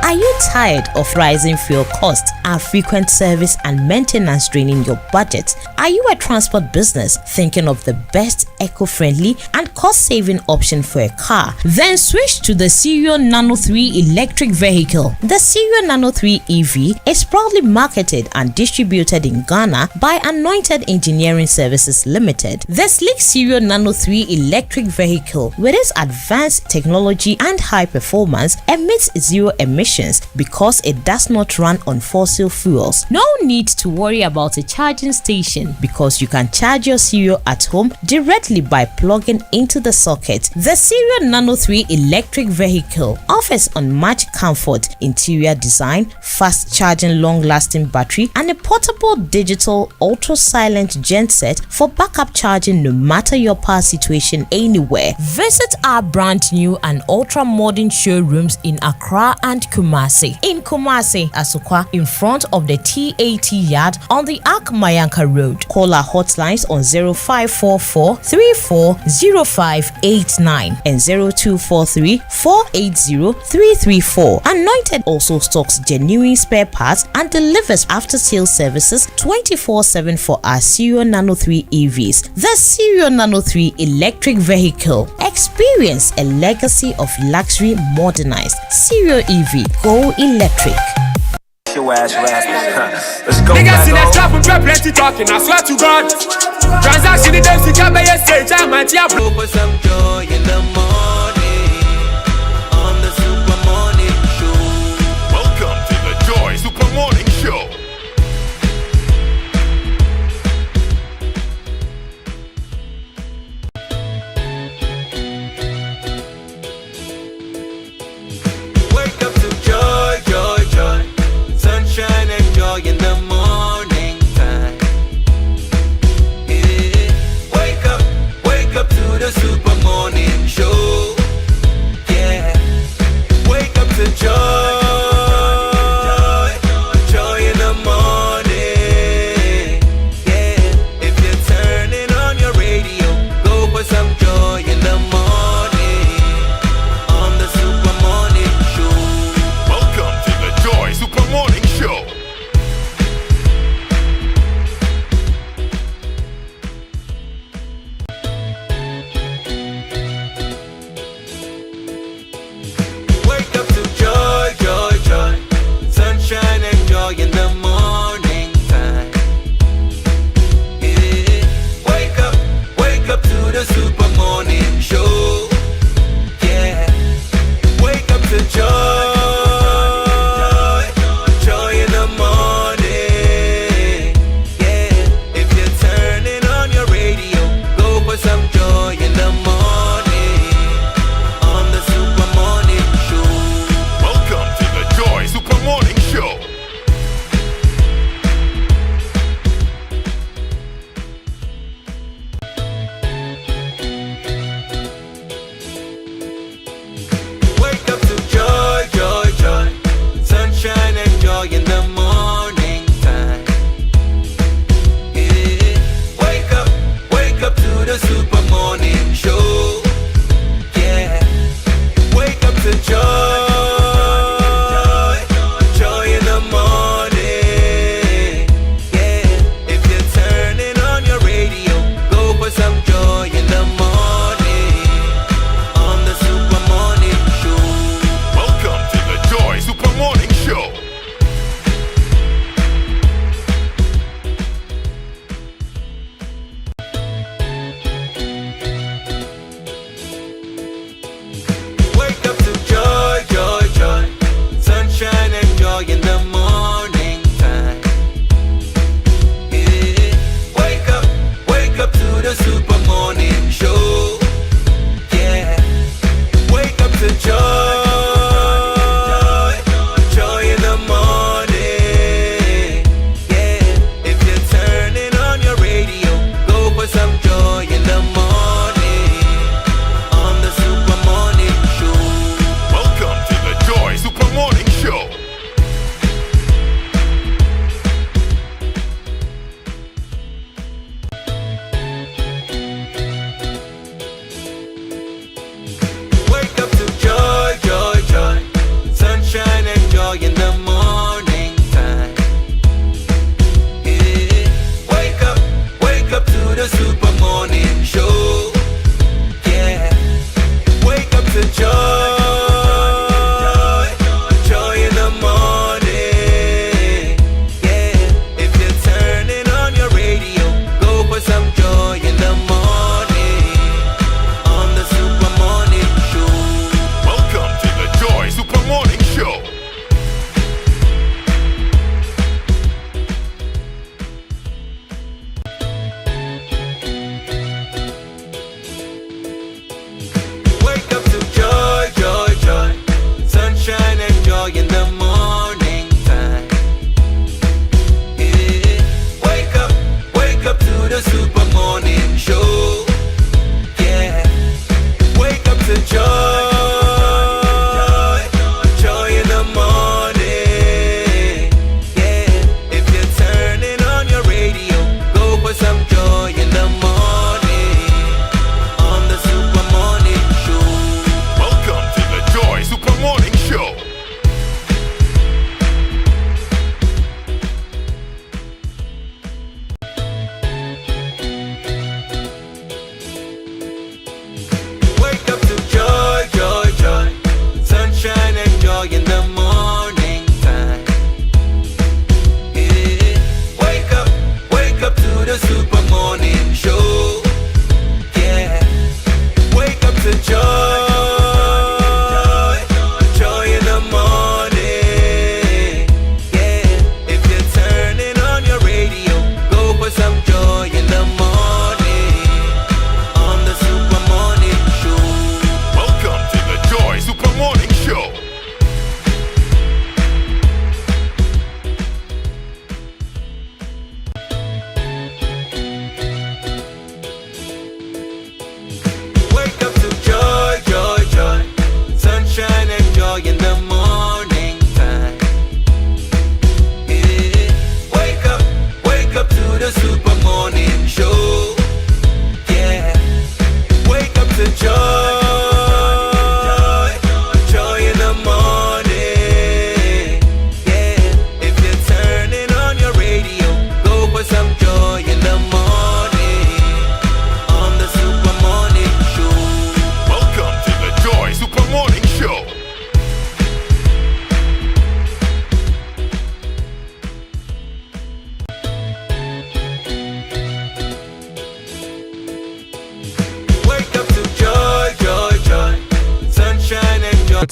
Are you tired of rising fuel costs and frequent service and maintenance draining your budget? Are you a transport business thinking of the best eco-friendly and cost-saving option for a car? Then switch to the Cerio Nano 3 electric vehicle. The Cerio Nano 3 EV is proudly marketed and distributed in Ghana by Anointed Engineering Services Limited. The sleek Cerio Nano 3 electric vehicle, with its advanced technology and high performance, emits zero emissions because it does not run on fossil fuels. No need to worry about a charging station because you can charge your Cereal at home directly by plugging into the socket. The Cereal Nano 3 electric vehicle offers unmatched comfort, interior design, fast charging, long-lasting battery, and a portable digital ultra-silent genset for backup charging no matter your power situation anywhere. Visit our brand new and ultra-modern showrooms in Accra and Kumasi. In Kumasi, Asukwa, in front of the TAT yard on the Ak Mayanka Road. Call our hotlines on 0544 340589 and 0243 480 334. Anointed also stocks genuine spare parts and delivers after-sales services 24/7 for our Cereal Nano 3 EVs. The Cereal Nano 3 electric vehicle. Experience a legacy of luxury modernized. Cereal EV. Go electric. Let's go. Niggas in the trap and plenty talking, I swear to God. Transaction in them, see can be a stage, I might have for some joy in the morning on the Super Morning Show. Welcome to the Joy Super Morning Show. Wake up to joy, joy, joy. Sunshine and joy in the morning time. Yeah. Wake up to the Super Morning Show.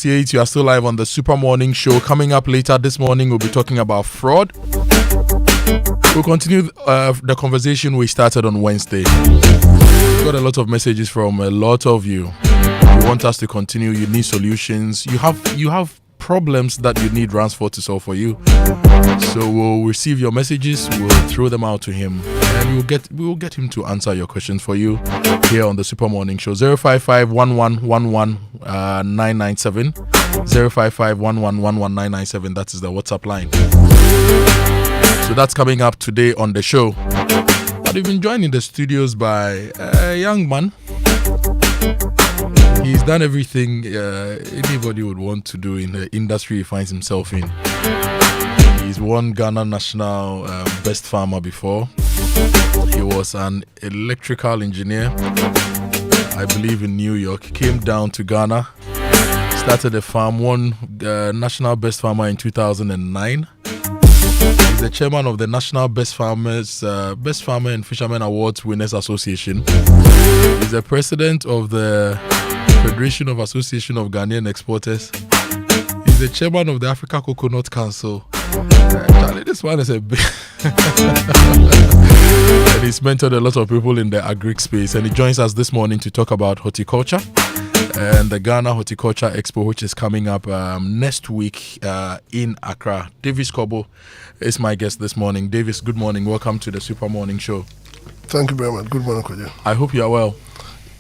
7:48. You are still live on the Super Morning Show. Coming up later this morning, we'll be talking about fraud. We'll continue the conversation we started on Wednesday. We got a lot of messages from a lot of you. You want us to continue. You need solutions. You have problems that you need Ransford to solve for you. So we'll receive your messages. We'll throw them out to him, and we'll get him to answer your questions for you here on the Super Morning Show. 055-1111-997. 055-1111-997. That is the WhatsApp line. So that's coming up today on the show. But we've been joined in the studios by a young man. He's done everything anybody would want to do in the industry he finds himself in. He's won Ghana National Best Farmer before. He was an electrical engineer, I believe in New York. He came down to Ghana, started a farm, won National Best Farmer in 2009. He's the chairman of the National Best Farmer and Fishermen Awards Winners Association. He's the president of the Federation of Association of Ghanaian Exporters. He's the chairman of the Africa Coconut Council. Charlie, this man is a big... And he's mentored a lot of people in the agric space. And he joins us this morning to talk about horticulture and the Ghana Horticulture Expo, which is coming up next week in Accra. Davis Kobo is my guest this morning. Davis, good morning. Welcome to the Super Morning Show. Thank you very much. Good morning, Kojo. I hope you are well.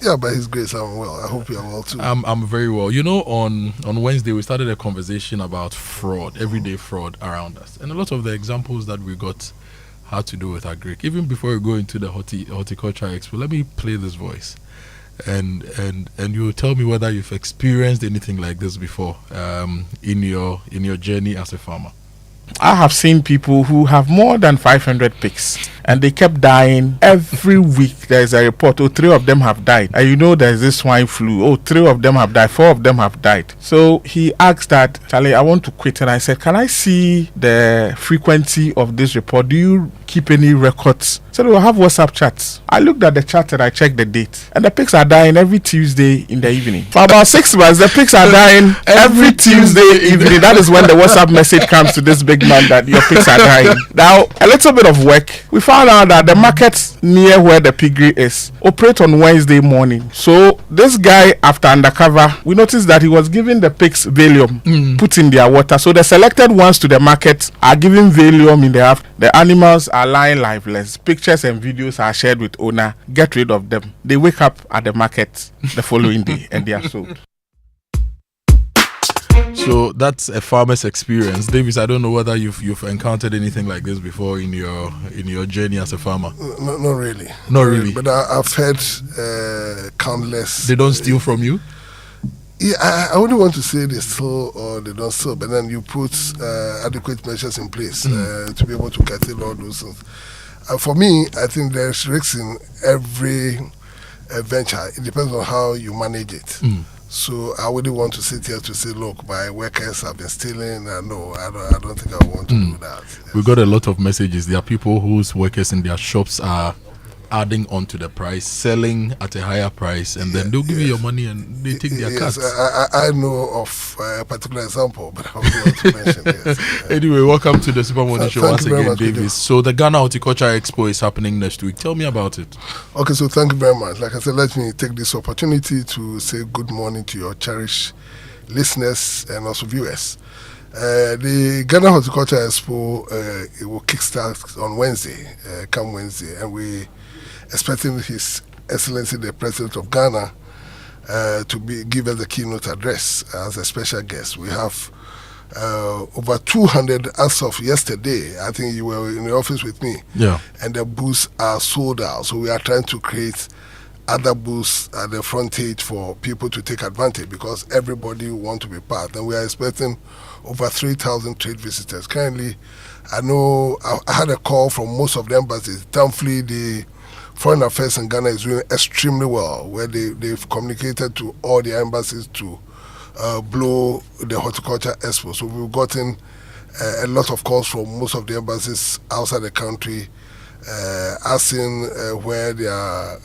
Yeah, by His grace, I'm well. I hope you are well too. I'm very well. You know, on Wednesday, we started a conversation about fraud, everyday fraud around us. And a lot of the examples that we got had to do with agric. Even before we go into the Horticulture Expo, let me play this voice. And you tell me whether you've experienced anything like this before in your journey as a farmer. I have seen people who have more than 500 pigs and they kept dying every week. There's a report, 3 of them have died. And you know there's this swine flu, 3 of them have died, 4 of them have died. So he asked that, Charlie, I want to quit. And I said, can I see the frequency of this report? Do you keep any records? So we'll have WhatsApp chats. I looked at the chat and I checked the date. And the pigs are dying every Tuesday in the evening. For about 6 months, the pigs are dying every Tuesday evening. That is when the WhatsApp message comes to this big man that your pigs are dying. Now, a little bit of work. We found out that the markets near where the piggery is operate on Wednesday morning. So this guy, after undercover, we noticed that he was giving the pigs Valium, put in their water. So the selected ones to the market are giving Valium in the afternoon. The animals are lying lifeless. Pictures and videos are shared with owner. Get rid of them. They wake up at the market the following day and they are sold. So that's a farmer's experience. Davis, I don't know whether you've encountered anything like this before in your journey as a farmer. No, not really. Not really. But I've heard countless. They don't steal from you? Yeah, I wouldn't want to say they steal or they don't steal, but then you put adequate measures in place to be able to curtail all those things. For me, I think there's risks in every venture. It depends on how you manage it. So I wouldn't want to sit here to say, look, my workers have been stealing. No, I don't think I want to do that. Yes. We got a lot of messages. There are people whose workers in their shops are adding on to the price, selling at a higher price, and then they'll give you your money and they take their cuts. I know of a particular example, but I don't want to mention it. Anyway, welcome to the Super Morning Show once again, much, Davis. So the Ghana Horticulture Expo is happening next week. Tell me about it. Okay, so thank you very much. Like I said, let me take this opportunity to say good morning to your cherished listeners and also viewers. The Ghana Horticulture Expo it will kickstart on Wednesday, come Wednesday, and we expecting His Excellency the President of Ghana to give us the keynote address as a special guest. We have over 200 as of yesterday. I think you were in the office with me. Yeah. And the booths are sold out. So we are trying to create other booths at the frontage for people to take advantage because everybody wants to be part. And we are expecting over 3,000 trade visitors. Currently, I know I had a call from most of the embassies. Thankfully, the Foreign Affairs in Ghana is doing extremely well, where they've communicated to all the embassies to blow the Horticulture Expo. So we've gotten a lot of calls from most of the embassies outside the country asking where their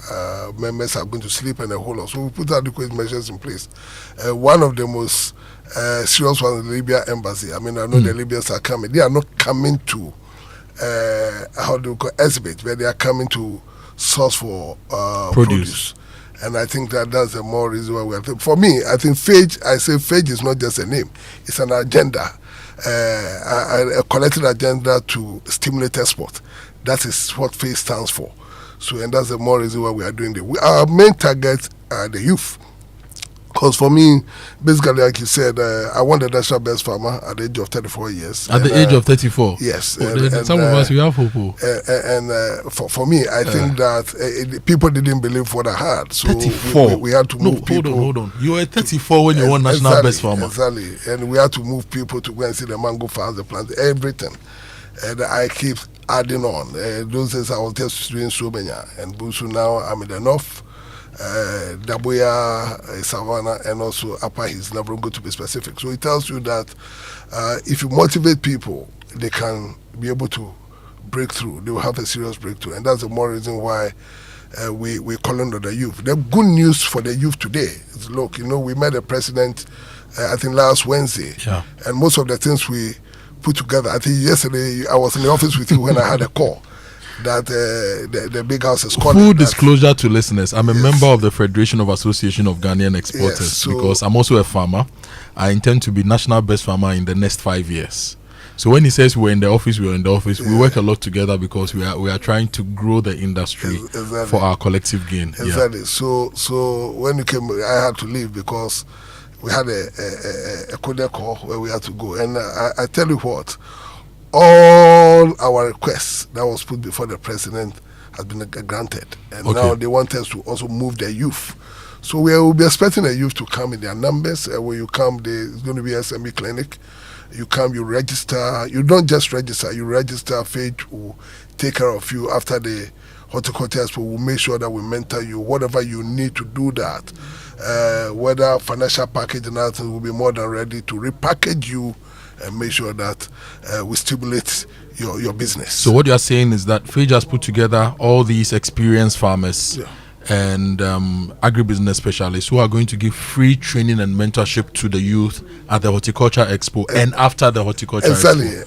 members are going to sleep and a whole lot. So we put adequate measures in place. One of the most serious ones is the Libya embassy. I mean, I know the Libyans are coming. They are not coming to how do you call exhibit, where they are coming to source for produce. And I think that's the more reason why we are. For me, I think FAGE is not just a name; it's an agenda, a collective agenda to stimulate export. That is what FAGE stands for. So, and that's the more reason why we are doing it. Our main target are the youth. Because for me, basically, like you said, I want the national best farmer at the age of 34 years. At the age of 34? Yes. Some of us, we have hope. For me, I think that people didn't believe what I had. So 34? We had to move people. Hold on. You were 34 when you won national best farmer. Exactly. And we had to move people to go and see the mango farms, the plants, everything. And I keep adding on. Those days I was just doing so many. And Busu now, I'm in the north. Daboya, Savannah, and also Upper Hills, never going to be specific. So it tells you that if you motivate people, they can be able to break through. They will have a serious breakthrough. And that's the more reason why we call on the youth. The good news for the youth today is, look, we met the president, I think last Wednesday. Yeah. And most of the things we put together, I think yesterday I was in the office with you when I had a call. That the big house is calling. Full disclosure to listeners, I'm a member of the Federation of Association of Ghanaian Exporters because I'm also a farmer. I intend to be national best farmer in the next 5 years. So when he says we're in the office, we're in the office. We work a lot together because we are trying to grow the industry for our collective gain. Exactly. Yeah. So when you came, I had to leave because we had a Kojo call where we had to go. And I tell you what, all our requests that was put before the president has been granted. And now they want us to also move the youth. So we will be expecting the youth to come in their numbers. When you come, there's going to be a SME clinic. You come, you register. You don't just register. You register. FAGE will take care of you after the Horticulture Expo. We'll make sure that we mentor you, whatever you need to do that. Whether financial package and other things, will be more than ready to repackage you and make sure that we stimulate your business. So what you are saying is that FAGE has put together all these experienced farmers and agribusiness specialists who are going to give free training and mentorship to the youth at the Horticulture Expo and after the Horticulture Expo. Exactly,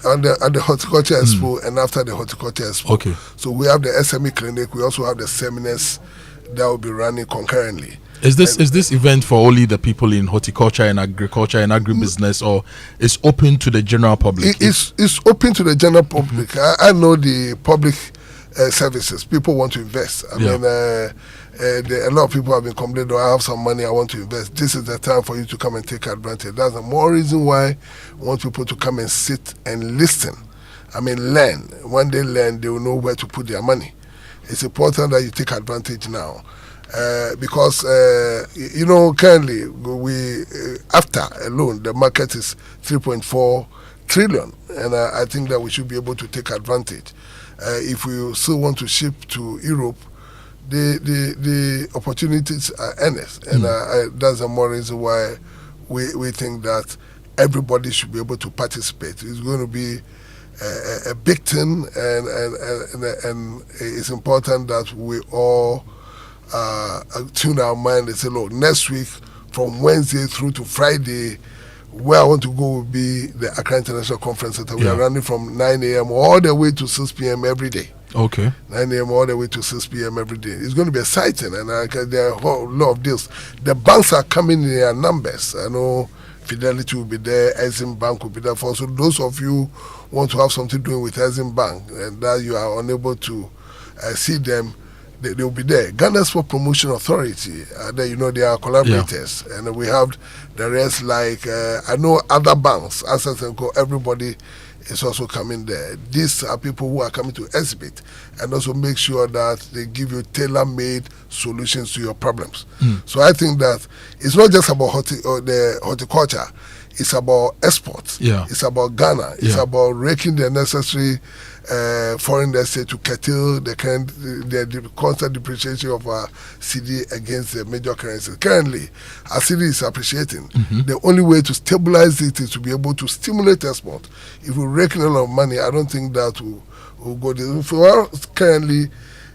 at the Horticulture Expo and after the Horticulture Expo. Okay. So we have the SME clinic, we also have the seminars that will be running concurrently. Is this event for only the people in horticulture and agriculture and agribusiness, or is open to the general public? It's open to the general public. I know the public services. People want to invest. I mean, a lot of people have been complaining, I have some money, I want to invest. This is the time for you to come and take advantage. That's the more reason why I want people to come and sit and listen. I mean, learn. When they learn, they will know where to put their money. It's important that you take advantage now. Because currently we after alone the market is 3.4 trillion, and I think that we should be able to take advantage. If we still want to ship to Europe, the opportunities are endless, and that's the more reason why we think that everybody should be able to participate. It's going to be a big thing, and it's important that we all tune our mind and say, look, next week from Wednesday through to Friday, where I want to go will be the Accra International Conference Center. We are running from 9 a.m. all the way to 6 p.m. every day. Okay. 9 a.m. all the way to 6 p.m. every day. It's going to be exciting, and there are a whole lot of deals. The banks are coming in their numbers. I know Fidelity will be there, Exim Bank will be there. For so those of you who want to have something doing with Exim Bank and that you are unable to see them, they will be there. Ghana Sport Promotion Authority, they are collaborators, and we have the rest. Like I know other banks, Access and Co. Everybody is also coming there. These are people who are coming to exhibit and also make sure that they give you tailor-made solutions to your problems. So I think that it's not just about the horticulture. It's about exports. It's about Ghana. It's about raking the necessary foreign estate to curtail the constant depreciation of our CD against the major currencies. Currently, our CD is appreciating. The only way to stabilize it is to be able to stimulate export. If we rake in a lot of money, I don't think that will we'll go there. For us, currently,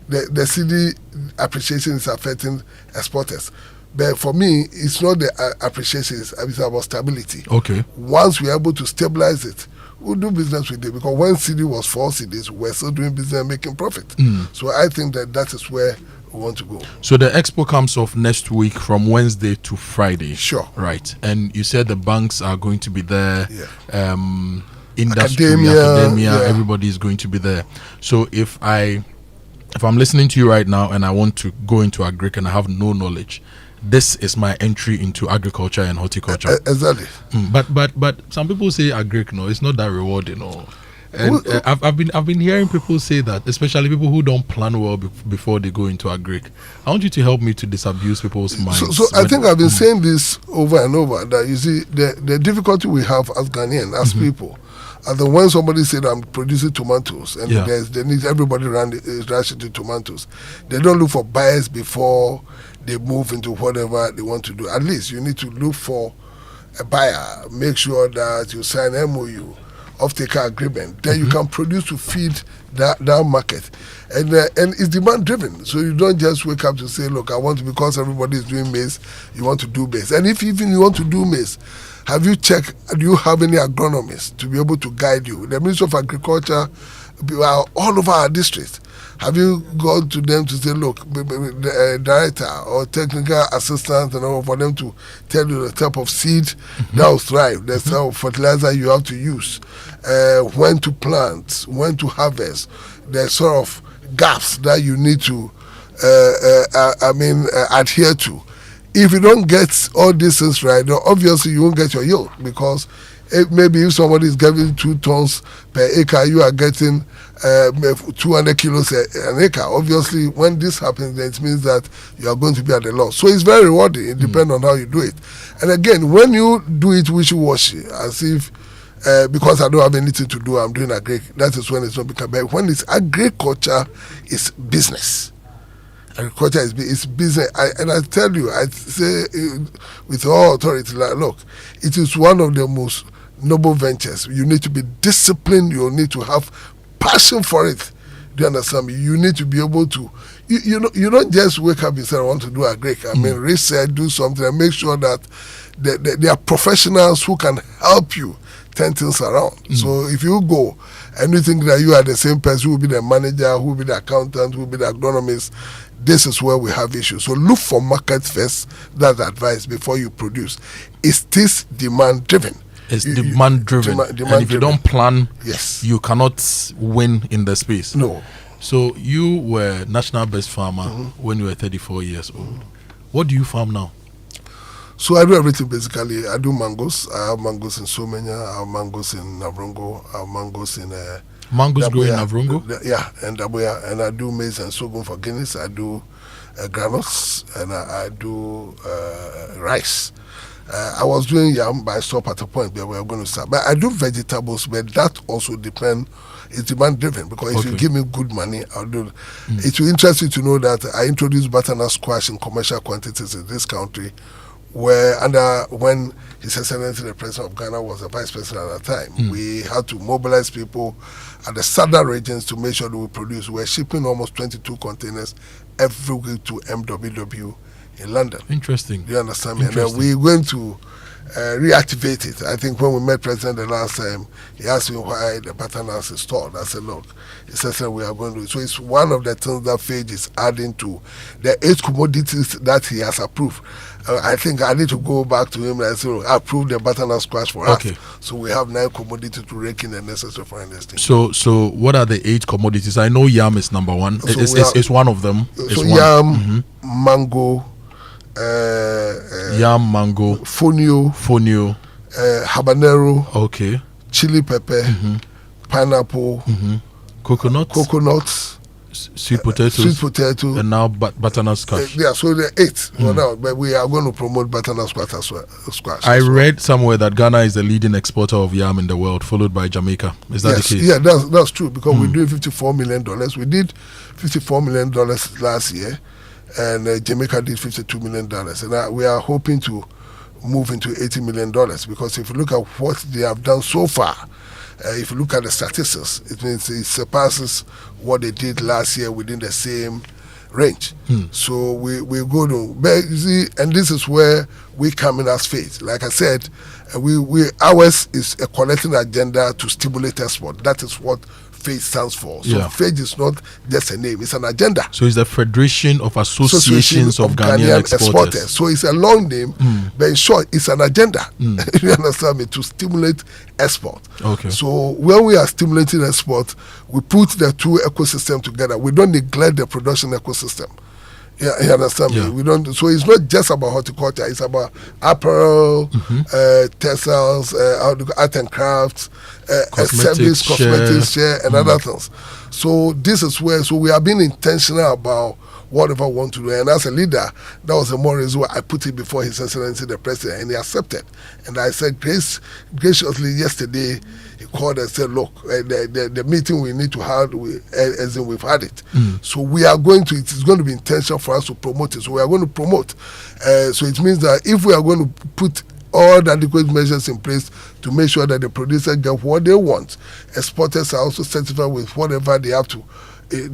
the CD appreciation is affecting exporters. But for me, it's not the appreciation, it's about stability. Okay. Once we're able to stabilize it, we'll do business with it. Because when CD was 4 CDs, we're still doing business and making profit. So I think that is where we want to go. So the expo comes off next week from Wednesday to Friday. Sure. Right. And you said the banks are going to be there. Yeah. Industry, academia, everybody is going to be there. So if I'm listening to you right now and I want to go into agric and I have no knowledge, this is my entry into agriculture and horticulture. Exactly. But some people say agric, no, it's not that rewarding, no. And I've been hearing people say that, especially people who don't plan well before they go into agric. I want you to help me to disabuse people's minds. So I think I've been saying this over and over, that you see the difficulty we have as Ghanaians, as people, and then when somebody said I'm producing tomatoes and they need everybody rushing to tomatoes, they don't look for buyers before they move into whatever they want to do. At least you need to look for a buyer, make sure that you sign MOU, off-taker agreement, then you can produce to feed that market. And it's demand driven. So you don't just wake up to say, look, I want to, because everybody is doing maize, you want to do maize. And if even you want to do maize, have you checked, do you have any agronomists to be able to guide you? The Ministry of Agriculture are all over our district. Have you gone to them to say, look, the director or technical assistant and all, for them to tell you the type of seed that will thrive, the type of fertilizer you have to use, when to plant, when to harvest, the sort of gaps that you need to adhere to. If you don't get all these things right, then obviously you won't get your yield, because maybe if somebody is giving 2 tons per acre, you are getting 200 kilos an acre. Obviously, when this happens, then it means that you are going to be at a loss. So it's very rewarding. It depends on how you do it. And again, when you do it wishy-washy, as if because I don't have anything to do, I'm doing agric, that is when it's not become bad. When it's agriculture, it's business. Agriculture is business. And I tell you, I say with all authority, like, look, it is one of the most noble ventures. You need to be disciplined. You need to have passion for it. Do you understand me? You need to be able to, you don't just wake up and say, I want to do agric. I mean, research, do something, and make sure that there are professionals who can help you turn things around. So if you go and you think that you are the same person, who will be the manager, who will be the accountant, who will be the agronomist, this is where we have issues. So look for market first. That's advice before you produce. Is this demand driven? It's demand driven. And if you don't plan, you cannot win in the space. No. So you were national best farmer when you were 34 years old. What do you farm now? So I do everything basically. I do mangoes. I have mangoes in Somenya. I have mangoes in Navrongo. I have mangoes in mangoes grow in Navrongo? Yeah, and Dabuya. And I do maize and sorghum for Guinness. I do granules, and I do rice. I was doing yam, but I stopped at a point where we were going to start. But I do vegetables, but that also depends. It's demand driven, because if you give me good money, I'll do it. It will interest you to know that I introduced butternut squash in commercial quantities in this country, where when His Excellency the President of Ghana was the Vice President at the time, we had to mobilize people at the southern regions to make sure that we produce. We're shipping almost 22 containers every week to MWW in London. Interesting. Do you understand me? And then we're going to reactivate it. I think when we met President the last time, he asked me why the butternuts is stored. I said, look, he said we are going to do it. So it's one of the things that Fage is adding to the 8 commodities that he has approved. I think I need to go back to him and say, look, approve the butternut squash for us. So we have 9 commodities to rake in the necessary foreign exchange. So what are the 8 commodities? I know yam is number 1. So it's one of them. So yam, mango, yam, mango, fonio, habanero, chili pepper, pineapple, coconut, sweet potato, and now butternut squash. So the 8 now, but we are going to promote butternut squash as well. I read somewhere that Ghana is the leading exporter of yam in the world, followed by Jamaica. Is that the case? Yeah, that's true, because we're doing $54 million. We did $54 million last year, and Jamaica did $52 million. And we are hoping to move into $80 million, because if you look at what they have done so far, if you look at the statistics, it means it surpasses what they did last year within the same range. So we're going to, but you see, and this is where we come in as faith. Like I said, ours is a collecting agenda to stimulate export. That is what FAID stands for. So FAID is not just a name, it's an agenda. So it's the Federation of Associations of Ghanaian Exporters. So it's a long name, but in short, it's an agenda. You understand me? To stimulate export. Okay. So when we are stimulating export, we put the two ecosystems together. We don't neglect the production ecosystem. Yeah, you understand me? We don't. So it's not just about horticulture. It's about apparel, textiles, art and crafts, service, cosmetics, share, and other things. So this is where. So we are being intentional about whatever we want to do. And as a leader, that was the more reason why I put it before His Excellency the President, and he accepted. And I said graciously yesterday, he called and said, look, the meeting we need to have, as in we've had it. So we are going to, it is going to be intentional for us to promote it. So we are going to promote. So it means that if we are going to put all the adequate measures in place to make sure that the producers get what they want, exporters are also certified with whatever they have to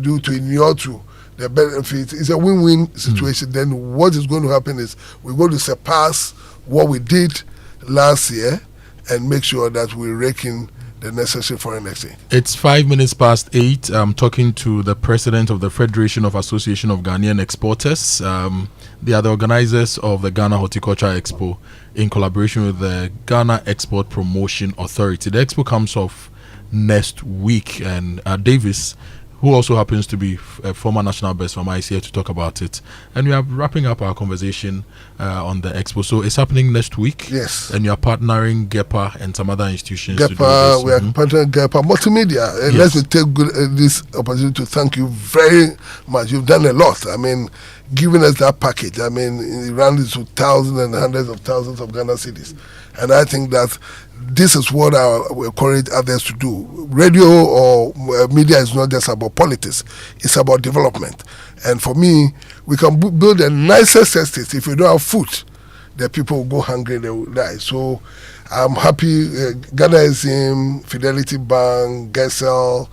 do to inure to the benefit. It's a win-win situation. Then what is going to happen is we're going to surpass what we did last year and make sure that we rake in the necessary foreign exchange. It's 8:05. I'm talking to the president of the Federation of Association of Ghanaian Exporters. They are the organizers of the Ghana Horticulture Expo in collaboration with the Ghana Export Promotion Authority. The expo comes off next week, and Davis, who also happens to be a former national best from is here to talk about it. And we are wrapping up our conversation on the expo. So it's happening next week. Yes. And you are partnering GEPA and some other institutions GEPA, to do this. we are partnering GEPA Multimedia. Let me take this opportunity to thank you very much. You've done a lot. I mean, giving us that package. I mean, it ran into thousands and hundreds of thousands of Ghana cities. And I think that this is what I encourage others to do. Radio or media is not just about politics, it's about development. And for me, we can build the nicest estates. If we don't have food, the people will go hungry, they will die. So I'm happy. Ghana SIM, Fidelity Bank, GESEL,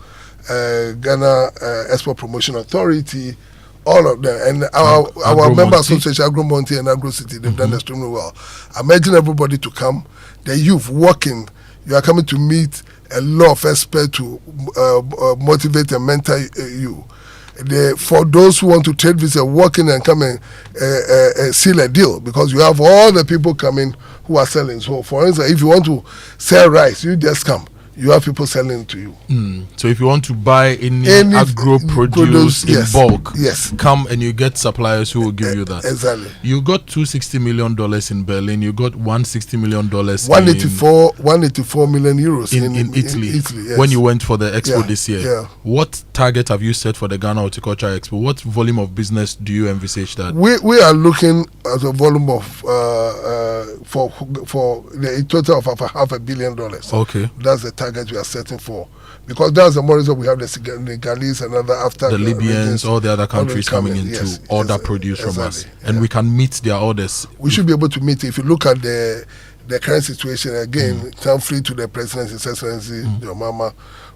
Ghana Export Promotion Authority, all of them, and our member association, Agro-Monte and Agro-City, they've done extremely well. I'm urging everybody to come. The youth working, you are coming to meet a lot of experts to motivate and mentor you. For those who want to trade visa, working and come and seal a deal, because you have all the people coming who are selling. So, for instance, if you want to sell rice, you just come. You have people selling to you. So if you want to buy any agro produce in bulk, come and you get suppliers who will give you that. Exactly. You got $260 million in Berlin. You got $160 million 184 million euros in Italy. Yes. When you went for the expo this year. Yeah. What target have you set for the Ghana Horticulture Expo? What volume of business do you envisage that? We are looking at a volume of for the total of $500 million. Okay. That's the target we are setting for, because that's the more reason we have the Senegalese and other after the Libyans, all the other countries coming in to order produce from us, and we can meet their orders. We should be able to meet. If you look at the current situation again, thankfully to the President, His Excellency, your mama,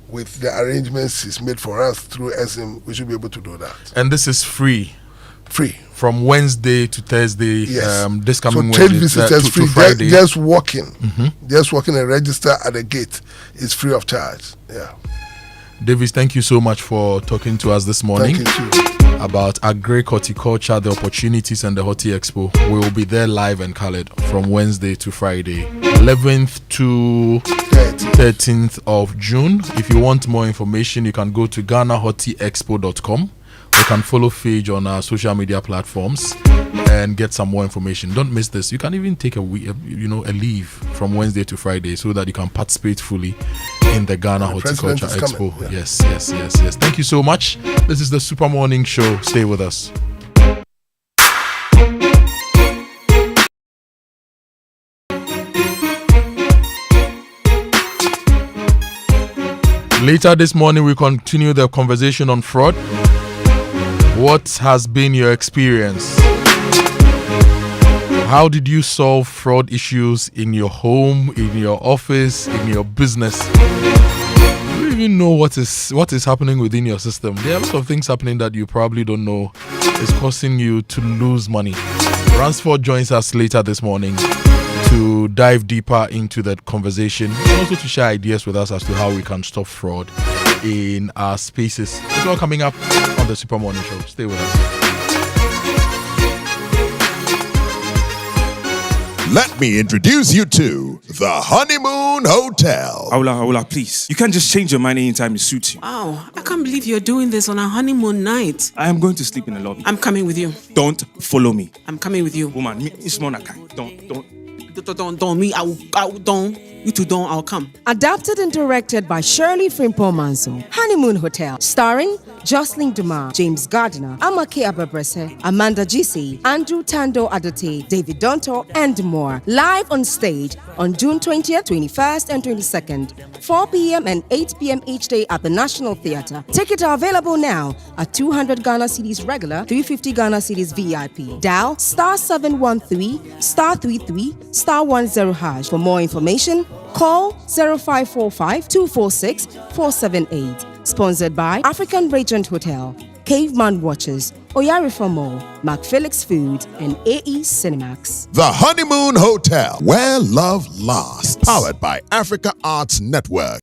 with the arrangements he's made for us through SM, we should be able to do that. And this is free. From Wednesday to Thursday, this coming Wednesday visitors free. To Friday. Just walking, just walking and register at the gate is free of charge. Yeah. Davis, thank you so much for talking to us this morning. Thank you too. About agri horticulture, the opportunities, and the Horti Expo. We will be there live and colored from Wednesday to Friday, 11th to 13th of June. If you want more information, you can go to GhanaHortiExpo.com. You can follow Phage on our social media platforms and get some more information. Don't miss this. You can even take a leave from Wednesday to Friday so that you can participate fully in the Ghana Horticulture Expo. Yeah. Yes. Thank you so much. This is the Super Morning Show. Stay with us. Later this morning, we continue the conversation on fraud. What has been your experience? How did you solve fraud issues in your home, in your office, in your business? You don't even know what is happening within your system. There are lots of things happening that you probably don't know is causing you to lose money. Ransford joins us later this morning to dive deeper into that conversation and also to share ideas with us as to how we can stop fraud in our spaces. It's all coming up on the Super Morning Show. Stay with us. Let me introduce you to the Honeymoon Hotel. Aula, please. You can't just change your mind anytime it suits you. Wow, I can't believe you're doing this on our honeymoon night. I am going to sleep in the lobby. I'm coming with you. Don't follow me. I'm coming with you. Woman, me, it's more like don't. Me, I will, don't. You two don't, I'll come. Adapted and directed by Shirley Frimpong Manso. Honeymoon Hotel. Starring Jocelyn Dumas, James Gardner, Amake Ababrese, Amanda Gisi, Andrew Tando Adate, David Donto, and more. Live on stage on June 20th, 21st, and 22nd, 4 p.m. and 8 p.m. each day at the National Theatre. Tickets are available now at 200 Ghana cedis regular, 350 Ghana cedis VIP. Dial *713 *33 *10#. For more information, call 0545 246 478. Sponsored by African Radiant Hotel, Caveman Watches, Oyarifa Mall, McPhillips Food, and AE Cinemax. The Honeymoon Hotel, where love lasts. Powered by Africa Arts Network.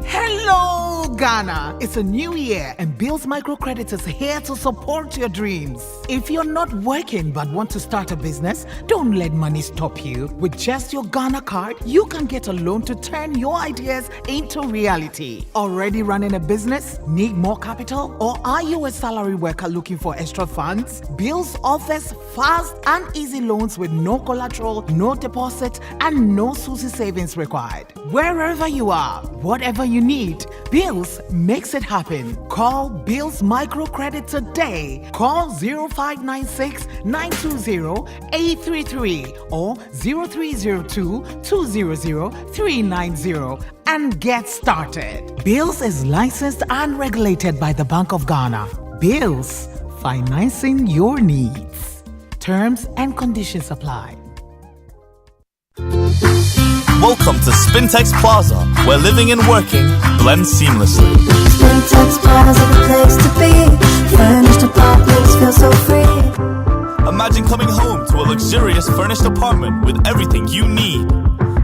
Hello, Ghana. It's a new year and Bills Microcredit is here to support your dreams. If you're not working but want to start a business, don't let money stop you. With just your Ghana card, you can get a loan to turn your ideas into reality. Already running a business? Need more capital? Or are you a salary worker looking for extra funds? Bills offers fast and easy loans with no collateral, no deposit, and no SUSI savings required. Wherever you are, whatever you need, Bills makes it happen. Call Bills Microcredit today. Call 0596 920 833 or 0302 200 390 and get started. Bills is licensed and regulated by the Bank of Ghana. Bills, financing your needs. Terms and conditions apply. Welcome to Spintex Plaza, where living and working blend seamlessly. Spintex Plaza, the place to be. Furnished apartments feel so free. Imagine coming home to a luxurious furnished apartment with everything you need.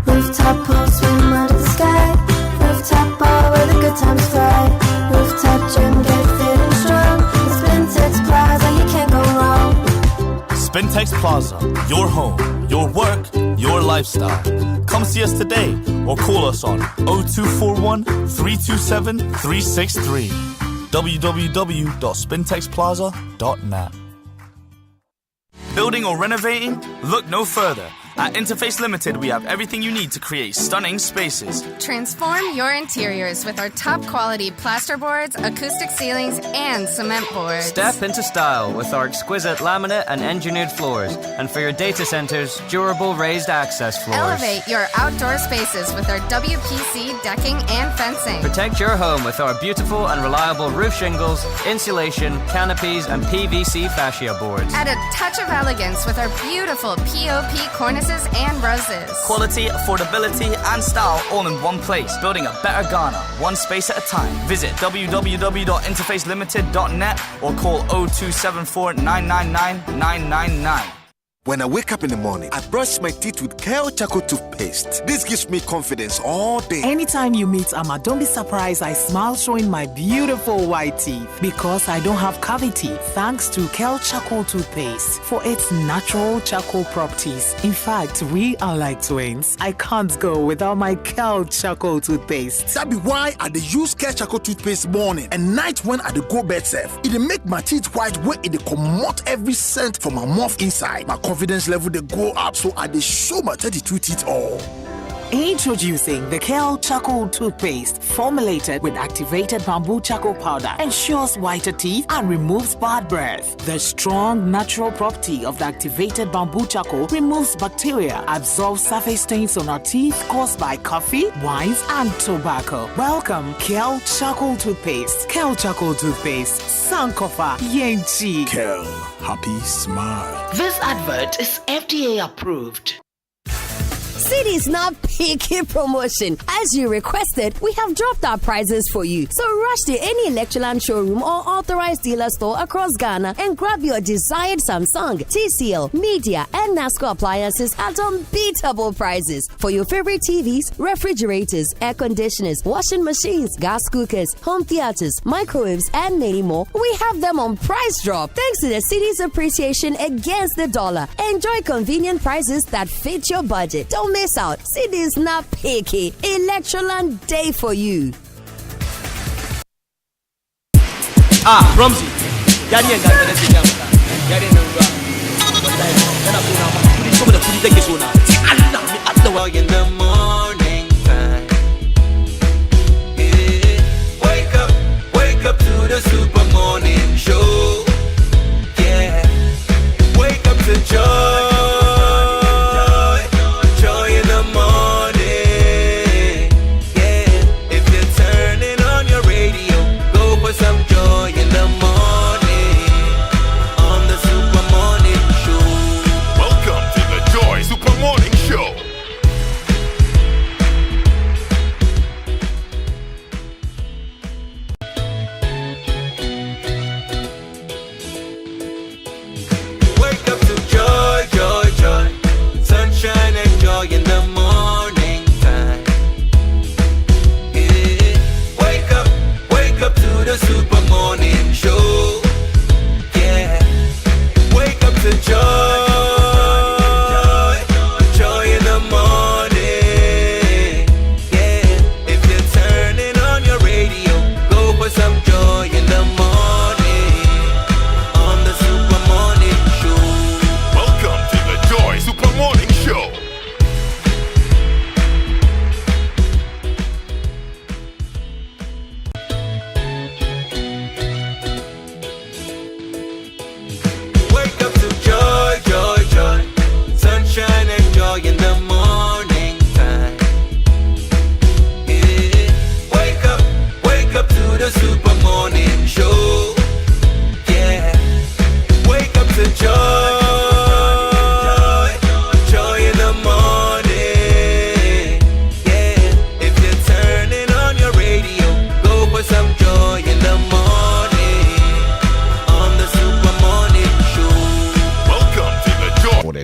Rooftop pool, swim under the sky. Rooftop bar where the good times fly. Rooftop gym, get fit and strong. With Spintex Plaza, you can't go wrong. Spintex Plaza, your home, your work, your lifestyle. Come see us today or call us on 0241 327 363. www.spintexplaza.net. Building or renovating? Look no further. At Interface Limited, we have everything you need to create stunning spaces. Transform your interiors with our top quality plasterboards, acoustic ceilings, and cement boards. Step into style with our exquisite laminate and engineered floors. And for your data centers, durable raised access floors. Elevate your outdoor spaces with our WPC decking and fencing. Protect your home with our beautiful and reliable roof shingles, insulation, canopies, and PVC fascia boards. Add a touch of elegance with our beautiful POP cornices and roses. Quality, affordability, and style all in one place. Building a better Ghana, one space at a time. Visit www.interfacelimited.net or call 0274 999 999. When I wake up in the morning, I brush my teeth with Kale Charcoal toothpaste. This gives me confidence all day. Anytime you meet Amma, don't be surprised I smile showing my beautiful white teeth because I don't have cavity thanks to Kale Charcoal toothpaste for its natural charcoal properties. In fact, we are like twins. I can't go without my Kale Charcoal toothpaste. That be why I dey use Kale Charcoal toothpaste morning and night when I dey go bed safe. It dey make my teeth white when it dey comot every scent from my mouth inside. My confidence level they go up, so I dey show my 32 teeth all. Introducing the Kel Charcoal Toothpaste, formulated with activated bamboo charcoal powder, ensures whiter teeth and removes bad breath. The strong natural property of the activated bamboo charcoal removes bacteria, absorbs surface stains on our teeth caused by coffee, wines, and tobacco. Welcome, Kel Charcoal Toothpaste. Kel Charcoal Toothpaste, Sankofa, Yenchi. Kel, happy smile. This advert is FDA approved. City's not picky promotion. As you requested, we have dropped our prices for you. So rush to any Electroland showroom or authorized dealer store across Ghana and grab your desired Samsung, TCL, Media, and NASCO appliances at unbeatable prices. For your favorite TVs, refrigerators, air conditioners, washing machines, gas cookers, home theaters, microwaves, and many more, we have them on price drop. Thanks to the city's appreciation against the dollar. Enjoy convenient prices that fit your budget. Don't miss out. City is not picky. Electroland Day for you. Ramsey. Yari and Ganga, let's go. Yari and Ganga. In the morning time. Yeah. Wake up to the super morning show. Yeah. Wake up to joy.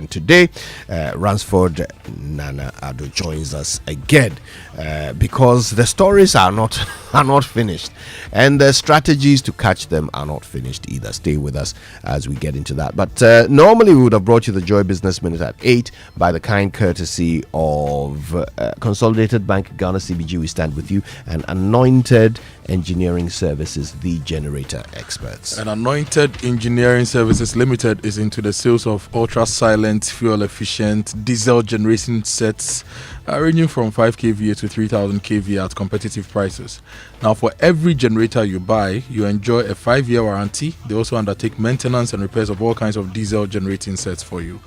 Today, Ransford Nana Addo joins us again because the stories are not finished, and the strategies to catch them are not finished either. Stay with us as we get into that. But normally we would have brought you the Joy Business Minute at 8 by the kind courtesy of Consolidated Bank, Ghana CBG. We stand with you, and Anointed Engineering Services, the generator experts. And Anointed Engineering Services Limited is into the sales of ultra-silent, fuel-efficient diesel generation sets ranging from 5 kVA to 3000 kVA at competitive prices. Now, for every generator you buy, you enjoy a 5-year warranty. They also undertake maintenance and repairs of all kinds of diesel generating sets for you.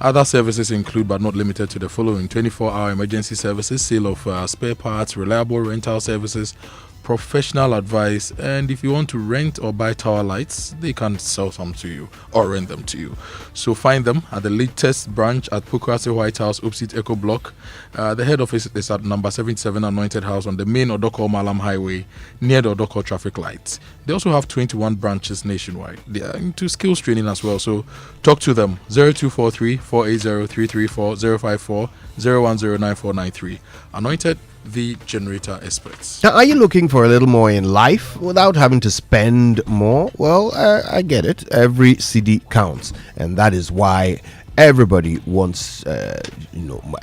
Other services include, but not limited to, the following: 24-hour emergency services, sale of spare parts, reliable rental services, professional advice, and if you want to rent or buy tower lights, they can sell some to you or rent them to you. So find them at the latest branch at Pukwase White House, opposite Echo Block. The head office is at number 77 Anointed House on the main Odoko Malam Highway near the Odoko traffic lights. They also have 21 branches nationwide. They are into skills training as well, so talk to them. 0243 480 334 054 0109 Anointed, the generator experts. Now, are you looking for a little more in life without having to spend more? Well, I get it. Every CD counts, and that is why everybody wants a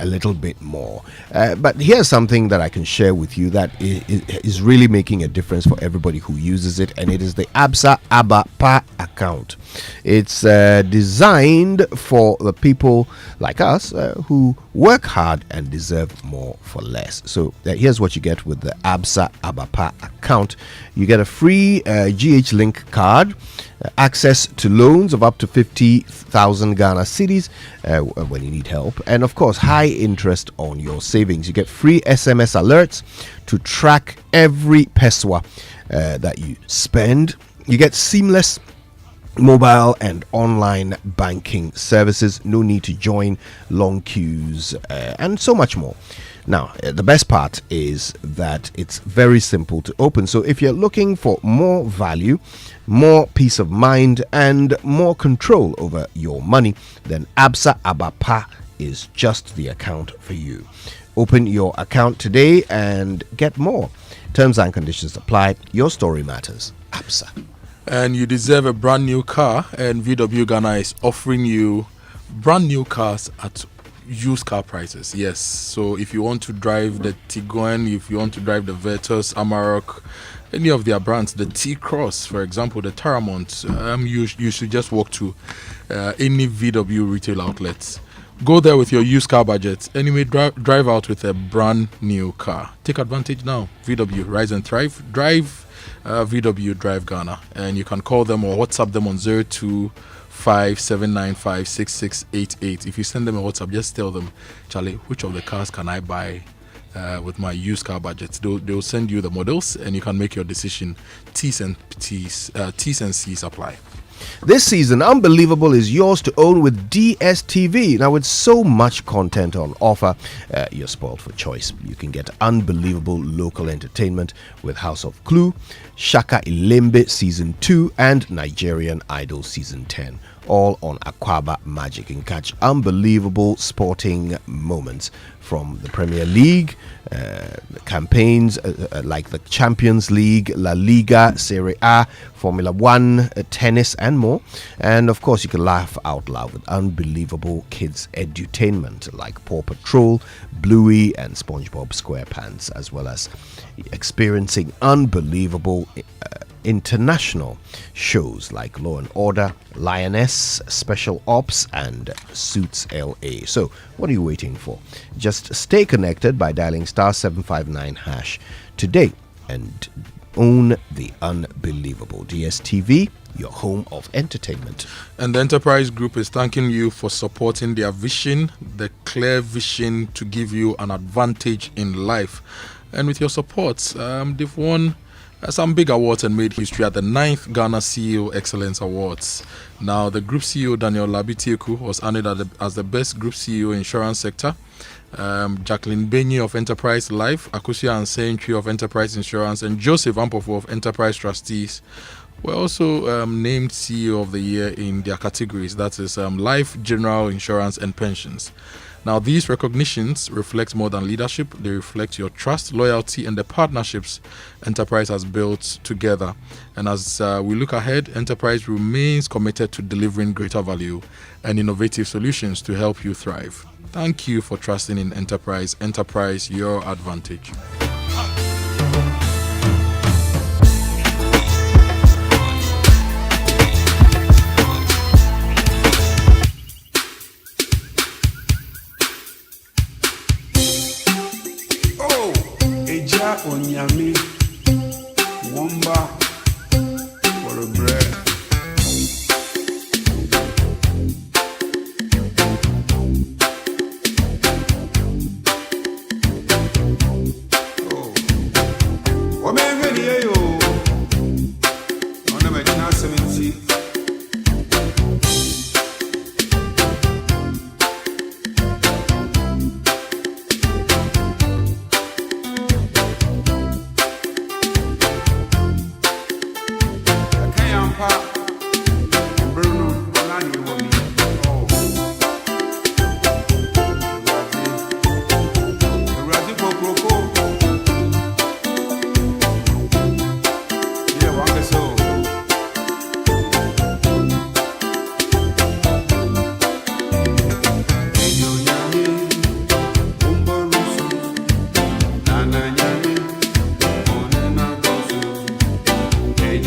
little bit more. But here's something that I can share with you that is really making a difference for everybody who uses it, and it is the Absa Aba Pa account. It's designed for the people like us who work hard and deserve more for less. So here's what you get with the Absa Abapa account. You get a free GH Link card, access to loans of up to 50,000 Ghana cedis when you need help, and of course high interest on your savings. You get free SMS alerts to track every peswa that you spend. You get seamless mobile and online banking services, no need to join long queues, and so much more. Now, the best part is that it's very simple to open. So if you're looking for more value, more peace of mind, and more control over your money, then Absa Abapa is just the account for you. Open your account today and get more. Terms and conditions apply. Your story matters. Absa. And you deserve a brand new car, and VW Ghana is offering you brand new cars at used car prices. Yes, so if you want to drive the Tiguan, if you want to drive the Virtus, Amarok, any of their brands, the T-Cross, for example, the Taramont, you should just walk to any VW retail outlets. Go there with your used car budget and you may drive out with a brand new car. Take advantage now. VW, rise and thrive. Drive VW Drive Ghana, and you can call them or WhatsApp them on 0257956688. If you send them a WhatsApp, just tell them, Charlie, which of the cars can I buy with my used car budget? They'll send you the models and you can make your decision. T's and C's apply. This season, Unbelievable is yours to own with DSTV. Now, with so much content on offer, you're spoiled for choice. You can get unbelievable local entertainment with House of Clue, Shaka Ilembe Season 2, and Nigerian Idol Season 10. All on Aquaba Magic, and catch unbelievable sporting moments from the Premier League, campaigns like the Champions League, La Liga, Serie A, Formula 1, tennis, and more. And of course, you can laugh out loud with unbelievable kids' edutainment like Paw Patrol, Bluey, and SpongeBob SquarePants, as well as experiencing unbelievable international shows like Law and Order, Lioness, Special Ops, and Suits LA. So what are you waiting for? Just stay connected by dialing *759# today and own the unbelievable. DSTV, your home of entertainment. And the Enterprise Group is thanking you for supporting their vision, the clear vision to give you an advantage in life. And with your support, they've won some big awards and made history at the 9th Ghana CEO Excellence Awards. Now, the Group CEO Daniel Labitieku was honored as the best Group CEO insurance sector. Jacqueline Benyi of Enterprise Life, Akusia Ansentry of Enterprise Insurance, and Joseph Ampofo of Enterprise Trustees were also named CEO of the Year in their categories, that is Life, General Insurance, and Pensions. Now, these recognitions reflect more than leadership. They reflect your trust, loyalty, and the partnerships Enterprise has built together. And as we look ahead, Enterprise remains committed to delivering greater value and innovative solutions to help you thrive. Thank you for trusting in Enterprise. Enterprise, your advantage. Onyami Wamba for a bread. Oh, what man ready yo? On the Medina 70. Hey,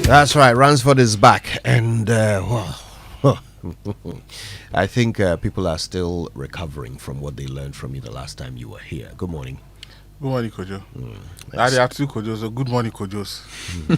That's right. Ransford is back, and I think people are still recovering from what they learned from you the last time you were here. Good morning. Good morning, Kojo. There are two Kojos, so good morning, Kojos.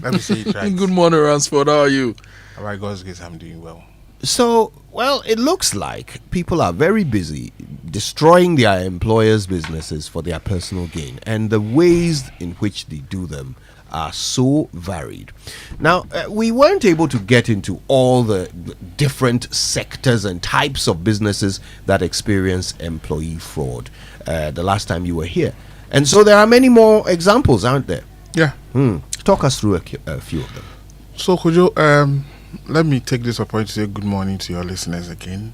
Let me say it right. Good morning, Ransford. How are you? By God's grace, I'm doing well. So, well, it looks like people are very busy destroying their employers' businesses for their personal gain, and the ways in which they do them are so varied. Now, we weren't able to get into all the different sectors and types of businesses that experience employee fraud the last time you were here. And so there are many more examples, aren't there? Yeah. Talk us through a few of them. So, Kojo, let me take this opportunity to say good morning to your listeners again.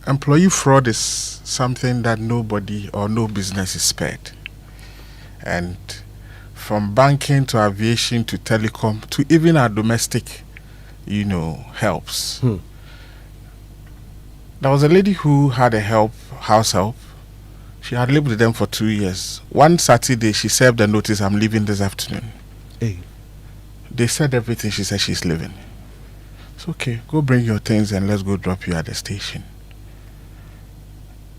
Employee fraud is something that nobody or no business is spared. And from banking to aviation to telecom to even our domestic, helps. There was a lady who had a house help. She had lived with them for 2 years. One Saturday, she served a notice, I'm leaving this afternoon. Hey. They said everything. She said she's leaving. It's okay. Go bring your things and let's go drop you at the station.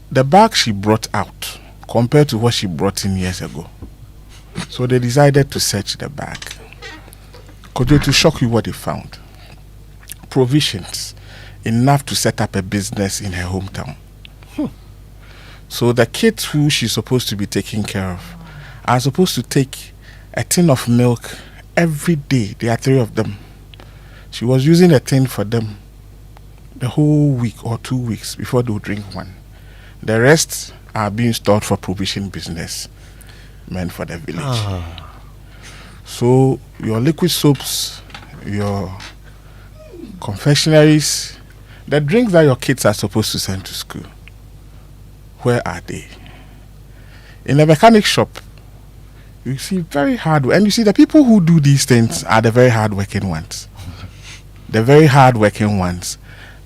The bag she brought out compared to what she brought in years ago. So they decided to search the bag. Kojo, to shock you what they found. Provisions enough to set up a business in her hometown. So the kids who she's supposed to be taking care of are supposed to take a tin of milk every day. There are 3 of them. She was using a tin for them the whole week or 2 weeks before they would drink one. The rest are being stored for provision business meant for the village. So your liquid soaps, your confectionaries, the drinks that your kids are supposed to send to school, where are they? In a mechanic shop, you see very hard, and you see the people who do these things are the very hard-working ones. The very hard-working ones.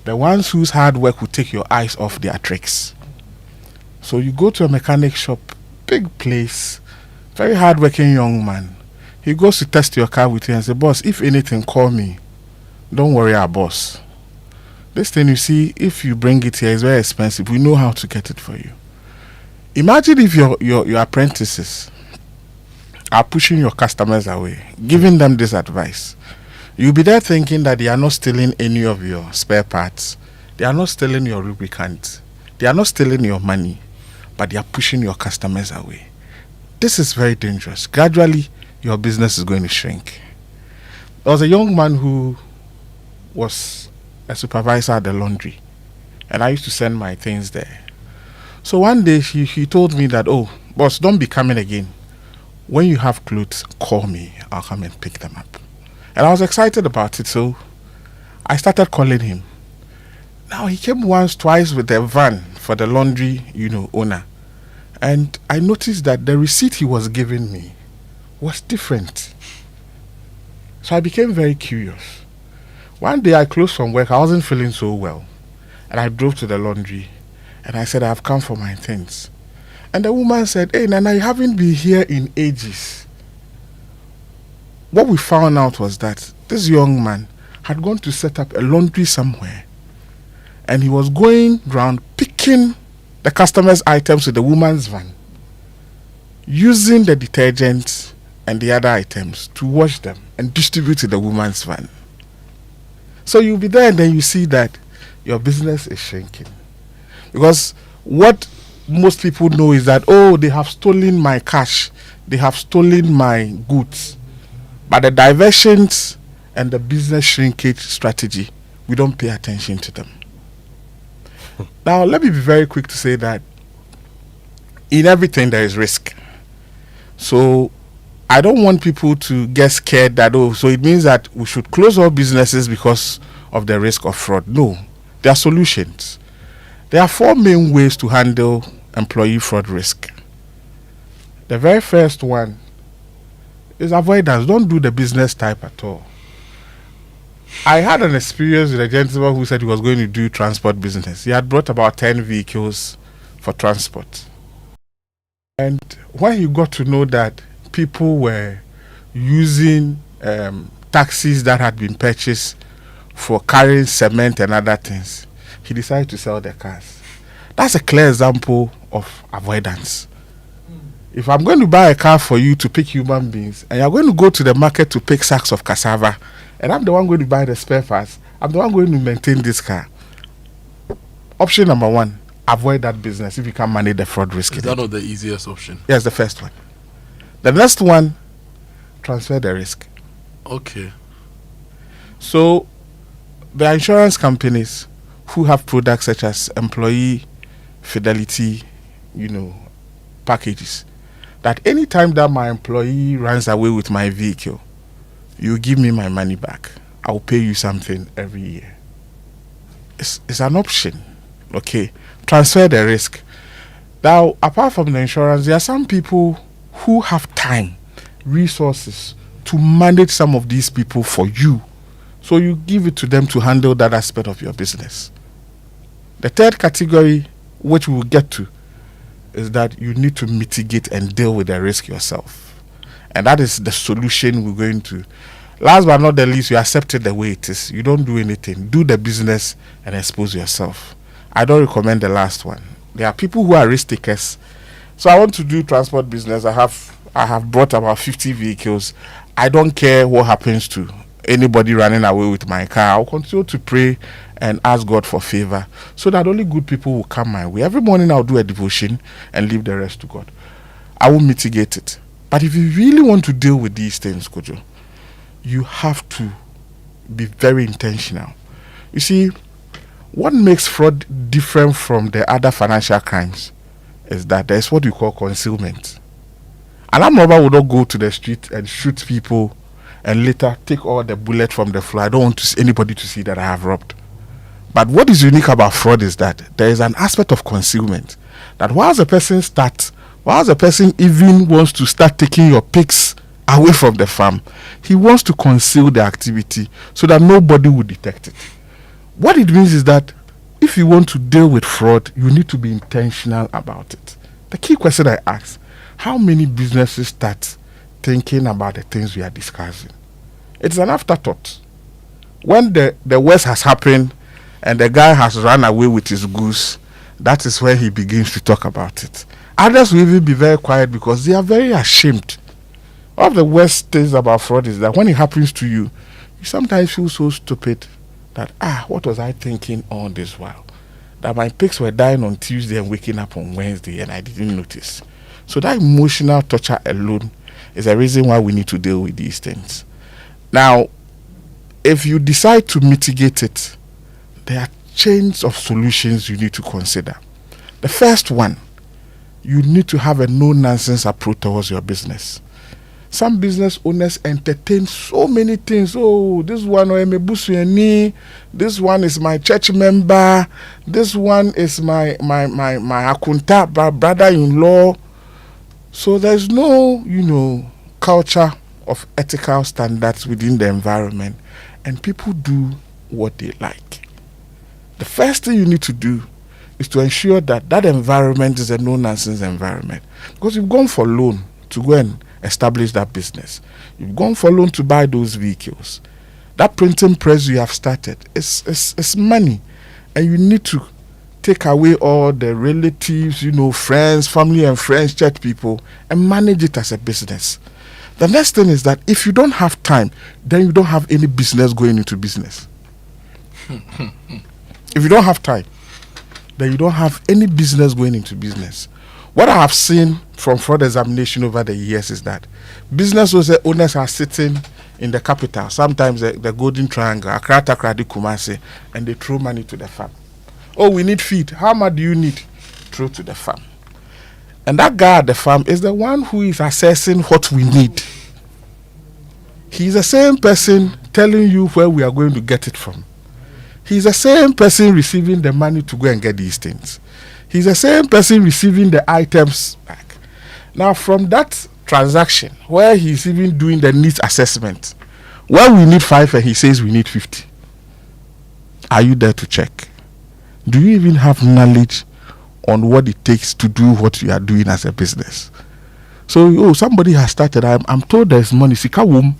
The ones whose hard work will take your eyes off their tricks. So you go to a mechanic shop, big place, very hard-working young man. He goes to test your car with you and say, boss, if anything, call me. Don't worry, our boss. This thing you see, if you bring it here, it's very expensive. We know how to get it for you. Imagine if your apprentices are pushing your customers away, giving them this advice. You'll be there thinking that they are not stealing any of your spare parts. They are not stealing your lubricant. They are not stealing your money, but they are pushing your customers away. This is very dangerous. Gradually, your business is going to shrink. There was a young man who was a supervisor at the laundry, and I used to send my things there. So one day he told me that, oh, boss, don't be coming again. When you have clothes, call me. I'll come and pick them up. And I was excited about it, so I started calling him. Now he came once, twice with a van for the laundry, owner. And I noticed that the receipt he was giving me was different. So I became very curious. One day I closed from work. I wasn't feeling so well. And I drove to the laundry. And I said, I've come for my things. And the woman said, hey, Nana, you haven't been here in ages. What we found out was that this young man had gone to set up a laundry somewhere. And he was going around picking the customer's items with the woman's van, using the detergents and the other items to wash them and distribute to the woman's van. So you'll be there and then you see that your business is shrinking. Because what most people know is that, oh, they have stolen my cash, they have stolen my goods. But the diversions and the business shrinkage strategy, we don't pay attention to them. Now, let me be very quick to say that in everything there is risk. So I don't want people to get scared that, oh, so it means that we should close all businesses because of the risk of fraud. No, there are solutions. There are 4 main ways to handle employee fraud risk. The very first one is avoidance. Don't do the business type at all. I had an experience with a gentleman who said he was going to do transport business. He had brought about 10 vehicles for transport. And when he got to know that people were using taxis that had been purchased for carrying cement and other things. He decided to sell the cars. That's a clear example of avoidance. If I'm going to buy a car for you to pick human beings, and you're going to go to the market to pick sacks of cassava, and I'm the one going to buy the spare parts, I'm the one going to maintain this car. Option number one, avoid that business if you can manage the fraud risk. Is that not the easiest option? Yes, the first one. The next one, transfer the risk. Okay. So, the insurance companies who have products such as employee fidelity, packages, that anytime that my employee runs away with my vehicle, you give me my money back. I'll pay you something every year. It's an option. Okay. Transfer the risk. Now, apart from the insurance, there are some people who have time, resources to manage some of these people for you. So you give it to them to handle that aspect of your business. The third category, which we will get to, is that you need to mitigate and deal with the risk yourself. And that is the solution we're going to. Last but not the least, you accept it the way it is. You don't do anything. Do the business and expose yourself. I don't recommend the last one. There are people who are risk takers. So I want to do transport business. I have brought about 50 vehicles. I don't care what happens to anybody running away with my car. I'll continue to pray and ask God for favor so that only good people will come my way. Every morning I'll do a devotion and leave the rest to God. I will mitigate it. But if you really want to deal with these things, Kojo, you have to be very intentional. You see, what makes fraud different from the other financial crimes is that there's what we call concealment. An armed robber will not go to the street and shoot people and later take all the bullet from the floor. I don't want anybody to see that I have robbed. But what is unique about fraud is that there is an aspect of concealment. That whilst the person even wants to start taking your pigs away from the farm, he wants to conceal the activity so that nobody will detect it. What it means is that if you want to deal with fraud, you need to be intentional about it. The key question I ask, how many businesses start thinking about the things we are discussing? It's an afterthought. When the worst has happened and the guy has run away with his goose, that is where he begins to talk about it. Others will even be very quiet because they are very ashamed. One of the worst things about fraud is that when it happens to you, you sometimes feel so stupid that, what was I thinking all this while? That my pigs were dying on Tuesday and waking up on Wednesday and I didn't notice. So that emotional torture alone is a reason why we need to deal with these things. Now, if you decide to mitigate it, there are chains of solutions you need to consider. The first one, you need to have a no-nonsense approach towards your business. Some business owners entertain so many things. Oh, this one this one is my church member, this one is my akunta brother-in-law. So there's no, culture of ethical standards within the environment, and people do what they like. The first thing you need to do is to ensure that environment is a no-nonsense environment. Because you've gone for loan to go and establish that business. You've gone for loan to buy those vehicles. That printing press you have started, it's money. And you need to take away all the relatives, friends, family and friends, church people, and manage it as a business. The next thing is that if you don't have time, then you don't have any business going into business. If you don't have time, then you don't have any business going into business. What I have seen from fraud examination over the years is that business owners are sitting in the capital, sometimes the Golden Triangle, Accra, Kumasi, and they throw money to the farm. Oh, we need feed. How much do you need? Throw to the farm. And that guy at the farm is the one who is assessing what we need. He's the same person telling you where we are going to get it from. He's the same person receiving the money to go and get these things. He's the same person receiving the items back. Now, from that transaction, where he's even doing the needs assessment, where we need 5 and he says we need 50, are you there to check? Do you even have knowledge on what it takes to do what you are doing as a business? So, somebody has started. I'm told there's money. Sikawum.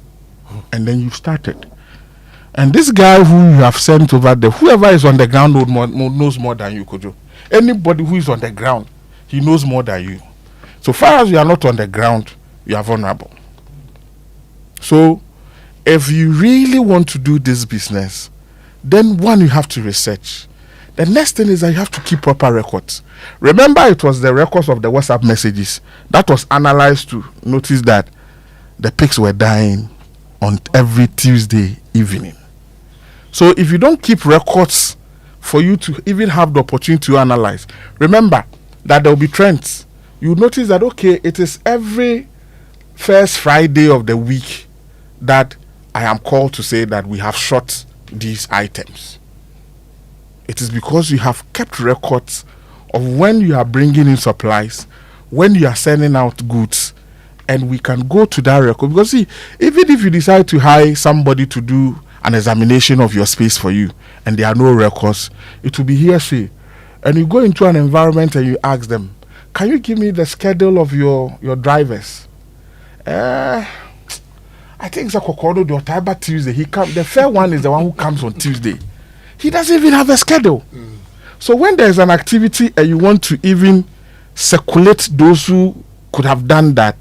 and then you've started. And this guy who you have sent over there, whoever is on the ground knows more than you, Kojo. Anybody who is on the ground, he knows more than you. So far as you are not on the ground, you are vulnerable. So if you really want to do this business, then one, you have to research. The next thing is that you have to keep proper records. Remember, it was the records of the WhatsApp messages that was analyzed to notice that the pigs were dying on every Tuesday evening. So if you don't keep records for you to even have the opportunity to analyze, remember that there will be trends. You notice that, okay, it is every first Friday of the week that I am called to say that we have shot these items. It is because you have kept records of when you are bringing in supplies, when you are sending out goods, and we can go to that record. Because see, even if you decide to hire somebody to do an examination of your space for you and there are no records, it will be hearsay. And you go into an environment and you ask them, can you give me the schedule of your drivers? I think it's a Akoto, the Otaiba Tuesday. The fair one is the one who comes on Tuesday. He doesn't even have a schedule. So when there's an activity and you want to even circulate those who could have done that,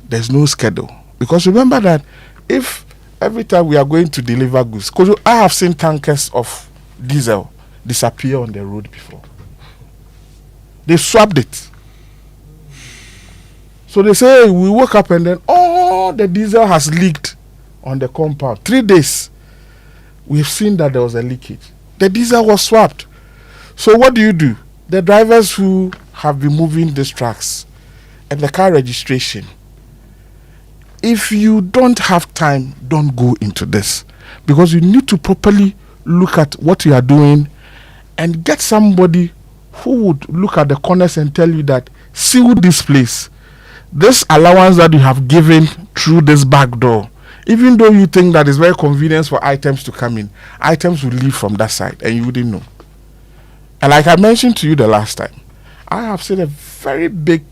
there's no schedule. Because remember that if every time we are going to deliver goods, Kojo, I have seen tankers of diesel disappear on the road before. They swapped it. So they say, hey, we woke up and then, oh, the diesel has leaked on the compound. 3 days. We've seen that there was a leakage. The diesel was swapped. So what do? The drivers who have been moving these trucks and the car registration, if you don't have time, don't go into this. Because you need to properly look at what you are doing and get somebody who would look at the corners and tell you that, seal this place. This allowance that you have given through this back door, even though you think that it's very convenient for items to come in, items will leave from that side and you wouldn't know. And like I mentioned to you the last time, I have seen a very big,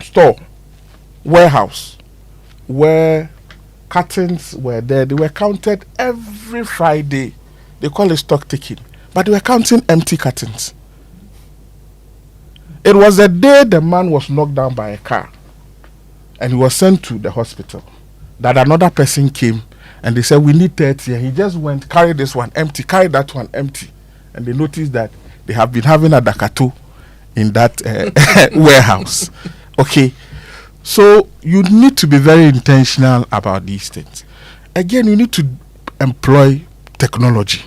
store, warehouse, where curtains were there. They were counted every Friday. They call it stock taking, but they were counting empty curtains. It was the day the man was knocked down by a car and he was sent to the hospital that another person came and they said, we need 30. And he just went, carry this one empty, carry that one empty. And they noticed that they have been having a dakato in that warehouse. Okay. So you need to be very intentional about these things. Again, you need to employ technology.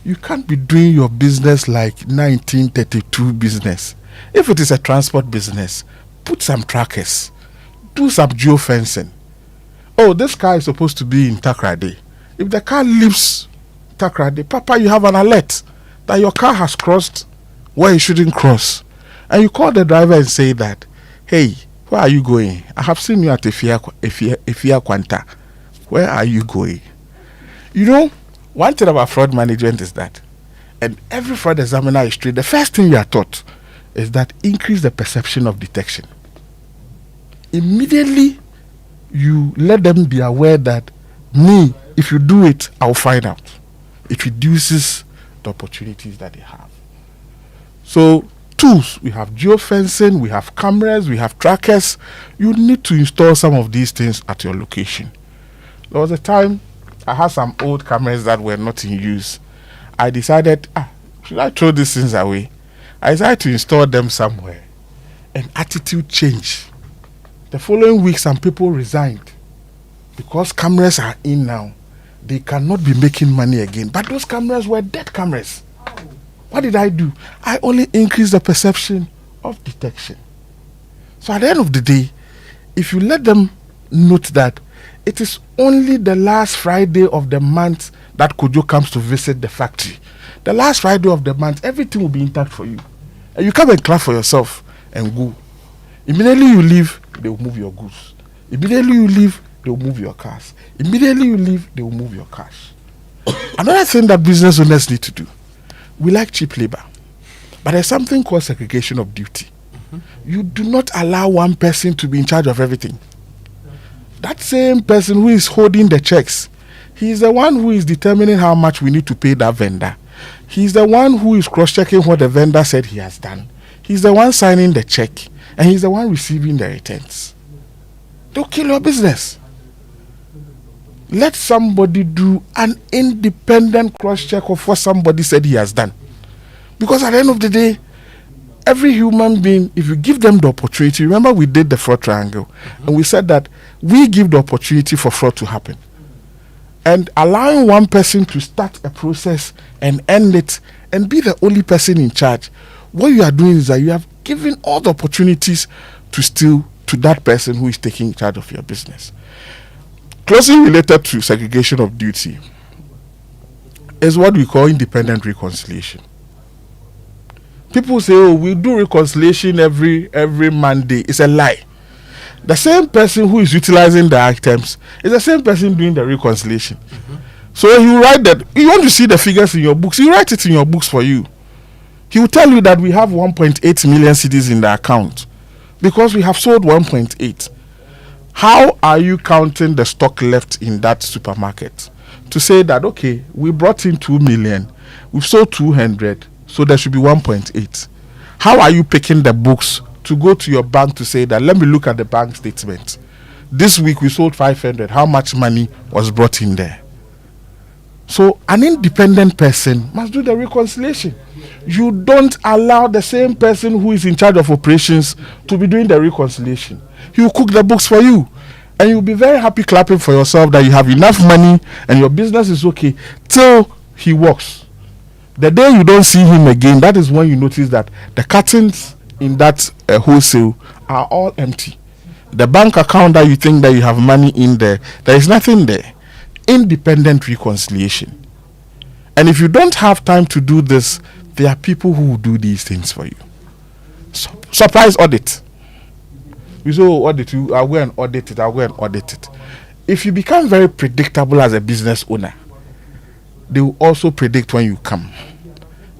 You can't be doing your business like 1932 business. If it is a transport business, put some trackers, do some geofencing. Oh, this car is supposed to be in Takrade. If the car leaves Takrade, Papa, you have an alert that your car has crossed where it shouldn't cross. And you call the driver and say that, hey, where are you going? I have seen you at Efia Kwanta. Where are you going? You know, one thing about fraud management is that, and every fraud examiner is trained, the first thing you are taught is that increase the perception of detection. Immediately, you let them be aware that me, if you do it, I'll find out. It reduces the opportunities that they have. So, tools, we have geofencing, we have cameras, we have trackers. You need to install some of these things at your location. There was a time I had some old cameras that were not in use. I decided, should I throw these things away? I decided to install them somewhere. An attitude change. The following week, some people resigned because cameras are in now. They cannot be making money again. But those cameras were dead cameras. What did I do? I only increased the perception of detection. So at the end of the day, if you let them note that it is only the last Friday of the month that Kojo comes to visit the factory. The last Friday of the month, everything will be intact for you. And you come and clap for yourself and go. Immediately you leave, they will move your goods. Immediately you leave, they will move your cars. Immediately you leave, they will move your cash. Another thing that business owners need to do, we like cheap labor. But there's something called segregation of duty. You do not allow one person to be in charge of everything. that same person who is holding the checks, he's the one who is determining how much we need to pay that vendor. He's the one who is cross-checking what the vendor said he has done. He's the one signing the check, and he's the one receiving the returns. Don't kill your business. Let somebody do an independent cross-check of what somebody said he has done. Because at the end of the day, every human being, if you give them the opportunity, remember we did the fraud triangle, and we said that we give the opportunity for fraud to happen. And allowing one person to start a process and end it and be the only person in charge, what you are doing is that you have given all the opportunities to steal to that person who is taking charge of your business. Closely related to segregation of duty is what we call independent reconciliation. People say, oh, we do reconciliation every Monday. It's a lie. The same person who is utilizing the items is the same person doing the reconciliation. So you write that, you want to see the figures in your books, you write it in your books for you. He will tell you that we have 1.8 million cedis in the account because we have sold 1.8. How are you counting the stock left in that supermarket to say that, okay, we brought in 2 million, we've sold 200, so there should be 1.8? How are you picking the books to go to your bank to say that, let me look at the bank statement? This week we sold 500. How much money was brought in there? So an independent person must do the reconciliation. You don't allow the same person who is in charge of operations to be doing the reconciliation. He will cook the books for you, and you'll be very happy clapping for yourself that you have enough money and your business is okay till he walks. The day you don't see him again, that is when you notice that the curtains in that wholesale are all empty. The bank account that you think that you have money in there is nothing there. Independent reconciliation. And if you don't have time to do this, there are people who will do these things for you. Surprise audit. You say, oh, audit, I'll go and audit it, I'll go and audit it. If you become very predictable as a business owner, they will also predict when you come.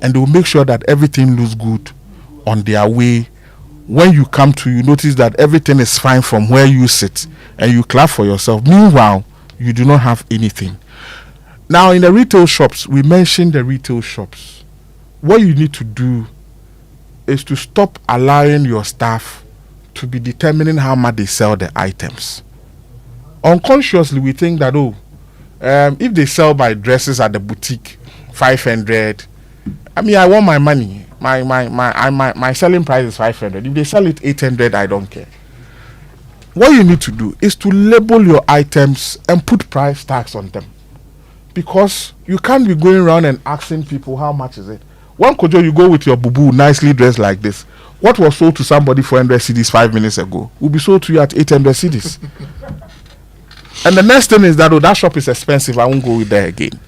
And they will make sure that everything looks good on their way. When you come to, you notice that everything is fine from where you sit, and you clap for yourself. Meanwhile, you do not have anything. Now, in the retail shops, we mentioned the retail shops. What you need to do is to stop allowing your staff to be determining how much they sell the items. Unconsciously, we think that, if they sell my dresses at the boutique 500, I mean, I want my money. My selling price is 500. If they sell it 800, I don't care. What you need to do is to label your items and put price tags on them, because you can't be going around and asking people how much is it. One Kojo, you go with your boo-boo nicely dressed like this. What was sold to somebody for 100 cedis 5 minutes ago will be sold to you at 800 cedis. And the next thing is that, that shop is expensive, I won't go with there again.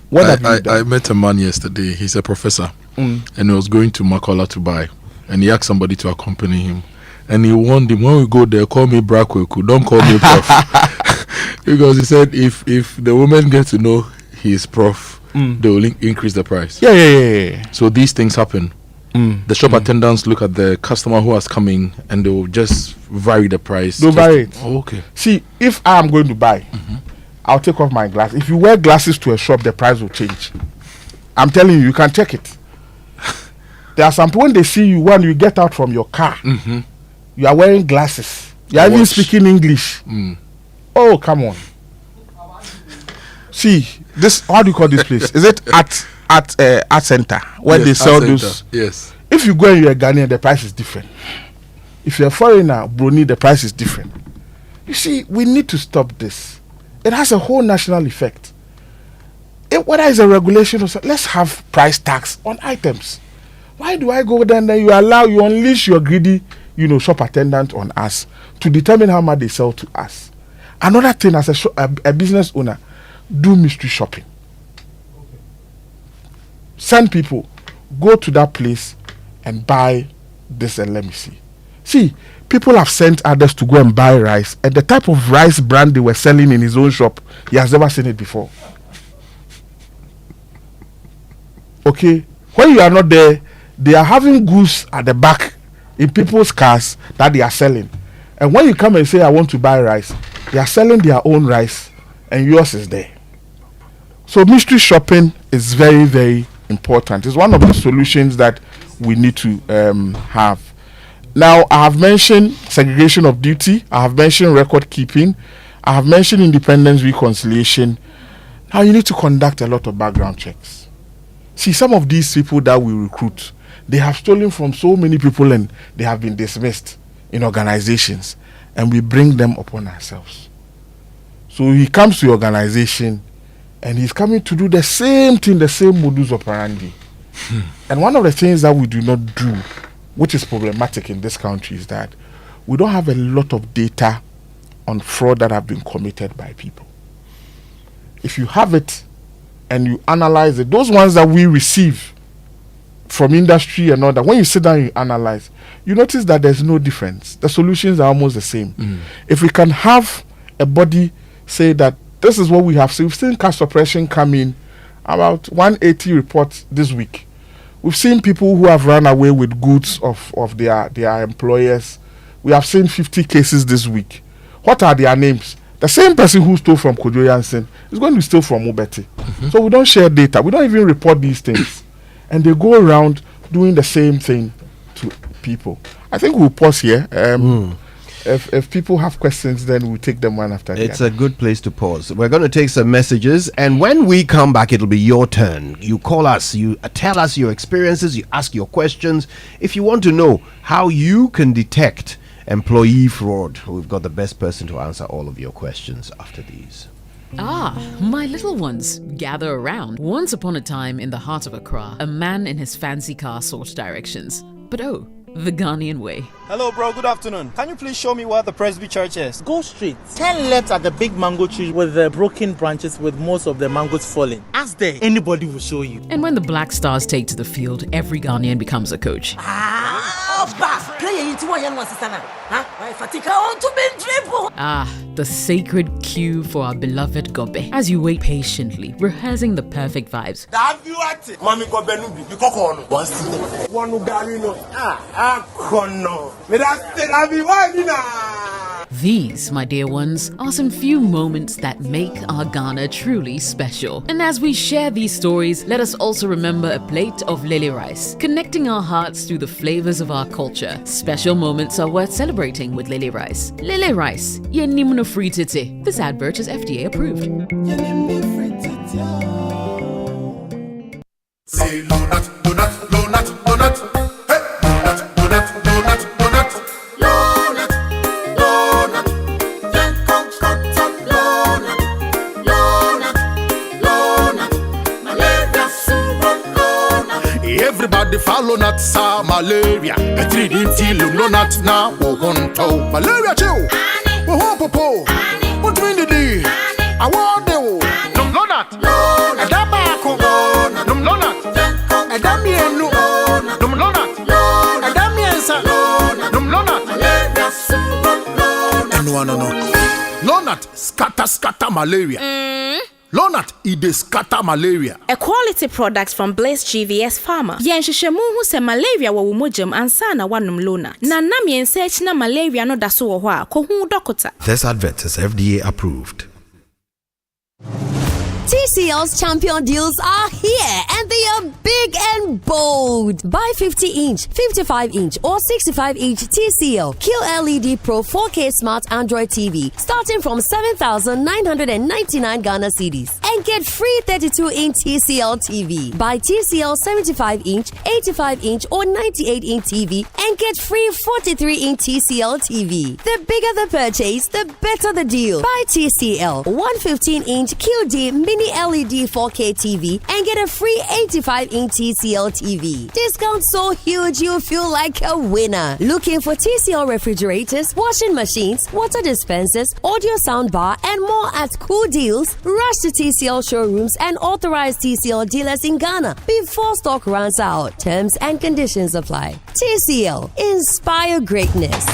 What have you done? I met a man yesterday. He's a professor, and he was going to Makola to buy, and he asked somebody to accompany him, and he warned him, when we go there, call me Brakweku, don't call me Prof. Because he said if the women get to know he's Prof, they will increase the price. Yeah. So these things happen. The shop attendants look at the customer who has coming, and they will just vary the price. They'll vary it. Oh, okay. See, if I'm going to buy, I'll take off my glasses. If you wear glasses to a shop, the price will change. I'm telling you, you can check it. There are some people, when they see you, when you get out from your car, you are wearing glasses. You are even speaking English. Oh, come on. See, this, how do you call this place? Is it art center where they sell those? Yes. If you go and you're a Ghanaian, the price is different. If you're a foreigner, Brunei, the price is different. You see, we need to stop this. It has a whole national effect. Whether it's a regulation or something, let's have price tags on items. Why do I go there and then you unleash your greedy, shop attendant on us to determine how much they sell to us? Another thing, as a business owner, do mystery shopping. Send people, go to that place and buy this, and let me see. See, people have sent others to go and buy rice, and the type of rice brand they were selling in his own shop, he has never seen it before. Okay, when you are not there, they are having goods at the back in people's cars that they are selling. And when you come and say, I want to buy rice, They are selling their own rice and yours is there. So mystery shopping is very, very important. It's one of the solutions that we need to have. Now, I have mentioned segregation of duty. I have mentioned record keeping. I have mentioned independence reconciliation. Now, you need to conduct a lot of background checks. See, some of these people that we recruit, they have stolen from so many people and they have been dismissed in organizations, and we bring them upon ourselves. So he comes to the organization and he's coming to do the same thing, the same modus operandi. And one of the things that we do not do, which is problematic in this country, is that we don't have a lot of data on fraud that have been committed by people. If you have it and you analyze it, those ones that we receive from industry and all that, when you sit down and you analyze, you notice that there's no difference. The solutions are almost the same. If we can have a body say that this is what we have seen. We've seen cash suppression come in, about 180 reports this week. We've seen people who have run away with goods of their employers. We have seen 50 cases this week. What are their names? The same person who stole from Kojo Yankson is going to steal from Ubeti. So we don't share data. We don't even report these things. And they go around doing the same thing to people. I think we'll pause here. If people have questions, then we'll take them one after the other. It's a good place to pause. We're going to take some messages, and when we come back, it'll be your turn. You call us, you tell us your experiences, you ask your questions. If you want to know how you can detect employee fraud, we've got the best person to answer all of your questions after these. Ah, my little ones, gather around. Once upon a time in the heart of Accra, a man in his fancy car sought directions. But oh, the Ghanaian way. Hello, bro. Good afternoon. Can you please show me where the Presby Church is? Go straight. 10 left at the big mango tree with the broken branches with most of the mangoes falling. Ask there. Anybody will show you. And when the Black Stars take to the field, every Ghanaian becomes a coach. The sacred cue for our beloved Gobe. As you wait patiently, rehearsing the perfect vibes. These, my dear ones, are some few moments that make our Ghana truly special. And as we share these stories, let us also remember a plate of lily rice, connecting our hearts through the flavors of our culture. Special moments are worth celebrating with lily rice. Lily rice, yenimno free tete. This advert is FDA approved. Say donut, donut, donut, donut. Hey, donut, donut, donut, donut. Donut, donut. Yankon cotton donut. Donut, donut. Malaria super donut. Everybody follow not sa malaria. A 3D till donut now. Won't to malaria chill. Won't popo. What mean the day? I want the donut. Donut. Adabako. Donut. Donut. No. Lonat scatter malaria. Lonat ide scatter malaria. A quality product from Blaze GVS Pharma. Yenshishemu hu se malaria wa umojam ansana wanum Lonat. Na nam yensearch na malaria no daso wo ho a ko hu dokota. This advert is FDA approved. TCL's champion deals are here, and they are big and bold. Buy 50-inch, 55-inch, or 65-inch TCL QLED Pro 4K Smart Android TV starting from 7,999 Ghana cedis, and get free 32-inch TCL TV. Buy TCL 75-inch, 85-inch, or 98-inch TV and get free 43-inch TCL TV. The bigger the purchase, the better the deal. Buy TCL 115-inch QD Mini LED 4K TV and get a free 85-inch TCL TV. Discount so huge you feel like a winner. Looking for TCL refrigerators, washing machines, water dispensers, audio soundbar, and more at cool deals? Rush to TCL showrooms and authorized TCL dealers in Ghana before stock runs out. Terms and conditions apply. TCL, inspire greatness.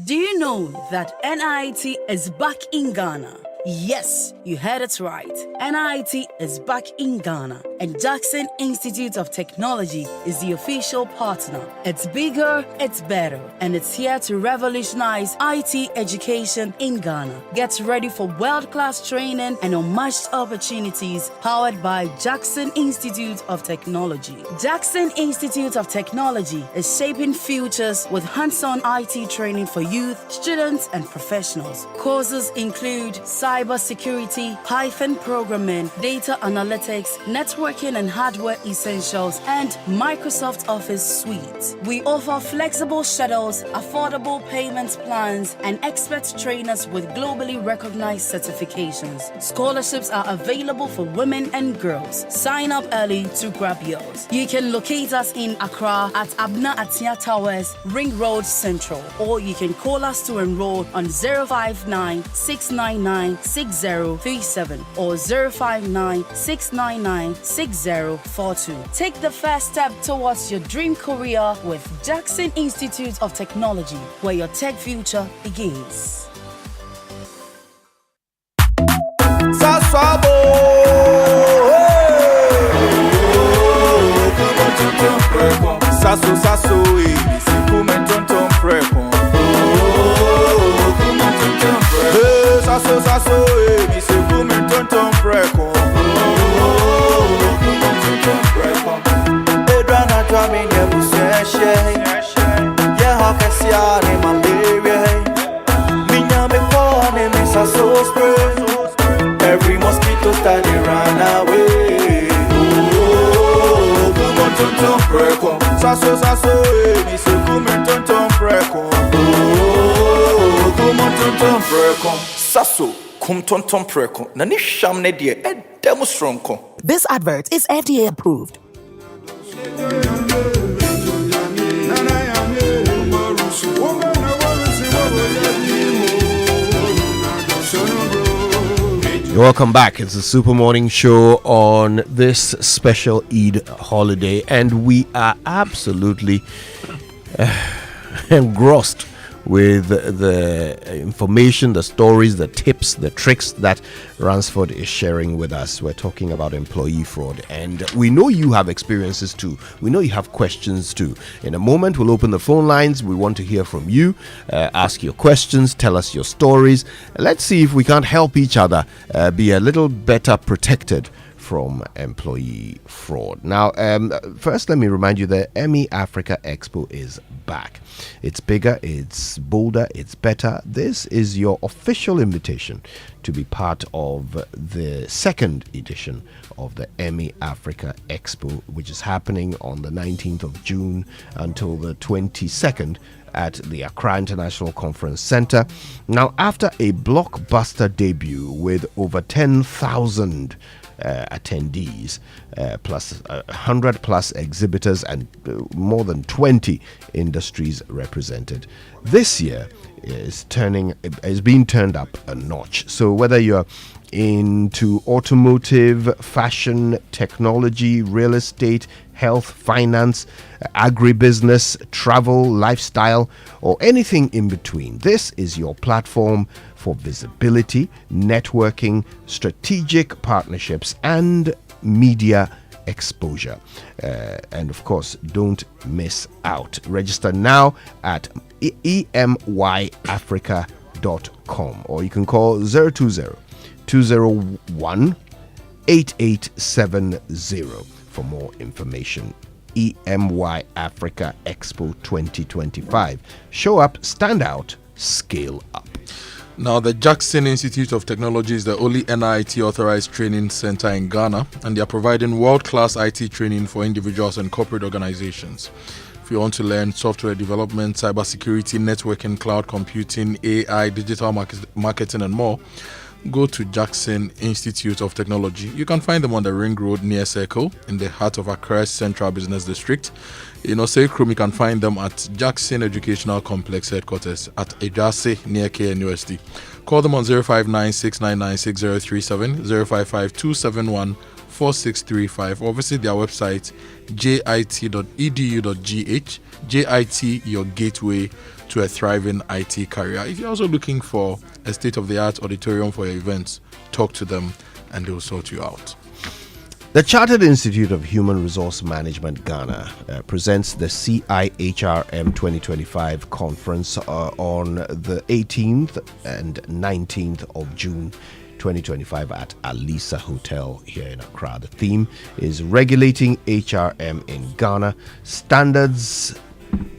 Do you know that NIT is back in Ghana? Yes, you heard it right. NIT is back in Ghana, and Jackson Institute of Technology is the official partner. It's bigger, it's better, and it's here to revolutionize IT education in Ghana. Get ready for world-class training and unmatched opportunities powered by Jackson Institute of Technology. Jackson Institute of Technology is shaping futures with hands-on IT training for youth, students, and professionals. Courses include cybersecurity, Python programming, data analytics, networking and hardware essentials, and Microsoft Office Suite. We offer flexible schedules, affordable payment plans, and expert trainers with globally recognized certifications. Scholarships are available for women and girls. Sign up early to grab yours. You can locate us in Accra at Abna Atia Towers, Ring Road Central, or you can call us to enroll on 059 699 6037 or 059 699 6042. Take the first step towards your dream career with Jackson Institute of Technology, where your tech future begins. Sasso, tonton preko. Sasso, tonton preko. Edrana twami nebuseshe. Yeah, hakesia ne malaria. Minya me kone me sasso spray. Every mosquito study run away. Tonton preko. Sasso, mi se kume tonton preko. Tonton preko. Sasso, kum tonton preko. Nani sham ne die demonstronko. This advert is FDA approved. Welcome back. It's the Super Morning Show on this special Eid holiday, and we are absolutely engrossed with the information, the stories, the tips, the tricks that Ransford is sharing with us. We're talking about employee fraud, and we know you have experiences too. We know you have questions too. In a moment, we'll open the phone lines. We want to hear from you. Ask your questions, tell us your stories. Let's see if we can't help each other be a little better protected from employee fraud. Now, first, let me remind you that Emmy Africa Expo is back. It's bigger, it's bolder, it's better. This is your official invitation to be part of the second edition of the Emmy Africa Expo, which is happening on the 19th of June until the 22nd at the Accra International Conference Center. Now, after a blockbuster debut with over 10,000 attendees, plus 100 plus exhibitors and more than 20 industries represented, this year is being turned up a notch. So whether you're into automotive, fashion, technology, real estate, health, finance, agribusiness, travel, lifestyle, or anything in between, this is your platform for visibility, networking, strategic partnerships, and media exposure. And of course, don't miss out. Register now at emyafrica.com, or you can call 020-201-8870 for more information. EMY Africa Expo 2025. Show up, stand out, scale up. Now, the Jackson Institute of Technology is the only NIT authorized training center in Ghana, and they are providing world-class IT training for individuals and corporate organizations. If you want to learn software development, cybersecurity, networking, cloud computing, AI, digital marketing, and more, go to Jackson Institute of Technology. You can find them on the Ring Road near Sickle in the heart of Accra's Central Business District. In Osei-Krom, you can find them at Jackson Educational Complex headquarters at Ejase near KNUST. Call them on 059-699-6037, 055-271-4635, or visit their website jit.edu.gh. JIT, your gateway to a thriving IT career. If you're also looking for a state-of-the-art auditorium for your events, talk to them and they will sort you out. The Chartered Institute of Human Resource Management Ghana presents the CIHRM 2025 conference on the 18th and 19th of June 2025 at Alisa Hotel here in Accra. The theme is Regulating HRM in Ghana, Standards,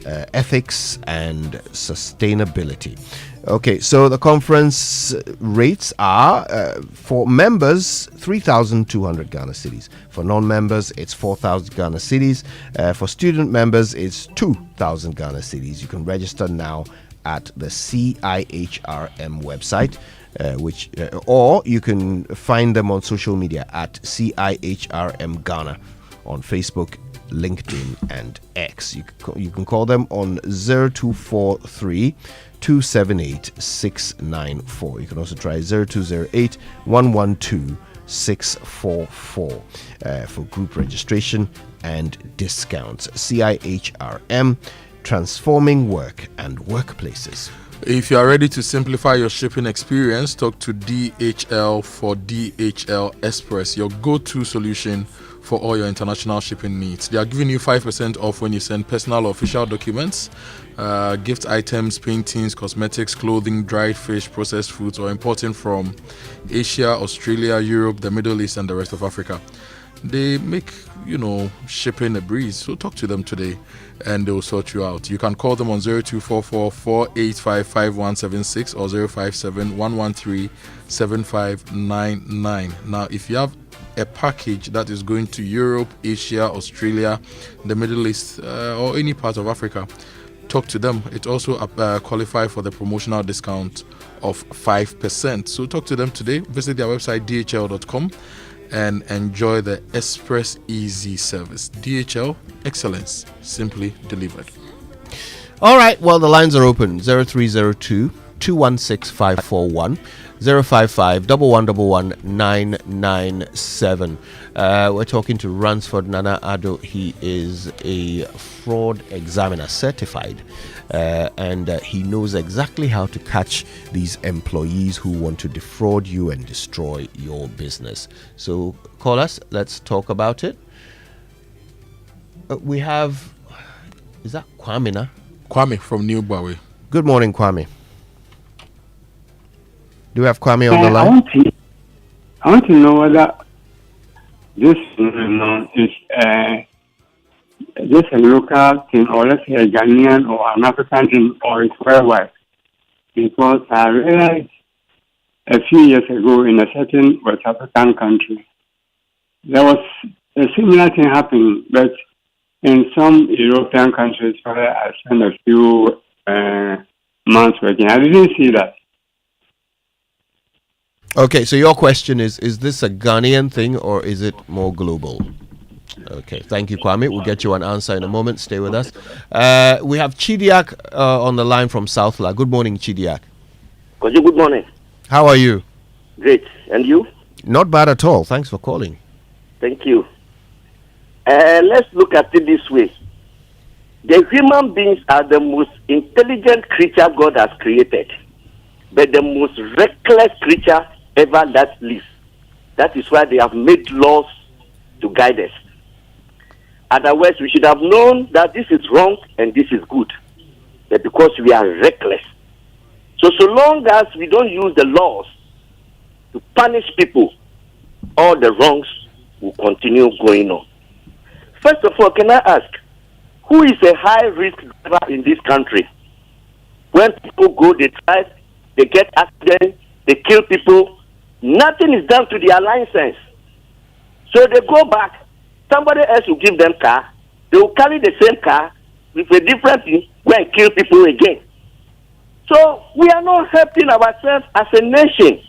Ethics and Sustainability. Okay, so the conference rates are for members 3,200 Ghana cedis. For non-members, it's 4,000 Ghana cedis. For student members, it's 2,000 Ghana cedis. You can register now at the CIHRM website, or you can find them on social media at CIHRM Ghana on Facebook, LinkedIn and X. You can call them on 0243 278 694. You can also try 0208 112 644 for group registration and discounts. CIHRM, transforming work and workplaces. If you are ready to simplify your shipping experience, talk to DHL for DHL Express, your go-to solution for all your international shipping needs. They are giving you 5% off when you send personal or official documents, gift items, paintings, cosmetics, clothing, dried fish, processed foods, or importing from Asia, Australia, Europe, the Middle East, and the rest of Africa. They make, shipping a breeze. So talk to them today and they will sort you out. You can call them on 0244 485 5176 or 057 113 7599. Now, if you have a package that is going to Europe, Asia, Australia, the Middle East, or any part of Africa, talk to them. It also qualifies for the promotional discount of 5%. So talk to them today. Visit their website dhl.com and enjoy the Express Easy service. DHL, excellence simply delivered. All right, well, the lines are open. 0302 216 541. 055 1111 997. We're talking to Ransford Nana Addo. He is a fraud examiner certified, and he knows exactly how to catch these employees who want to defraud you and destroy your business. So call us. Let's talk about it. We have, is that Kwame? Na? Kwame from New Bawe. Good morning, Kwame. Do we have Kwame on the line? I want to know whether this is just a local thing, or let's say a Ghanaian or an African thing, or it's worldwide. Because I realized a few years ago in a certain West African country, there was a similar thing happening, but in some European countries where I spent a few months working, I didn't see that. Okay, so your question is this a Ghanaian thing or is it more global? Okay, thank you, Kwame. We'll get you an answer in a moment. Stay with us. We have Chidiak on the line from Southla. Good morning, Chidiak. Kojo, good morning. How are you? Great. And you? Not bad at all. Thanks for calling. Thank you. Let's look at it this way. The human beings are the most intelligent creature God has created, but the most reckless creature ever that lives. That is why they have made laws to guide us. Otherwise, we should have known that this is wrong and this is good. But because we are reckless. So long as we don't use the laws to punish people, all the wrongs will continue going on. First of all, can I ask, who is a high-risk driver in this country? When people go, they drive, they get accidents, they kill people, nothing is done to their license. So they go back, somebody else will give them car, they will carry the same car with a different thing, go and kill people again. So we are not helping ourselves as a nation.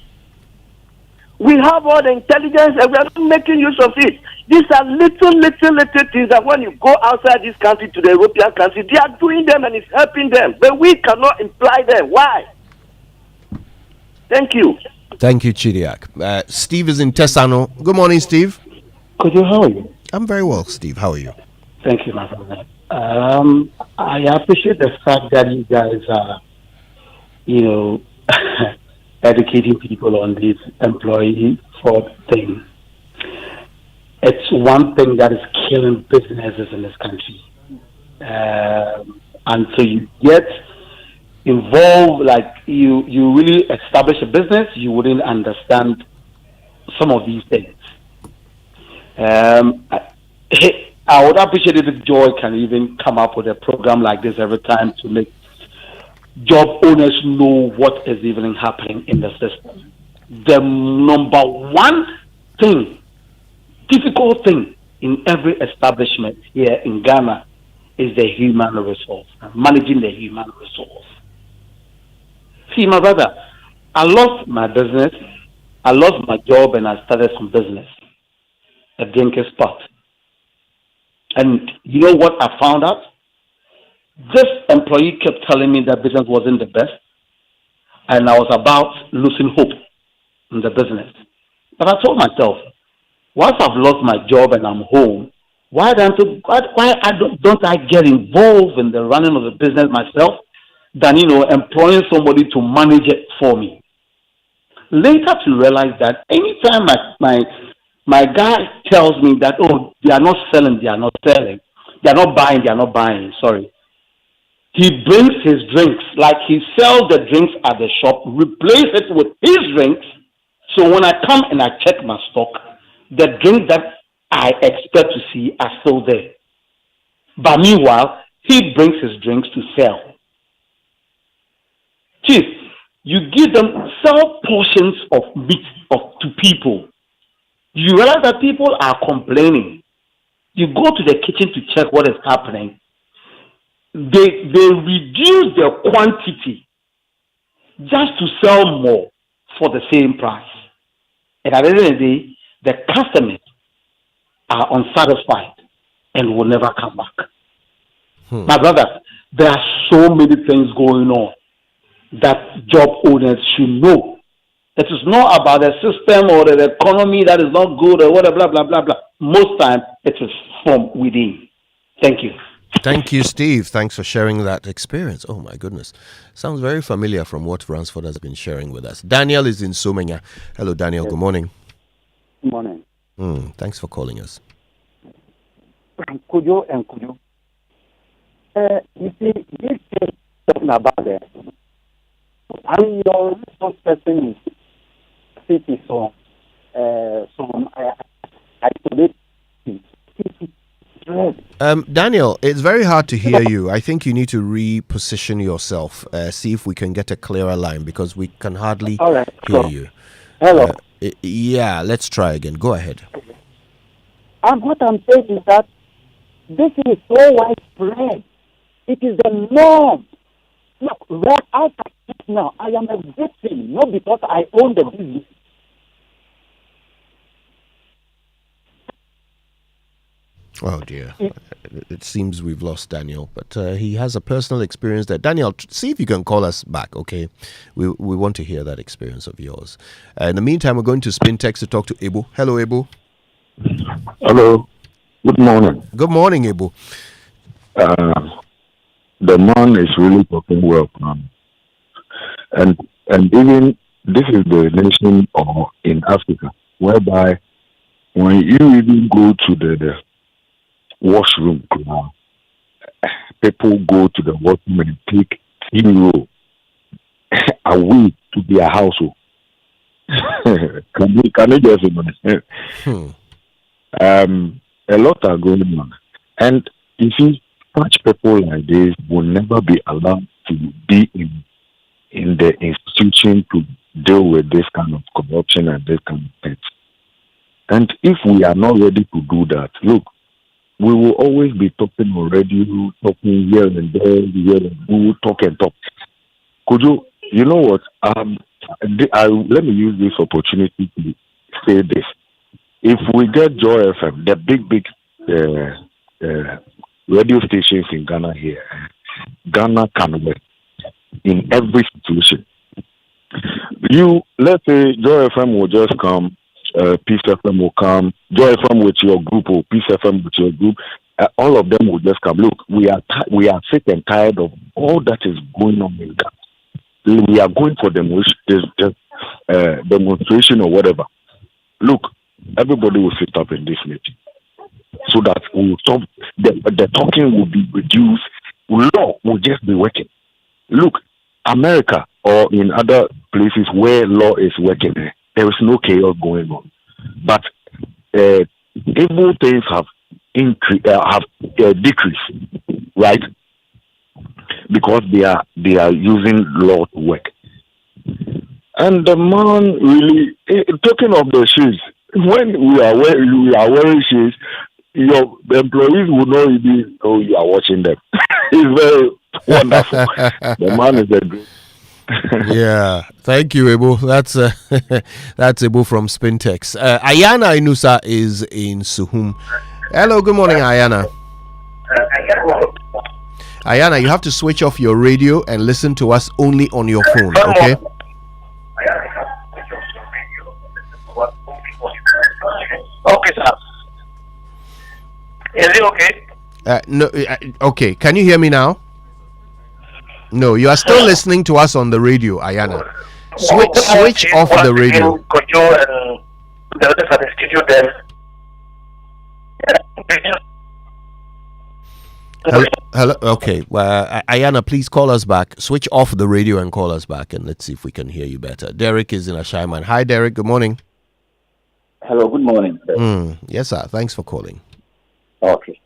We have all the intelligence and we are not making use of it. These are little things that when you go outside this country to the European country, they are doing them and it's helping them. But we cannot imply them. Why? Thank you. Thank you, Chidiak. Steve is in Tesano. Good morning, Steve. Kojo, how are you? I'm very well, Steve. How are you? Thank you, my brother. I appreciate the fact that you guys are, educating people on this employee fraud thing. It's one thing that is killing businesses in this country. And so you get involved, like you really establish a business, you wouldn't understand some of these things. I would appreciate it if Joy can even come up with a program like this every time to make job owners know what is even happening in the system. The number one thing, difficult thing in every establishment here in Ghana is the human resource, managing the human resource. See, my brother, I lost my business, I lost my job, and I started some business, a drinking spot. And you know what I found out? This employee kept telling me that business wasn't the best, and I was about losing hope in the business. But I told myself, once I've lost my job and I'm home, why don't I get involved in the running of the business myself than, employing somebody to manage it for me? Later to realize that anytime my guy tells me that, oh, they are not selling, they are not buying, sorry. He brings his drinks, like he sells the drinks at the shop, replace it with his drinks. So when I come and I check my stock, the drinks that I expect to see are still there. But meanwhile, he brings his drinks to sell. Chief, you give them sell portions of meat to people. You realize that people are complaining. You go to the kitchen to check what is happening. They reduce their quantity just to sell more for the same price. And at the end of the day, the customers are unsatisfied and will never come back. My brother, there are so many things going on that job owners should know. It is not about the system or the economy that is not good or whatever, blah, blah, blah, blah. Most times, it is from within. Thank you. Thank you, Steve. Thanks for sharing that experience. Oh, my goodness. Sounds very familiar from what Ransford has been sharing with us. Daniel is in Sumenya. Hello, Daniel. Yes. Good morning. Good morning. Thanks for calling us. Kojo and Kojo. You see, this is talking about it. I'm your resource person in city, so I put it. Daniel, it's very hard to hear you. I think you need to reposition yourself. See if we can get a clearer line because we can hardly hear you. Hello. Yeah, let's try again. Go ahead. And what I'm saying is that this is so widespread. It is the norm. Look, where I sit now, I am a victim, not because I own the business. Oh dear. It seems we've lost Daniel, but he has a personal experience there. Daniel, see if you can call us back, okay? We want to hear that experience of yours. In the meantime, we're going to spin text to talk to Ibu. Hello, Ibu. Hello. Good morning. Good morning, Ibu. The man is really talking well, man. And even this is the nation in Africa whereby when you even go to the washroom, people go to the washroom and take 0 away to their household. Can you just imagine? A lot are going on, and you see, such people like this will never be allowed to be in the institution to deal with this kind of corruption and this kind of things. And if we are not ready to do that, look, we will always be talking on radio, talking here and there, we will talk and talk. Kojo, you know what? Let me use this opportunity to say this. If we get Joy FM, the big radio stations in Ghana here, Ghana can work in every situation. Let's say Joy FM will just come, Peace FM will come, Joy FM with your group or Peace FM with your group, all of them will just come. Look, we are sick and tired of all that is going on in Ghana. we are going for demonstration or whatever. Look, everybody will sit up in this meeting so that we will stop. The talking will be reduced. Law will just be working. Look, America or in other places where law is working, there is no chaos going on. But evil things have decreased, right? Because they are using law to work. And the man really, talking of the shoes, when we are wearing shoes, the employees will not even know you are watching them. It's very wonderful. The man is a great. Yeah, thank you, Ebo. That's Ebo from Spintex. Ayana Inusa is in Suhum. Hello, good morning, Ayana. Ayana, you have to switch off your radio and listen to us only on your phone, okay? Okay, sir. Is it okay? No, okay. Can you hear me now? No, you are still listening to us on the radio, Ayana. Switch off the radio. Kojo and the others at the studio there. Hello. Okay. Well, Ayana, please call us back. Switch off the radio and call us back, and let's see if we can hear you better. Derek is in Ashaiman. Hi, Derek. Good morning. Hello. Good morning. Yes, sir. Thanks for calling. Okay.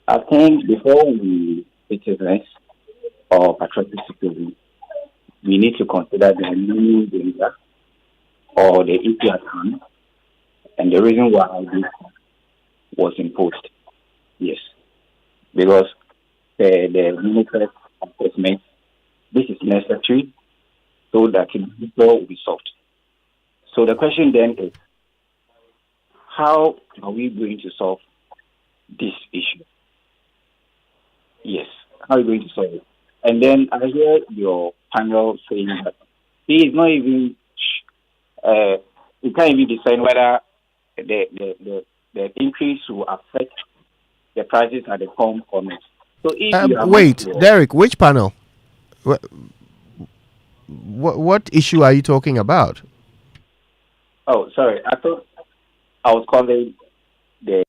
I think before we citizens or patriotic citizens, we need to consider the new danger or the issue at hand and the reason why this was imposed. Yes. Because the military assessment, this is necessary so that the law will be solved. So the question then is, how are we going to solve this issue? Yes, how are you going to solve it? And then I hear your panel saying that he is not even, he can't even decide whether the increase will affect the prices at the pump or not. So if wait, Derek, which panel? What issue are you talking about? Oh, sorry. I thought I was calling the.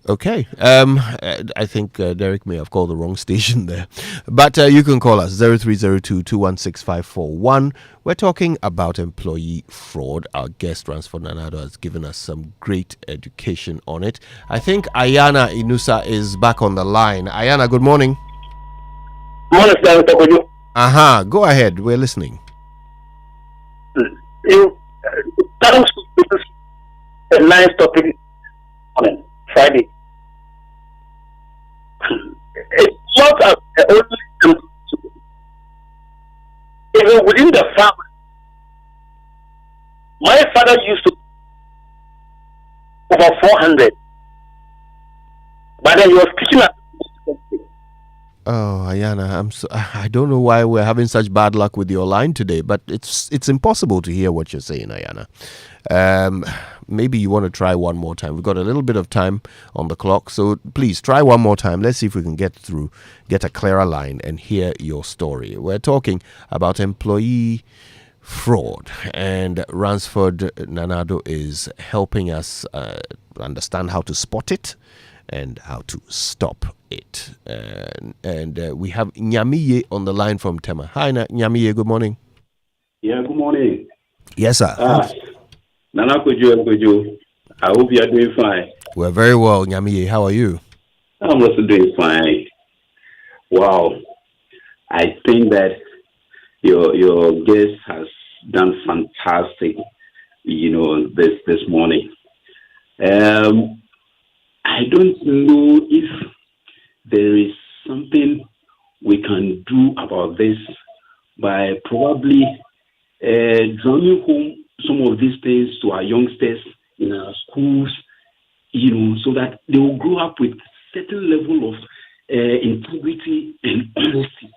Okay. I think Derek may have called the wrong station there. But you can call us 0302-216-541. We're talking about employee fraud. Our guest, Ransford Nanado, has given us some great education on it. I think Ayana Inusa is back on the line. Ayana, good morning. Morning, Mr. Kojo. Go ahead. We're listening. Thanks to a nice topic on Friday. It's not only even within the family. My father used to over 400, but then he was teaching at. Oh, Ayana, I don't know why we're having such bad luck with your line today, but it's impossible to hear what you're saying, Ayana. Maybe you want to try one more time. We've got a little bit of time on the clock, so please try one more time. Let's see if we can get a clearer line and hear your story. We're talking about employee fraud, and Ransford Nanado is helping us understand how to spot it and how to stop it. And we have Nyamiye on the line from Tema. Hi, Nyamiye, good morning. Yeah, good morning. Yes, sir. Nana Kojo and Kojo, I hope you are doing fine. We're very well, Nyamiye. How are you? I'm also doing fine. Wow. I think that your guest has done fantastic, this morning. I don't know if there is something we can do about this by probably drumming home some of these things to our youngsters in our schools, so that they will grow up with certain level of integrity and honesty.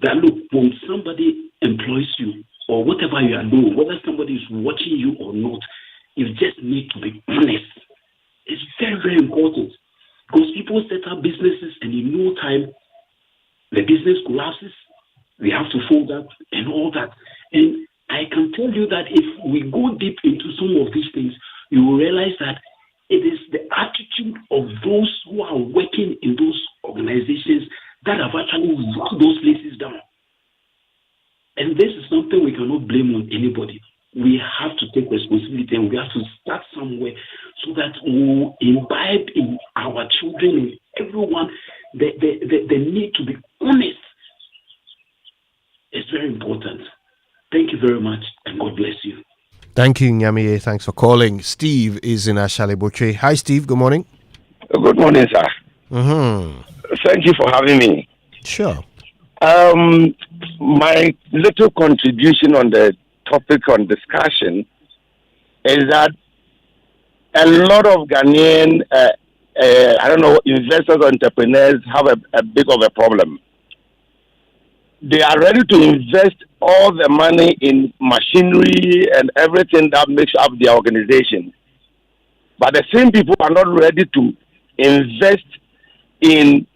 That look, when somebody employs you or whatever you are doing, whether somebody is watching you or not, you just need to be honest. It's very, very important. Because people set up businesses and in no time, the business collapses. They have to fold up and all that. And I can tell you that if we go deep into some of these things, you will realize that it is the attitude of those who are working in those organizations that have actually locked those places down. And this is something we cannot blame on anybody. We have to take responsibility and we have to start somewhere so that we will imbibe in our children, in everyone, the need to be honest. It's very important. Thank you very much and God bless you. Thank you, Nyamiye. Thanks for calling. Steve is in Ashaliboche. Hi, Steve. Good morning. Good morning, sir. Thank you for having me. Sure. My little contribution on the topic on discussion is that a lot of Ghanaian, investors, entrepreneurs have a big of a problem. They are ready to invest all the money in machinery and everything that makes up their organization. But the same people are not ready to invest in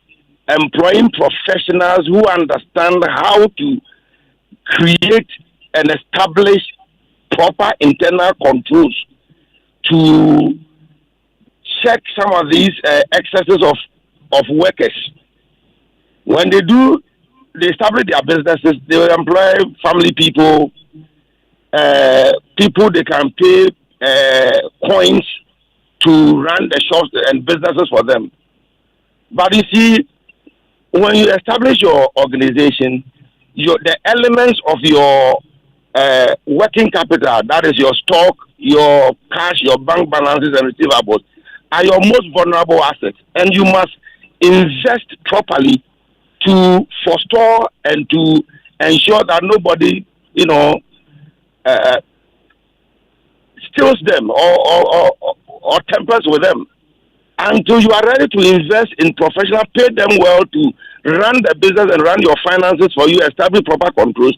employing professionals who understand how to create and establish proper internal controls to check some of these excesses of workers. When they establish their businesses, they will employ family people, people they can pay coins to run the shops and businesses for them. But you see, when you establish your organization, the elements of your working capital, that is your stock, your cash, your bank balances and receivables, are your most vulnerable assets. And you must invest properly to forestall and to ensure that nobody, steals them or tampers with them. Until you are ready to invest in professional, pay them well to run the business and run your finances for you, establish proper controls,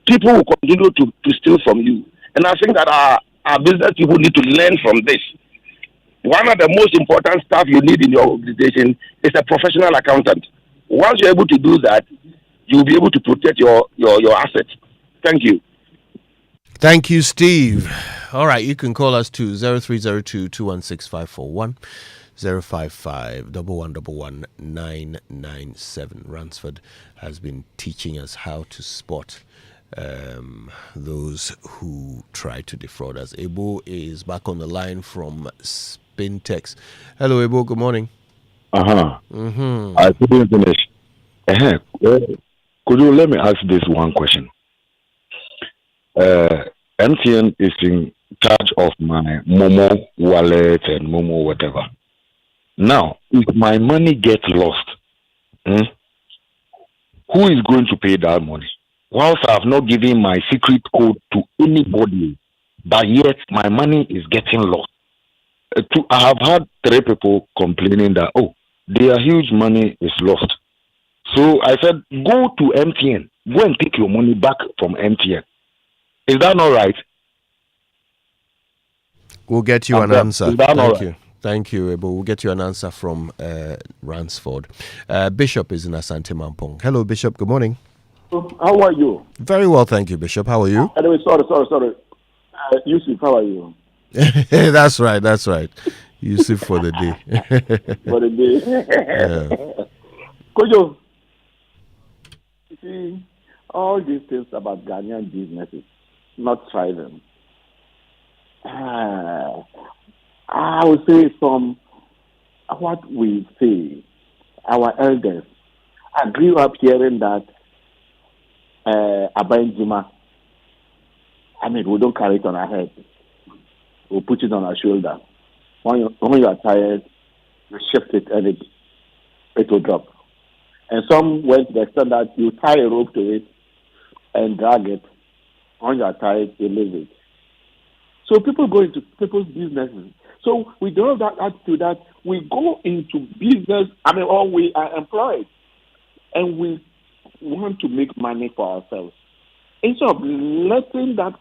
people will continue to steal from you. And I think that our business people need to learn from this. One of the most important stuff you need in your organization is a professional accountant. Once you're able to do that, you'll be able to protect your assets. Thank you. Thank you, Steve. All right, you can call us to 0302 216 541 055 111 997. Ransford has been teaching us how to spot those who try to defraud us. Ebo is back on the line from Spintex. Hello, Ebo. Good morning. I couldn't finish. Could you let me ask this one question? MTN is in charge of my Momo wallet and Momo whatever. Now, if my money gets lost, who is going to pay that money? Whilst I have not given my secret code to anybody, but yet my money is getting lost. I have had 3 people complaining that, their huge money is lost. So I said, go to MTN. Go and take your money back from MTN. Is that not right? We'll get you an answer. Thank you. Thank you, Ebo. We'll get you an answer from Ransford. Bishop is in Asante Mampong. Hello, Bishop. Good morning. How are you? Very well, thank you, Bishop. How are you? Anyway, sorry. Yusuf, how are you? That's right. Yusuf for the day. For the day. Kojo, you see, all these things about Ghanaian businesses not thriving. I would say from what we say, our elders, I grew up hearing that Abayinjima, we don't carry it on our head. We put it on our shoulder. When you are tired, you shift it and it will drop. And some went to the extent that you tie a rope to it and drag it. When you are tired, you leave it. So people go into people's businesses. So we don't have that attitude that we go into business, or we are employed, and we want to make money for ourselves. Instead of letting that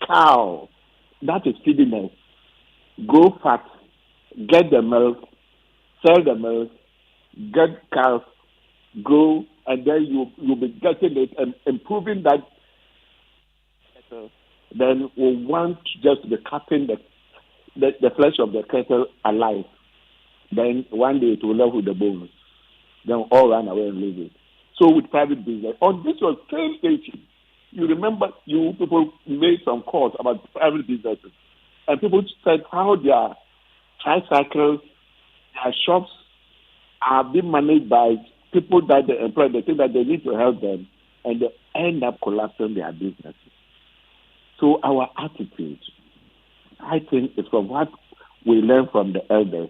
cow that is feeding us grow fat, get the milk, sell the milk, get cows, grow, and then you'll be getting it and improving that. Then we want just to be cutting the flesh of the cattle alive. Then one day it will left with the bones. Then all run away and leave it. So with private business, on this was same station. You remember you people made some calls about private businesses. And people said how their tricycles, their shops are being managed by people that they employ. They think that they need to help them. And they end up collapsing their businesses. So our attitude, I think, is from what we learn from the elders.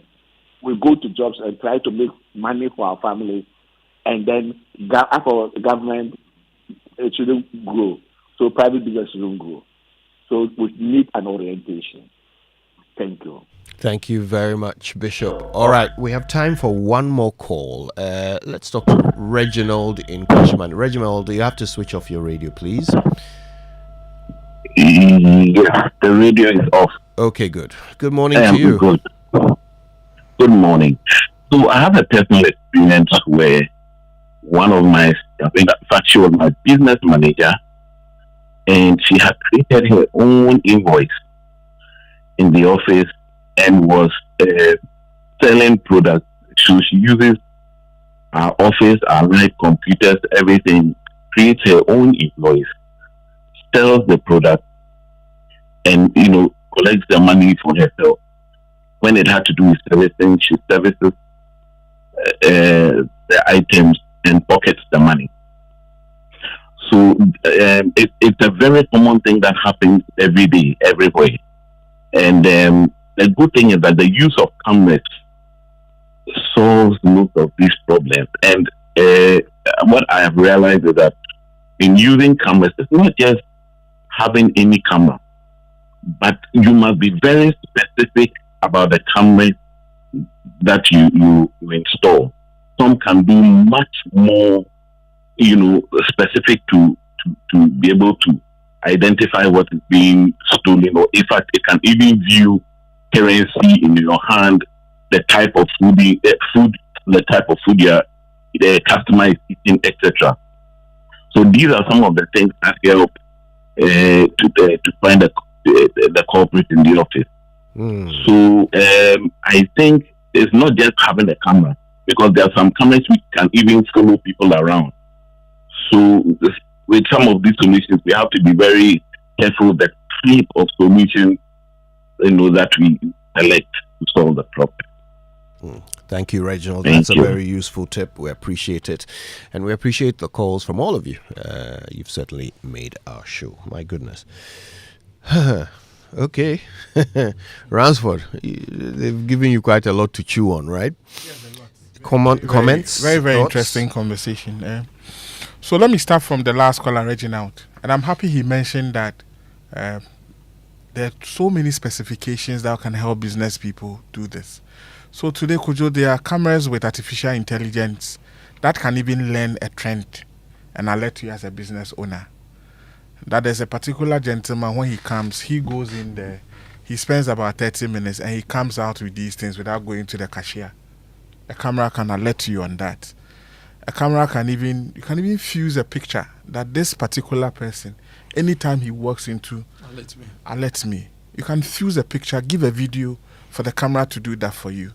We go to jobs and try to make money for our family, and then for government, it shouldn't grow. So private business shouldn't grow. So we need an orientation. Thank you. Thank you very much, Bishop. All right, we have time for one more call. Let's talk to Reginald in Cushman. Reginald, you have to switch off your radio, please. Yes, the radio is off. Okay, good. Good morning to you. Good morning. So I have a personal experience where one of my, I think in fact she was my business manager, and she had created her own invoice in the office and was selling products. So she uses our office, our live computers, everything, creates her own invoice, sells the product, and collects the money for herself. When it had to do with servicing, she services the items and pockets the money. So it's a very common thing that happens every day, everywhere. And the good thing is that the use of cameras solves most of these problems. And what I have realized is that in using cameras, it's not just having any camera, but you must be very specific about the camera that you install. Some can be much more, specific to be able to identify what is being stolen, or in fact, it can even view currency in your hand, the type of food, the type of food the customer is eating, etc. So these are some of the things that help to find the culprit in the office. So I think it's not just having a camera, because there are some cameras which can even follow people around. So with some of these solutions, we have to be very careful the type of solution that we select to solve the problem. Thank you, Reginald. That's a very useful tip. We appreciate it. And we appreciate the calls from all of you. You've certainly made our show. My goodness. Okay. Ransford, they've given you quite a lot to chew on, right? Yes, a lot. Comments? Very, very interesting conversation. So let me start from the last caller, Reginald. And I'm happy he mentioned that there are so many specifications that can help business people do this. So today, Kojo, there are cameras with artificial intelligence that can even learn a trend and alert you as a business owner. That there's a particular gentleman, when he comes, he goes in there, he spends about 30 minutes and he comes out with these things without going to the cashier. A camera can alert you on that. A camera can even, you can even fuse a picture that this particular person, anytime he walks into, alert me. You can fuse a picture, give a video for the camera to do that for you.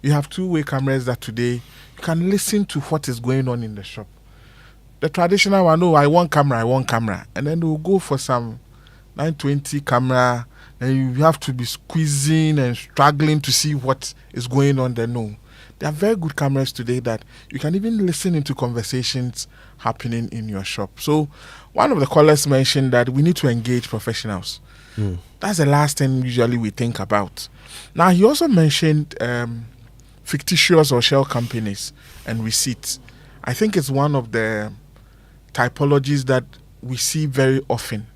You have two-way cameras that today you can listen to what is going on in the shop. The traditional one, I want camera. And then they'll go for some 920 camera, and you have to be squeezing and struggling to see what is going on there. No. There are very good cameras today that you can even listen into conversations happening in your shop. So one of the callers mentioned that we need to engage professionals. That's the last thing usually we think about. Now, he also mentioned fictitious or shell companies and receipts. I think it's one of the typologies that we see very often.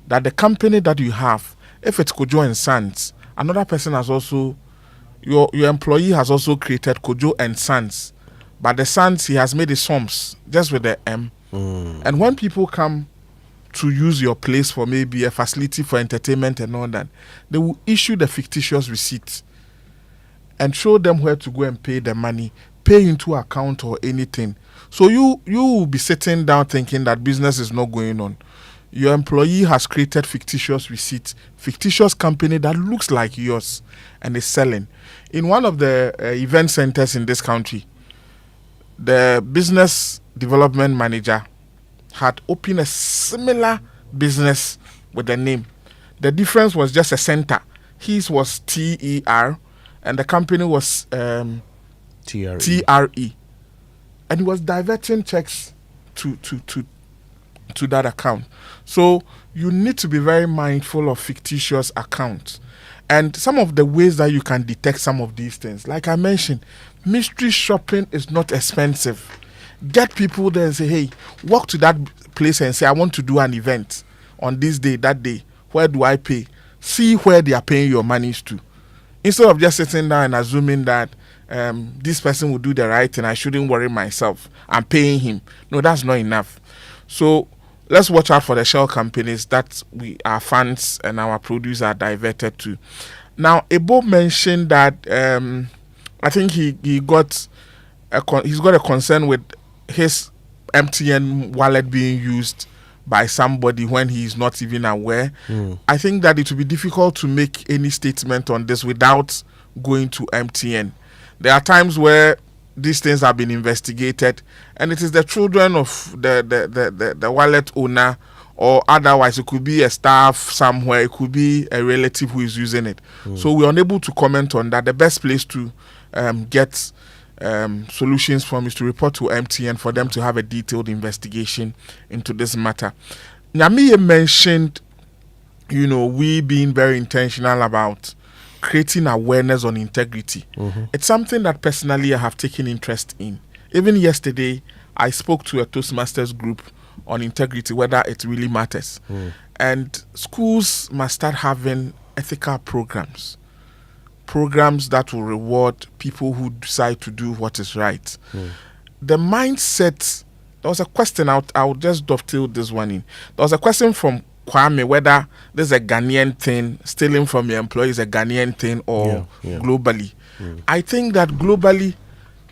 That the company that you have, if it's Kojo and Sons, another person has also, your employee has also created Kojo and Sons. But the Sons, he has made the sums just with the M. And when people come to use your place for maybe a facility for entertainment and all that, they will issue the fictitious receipt. and show them where to go and pay the money, pay into account or anything. So you will be sitting down thinking that business is not going on. Your employee has created fictitious receipt, fictitious company that looks like yours and is selling. In one of the event centers in this country, the business development manager had opened a similar business with the name. The difference was just a center. His was TER and the company was TRE. And he was diverting checks to that account. So you need to be very mindful of fictitious accounts. And some of the ways that you can detect some of these things, like I mentioned, mystery shopping is not expensive. Get people there and say, hey, walk to that place and say, I want to do an event on this day, that day. Where do I pay? See where they are paying your monies to. Instead of just sitting down and assuming that this person will do the right thing, I shouldn't worry myself. I'm paying him. No, that's not enough. So let's watch out for the shell companies that our funds and our produce are diverted to. Now, Ebo mentioned that I think he's got a concern with his MTN wallet being used by somebody when he is not even aware. I think that it will be difficult to make any statement on this without going to MTN. There are times where these things have been investigated and it is the children of the wallet owner, or otherwise it could be a staff somewhere, it could be a relative who is using it. So we're unable to comment on that. The best place to get solutions from is to report to MTN for them to have a detailed investigation into this matter. Nyamiye mentioned, we being very intentional about creating awareness on integrity. It's something that personally I have taken interest in. Even yesterday, I spoke to a Toastmasters group on integrity, whether it really matters. And schools must start having ethical programs that will reward people who decide to do what is right. The mindset, there was a question, I'll just dovetail this one in. There was a question from Kwame whether there's a Ghanaian thing, stealing from your employees a Ghanaian thing or globally. I think that globally,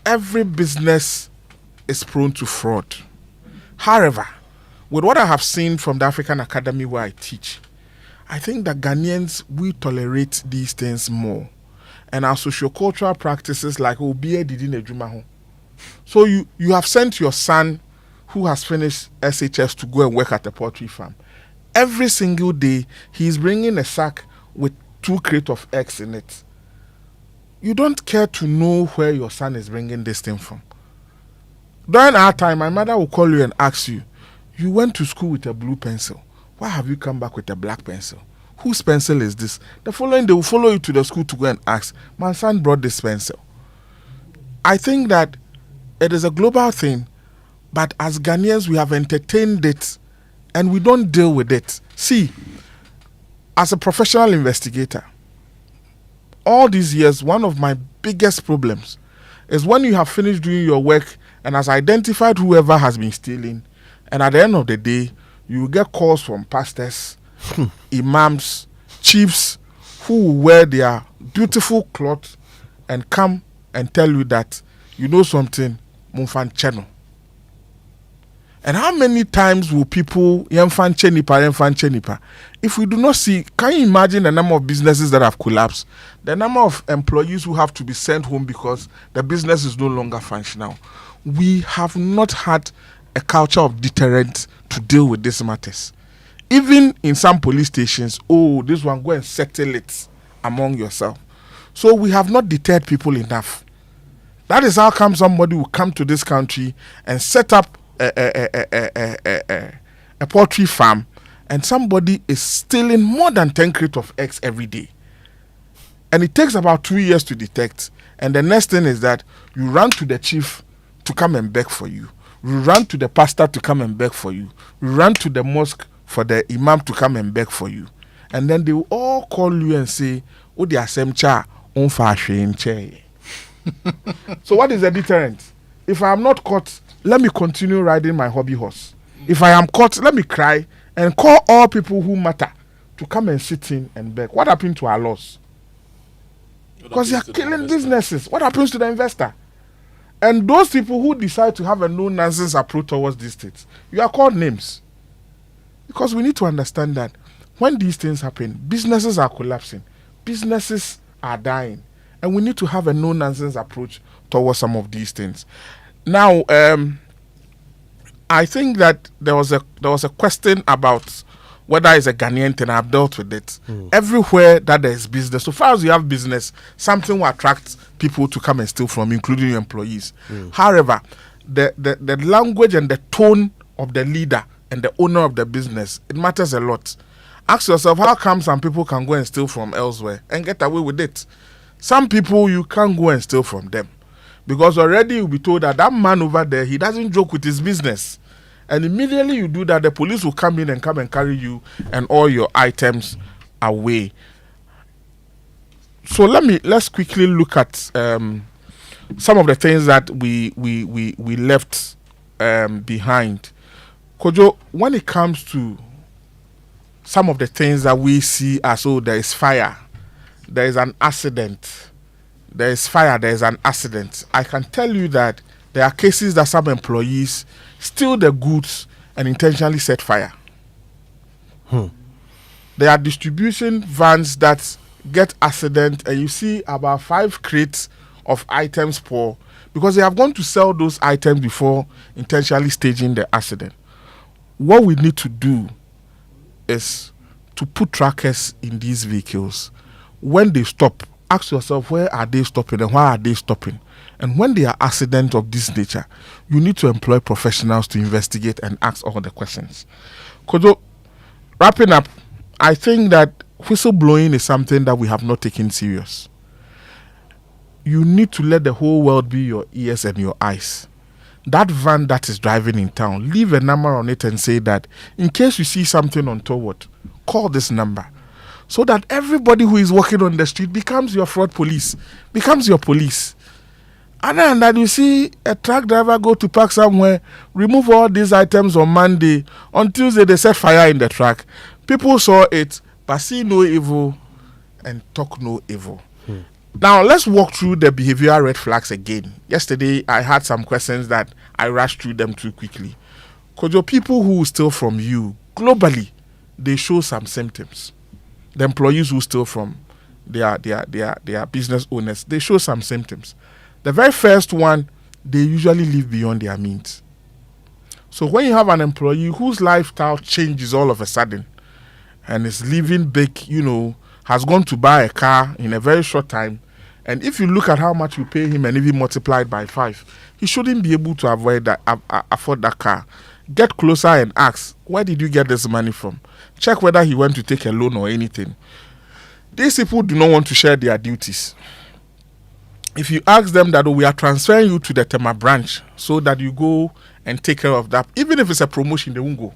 every business is prone to fraud. However, with what I have seen from the African Academy where I teach, I think that Ghanaians, we tolerate these things more. And our sociocultural practices like Obiye Didin Ejumaho. So you have sent your son who has finished SHS to go and work at a poultry farm. Every single day, he's bringing a sack with 2 crates of eggs in it. You don't care to know where your son is bringing this thing from. During our time, my mother will call you and ask you, you went to school with a blue pencil. Why have you come back with a black pencil? Whose pencil is this? The following, they will follow you to the school to go and ask, my son brought this pencil. I think that it is a global thing, but as Ghanaians, we have entertained it and we don't deal with it. See, as a professional investigator, all these years, one of my biggest problems is when you have finished doing your work and has identified whoever has been stealing, and at the end of the day, you will get calls from pastors, imams, chiefs, who will wear their beautiful clothes and come and tell you that, you know something, Mumfan Cheno. And how many times will people Yemfan Chenipa? If we do not see, can you imagine the number of businesses that have collapsed? The number of employees who have to be sent home because the business is no longer functional. We have not had a culture of deterrent to deal with these matters. Even in some police stations, this one, go and settle it among yourself. So we have not deterred people enough. That is how come somebody will come to this country and set up a poultry farm, and somebody is stealing more than 10 crates of eggs every day. And it takes about 2 years to detect. And the next thing is that you run to the chief to come and beg for you. You run to the pastor to come and beg for you. You run to the mosque for the imam to come and beg for you. And then they will all call you and say, "Oh, the asemcha on fashion chair." So what is the deterrent? If I am not caught, let me continue riding my hobby horse. If I am caught, let me cry and call all people who matter to come and sit in and beg. What happened to our laws? because they are killing businesses. What happens to the investor? And those people who decide to have a no-nonsense approach towards these states, you are called names. Because we need to understand that when these things happen, businesses are collapsing, businesses are dying, and we need to have a no-nonsense approach towards some of these things. Now, I think that there was a question about whether it's a Ghanaian thing. I've dealt with it. Everywhere that there is business, so far as you have business, something will attract people to come and steal from, including your employees. However, the language and the tone of the leader and the owner of the business, it matters a lot. Ask yourself, how come some people can go and steal from elsewhere and get away with it? Some people, you can't go and steal from them. Because already you'll be told that man over there, he doesn't joke with his business. And immediately you do that, the police will come in and carry you and all your items away. So let's quickly look at some of the things that we left behind. Kojo, when it comes to some of the things that we see as there is fire, there is an accident. There is fire, there is an accident. I can tell you that there are cases that some employees steal the goods and intentionally set fire. There are distribution vans that get accident and you see about 5 crates of items pour because they have gone to sell those items before intentionally staging the accident. What we need to do is to put trackers in these vehicles. When they stop, ask yourself, where are they stopping and why are they stopping? And when there are accidents of this nature, you need to employ professionals to investigate and ask all the questions. Kojo, wrapping up, I think that whistleblowing is something that we have not taken serious. You need to let the whole world be your ears and your eyes. That van that is driving in town, leave a number on it and say that in case you see something untoward, call this number. So that everybody who is walking on the street becomes your fraud police, becomes your police. And then that you see a truck driver go to park somewhere, remove all these items on Monday, on Tuesday they set fire in the truck. People saw it, but see no evil and talk no evil. Now let's walk through the behavioral red flags again. Yesterday I had some questions that I rushed through them too quickly. Kojo, people who steal from you globally, they show some symptoms. The employees who steal from their business owners, they show some symptoms. The very first one, they usually live beyond their means. So when you have an employee whose lifestyle changes all of a sudden and is living big, has gone to buy a car in a very short time, and if you look at how much you pay him and even multiply it by 5, he shouldn't be able to afford that car. Get closer and ask, where did you get this money from? Check whether he went to take a loan or anything. These people do not want to share their duties. If you ask them that we are transferring you to the Tema branch so that you go and take care of that, even if it's a promotion, they won't go.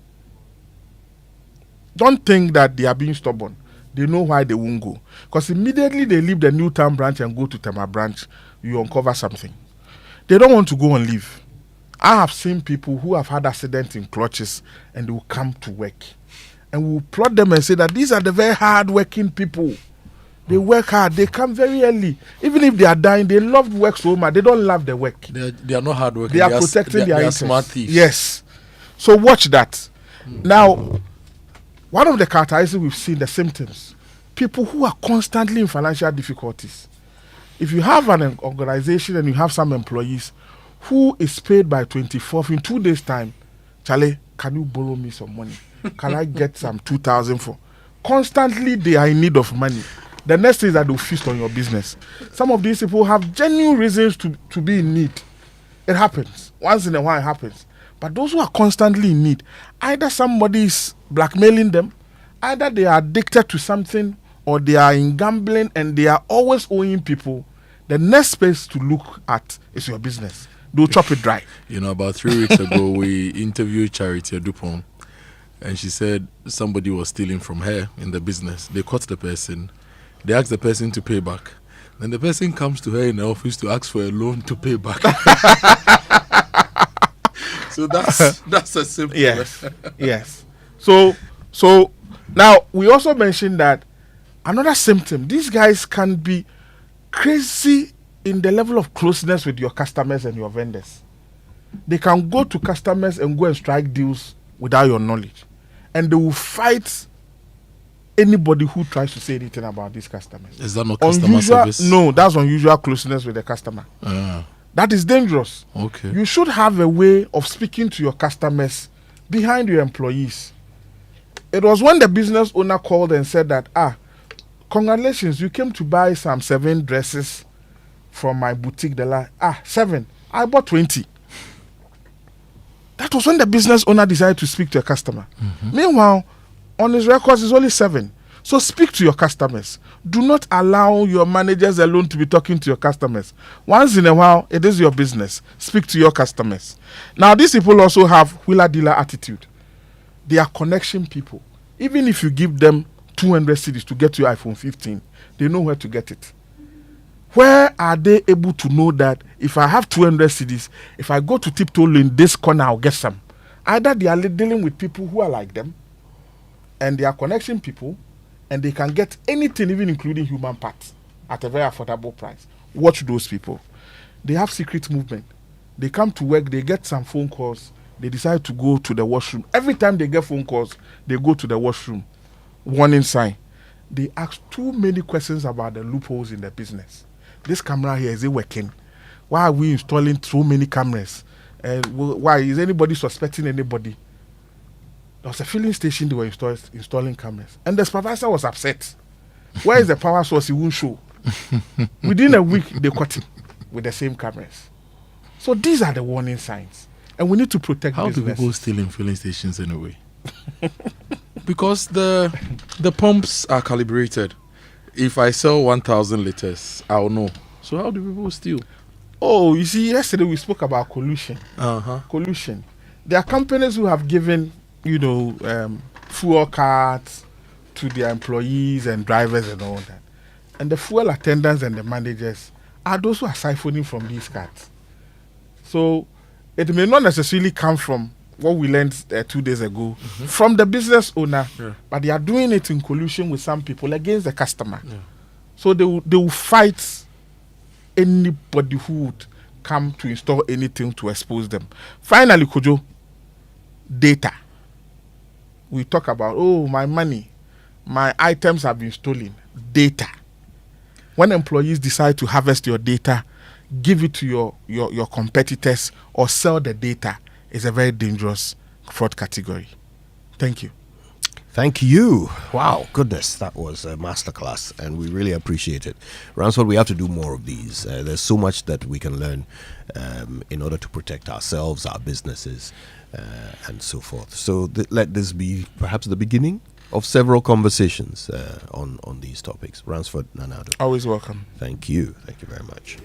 Don't think that they are being stubborn. They know why they won't go. Because immediately they leave the Newtown branch and go to Tema branch, you uncover something. They don't want to go and leave. I have seen people who have had accidents in clutches and they will come to work. And we will plot them and say that these are the very hard-working people. They work hard. They come very early. Even if they are dying, they love work so much. They don't love the work. They are not hard-working. They are protecting their interests. Smart thieves. Yes. So watch that. Now, one of the characteristics we've seen, the symptoms, people who are constantly in financial difficulties. If you have an organization and you have some employees who is paid by 24th in 2 days' time, Charlie, can you borrow me some money? Can I get some 2,000 for? Constantly, they are in need of money. The next thing is that they'll feast on your business. Some of these people have genuine reasons to be in need. It happens. Once in a while it happens. But those who are constantly in need, either somebody is blackmailing them, either they are addicted to something, or they are in gambling and they are always owing people. The next space to look at is your business. They'll chop it dry. About 3 weeks ago, we interviewed Charity Dupont, and she said somebody was stealing from her in the business. They caught the person. They asked the person to pay back. Then the person comes to her in the office to ask for a loan to pay back. So that's a simple. Yes. So now we also mentioned that another symptom. These guys can crazy in the level of closeness with your customers and your vendors. They can go to customers and go and strike deals without your knowledge. And they will fight anybody who tries to say anything about these customers. Is that not customer service? No, that's unusual closeness with the customer. That is dangerous. Okay. You should have a way of speaking to your customers behind your employees. It was when the business owner called and said that, congratulations, you came to buy some 7 dresses from my boutique. 7. I bought 20. That was when the business owner decided to speak to a customer. Meanwhile, on his records, it's only 7. So speak to your customers. Do not allow your managers alone to be talking to your customers. Once in a while, it is your business. Speak to your customers. Now, these people also have wheeler-dealer attitude. They are connection people. Even if you give them 200 cedis to get your iPhone 15, they know where to get it. Where are they able to know that if I have 200 cedis, if I go to Tiptoe Lane, this corner, I'll get some? Either they are dealing with people who are like them, and they are connection people, and they can get anything, even including human parts, at a very affordable price. Watch those people. They have secret movement. They come to work, they get some phone calls, they decide to go to the washroom. Every time they get phone calls, they go to the washroom. Warning sign. They ask too many questions about the loopholes in the business. This camera here, is it working? Why are we installing so many cameras? Why is anybody suspecting anybody? There was a filling station they were installing cameras. And the supervisor was upset. Where is the power source? He won't show. Within a week, they caught him with the same cameras. So these are the warning signs. And we need to protect How business. do people steal in filling stations anyway? Because the pumps are calibrated. If I sell 1,000 liters, I'll know. So how do people steal? Oh, you see, yesterday we spoke about collusion. Collusion. There are companies who have given, fuel cards to their employees and drivers and all that. And the fuel attendants and the managers are those who are siphoning from these cards. So it may not necessarily come from what we learned 2 days ago from the business owner, but they are doing it in collusion with some people against the customer. So they will fight anybody who would come to install anything to expose them. Finally, Kojo, data. We talk about, my money, my items have been stolen. Data. When employees decide to harvest your data, give it to your competitors or sell the data, is a very dangerous fraud category. Thank you. Thank you. Wow, goodness, that was a masterclass, and we really appreciate it. Ransford, we have to do more of these. There's so much that we can learn in order to protect ourselves, our businesses, and so forth. So let this be perhaps the beginning of several conversations on these topics. Ransford Nanado. Always welcome. Thank you. Thank you very much.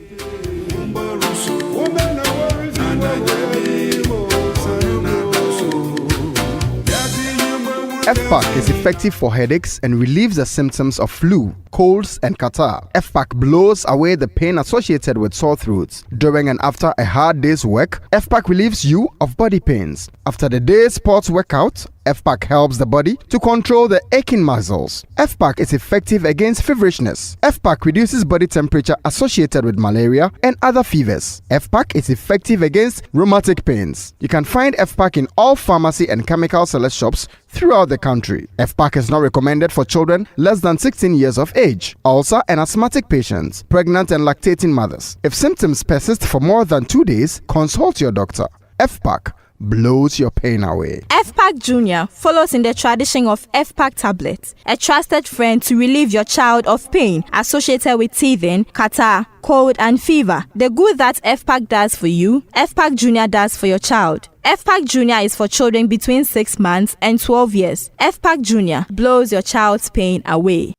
FPAC is effective for headaches and relieves the symptoms of flu, colds, and catarrh. FPAC blows away the pain associated with sore throats. During and after a hard day's work, FPAC relieves you of body pains. After the day's sports workout, FPAC helps the body to control the aching muscles. FPAC is effective against feverishness. FPAC reduces body temperature associated with malaria and other fevers. FPAC is effective against rheumatic pains. You can find FPAC in all pharmacy and chemical select shops throughout the country. FPAC is not recommended for children less than 16 years of age, ulcer and asthmatic patients, pregnant and lactating mothers. If symptoms persist for more than 2 days, consult your doctor. FPAC blows your pain away. FPAC Junior follows in the tradition of FPAC tablets, a trusted friend to relieve your child of pain associated with teething, catarrh, cold and fever. The good that FPAC does for you, FPAC Junior does for your child. FPAC Junior is for children between 6 months and 12 years. FPAC Junior blows your child's pain away.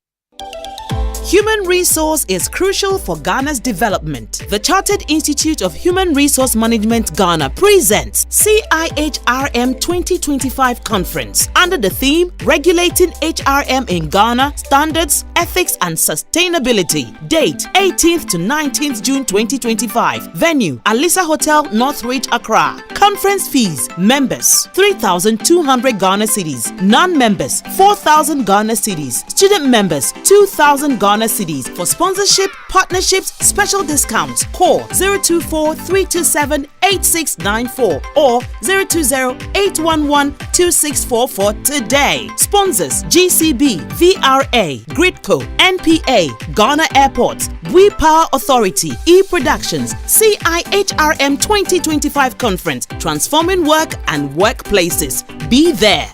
Human resource is crucial for Ghana's development. The Chartered Institute of Human Resource Management Ghana presents CIHRM 2025 Conference under the theme Regulating HRM in Ghana, Standards, Ethics and Sustainability. Date 18th to 19th June 2025. Venue Alisa Hotel, Northridge, Accra. Conference fees: members 3,200 Ghana cedis, non-members 4,000 Ghana cedis, student members 2,000 Ghana Ghana cedis. For sponsorship, partnerships, special discounts, call 024-327-8694 or 020-811-2644 today. Sponsors GCB, VRA, Gridco, NPA, Ghana Airports, We Power Authority, E-Productions, CIHRM 2025 Conference, Transforming Work and Workplaces. Be there.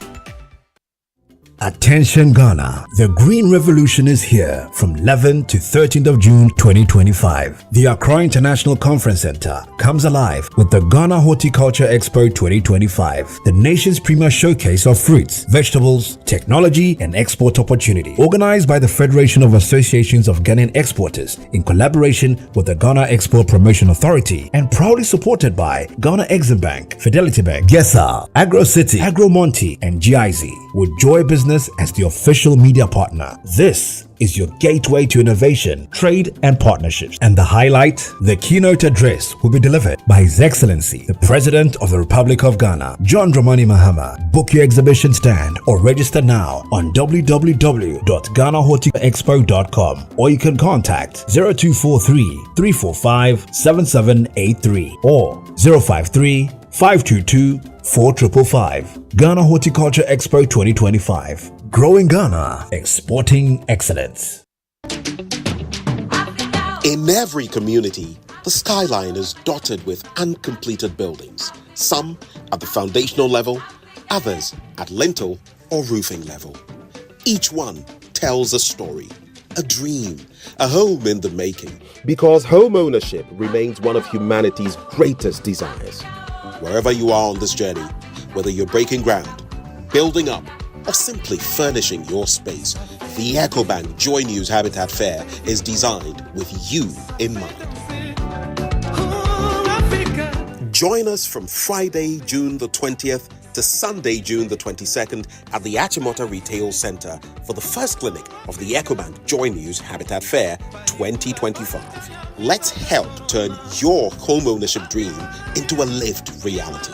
Attention Ghana, the Green Revolution is here from 11th to 13th of June 2025. The Accra International Conference Center comes alive with the Ghana Horticulture Expo 2025, the nation's premier showcase of fruits, vegetables, technology and export opportunity. Organized by the Federation of Associations of Ghanaian Exporters in collaboration with the Ghana Export Promotion Authority and proudly supported by Ghana Exim Bank, Fidelity Bank, Gesa, Agro City, Agro Monte and GIZ with Joy Business as the official media partner. This is your gateway to innovation, trade and partnerships. And the highlight, the keynote address will be delivered by His Excellency, the President of the Republic of Ghana, John Dramani Mahama. Book your exhibition stand or register now on www.ghanahortiexpo.com or you can contact 0243-345-7783 or 053-522-4555. Ghana Horticulture Expo 2025. Growing Ghana, exporting excellence. In every community, the skyline is dotted with uncompleted buildings, some at the foundational level, others at lintel or roofing level. Each one tells a story, a dream, a home in the making. Because home ownership remains one of humanity's greatest desires. Wherever you are on this journey, whether you're breaking ground, building up, or simply furnishing your space, the EcoBank Joy News Habitat Fair is designed with you in mind. Join us from Friday, June the 20th to Sunday, June the 22nd at the Achimota Retail Center for the first clinic of the EcoBank Joy News Habitat Fair 2025. Let's help turn your home ownership dream into a lived reality.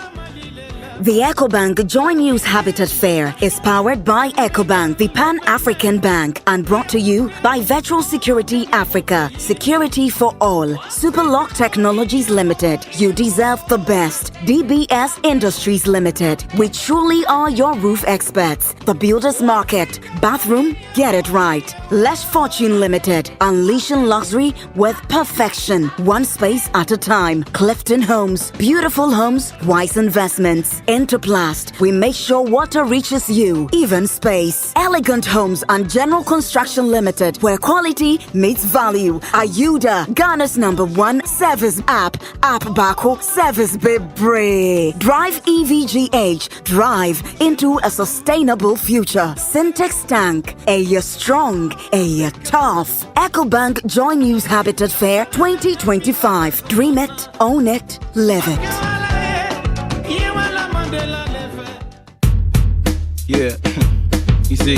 The EcoBank Joy News Habitat Fair is powered by EcoBank, the Pan-African Bank, and brought to you by Virtual Security Africa, security for all. Superlock Technologies Limited, you deserve the best. DBS Industries Limited, we truly are your roof experts. The Builders Market, bathroom, get it right. Less Fortune Limited, unleashing luxury with perfection, one space at a time. Clifton Homes, beautiful homes, wise investments. Interplast, we make sure water reaches you, even space. Elegant Homes and General Construction Limited, where quality meets value. Ayuda, Ghana's #1 service app Bako service bebre. Drive EVGH, drive into a sustainable future. Syntex Tank, a year strong, a year tough. EcoBank Joy News Habitat Fair 2025. Dream it, own it, live it. Yeah, you see,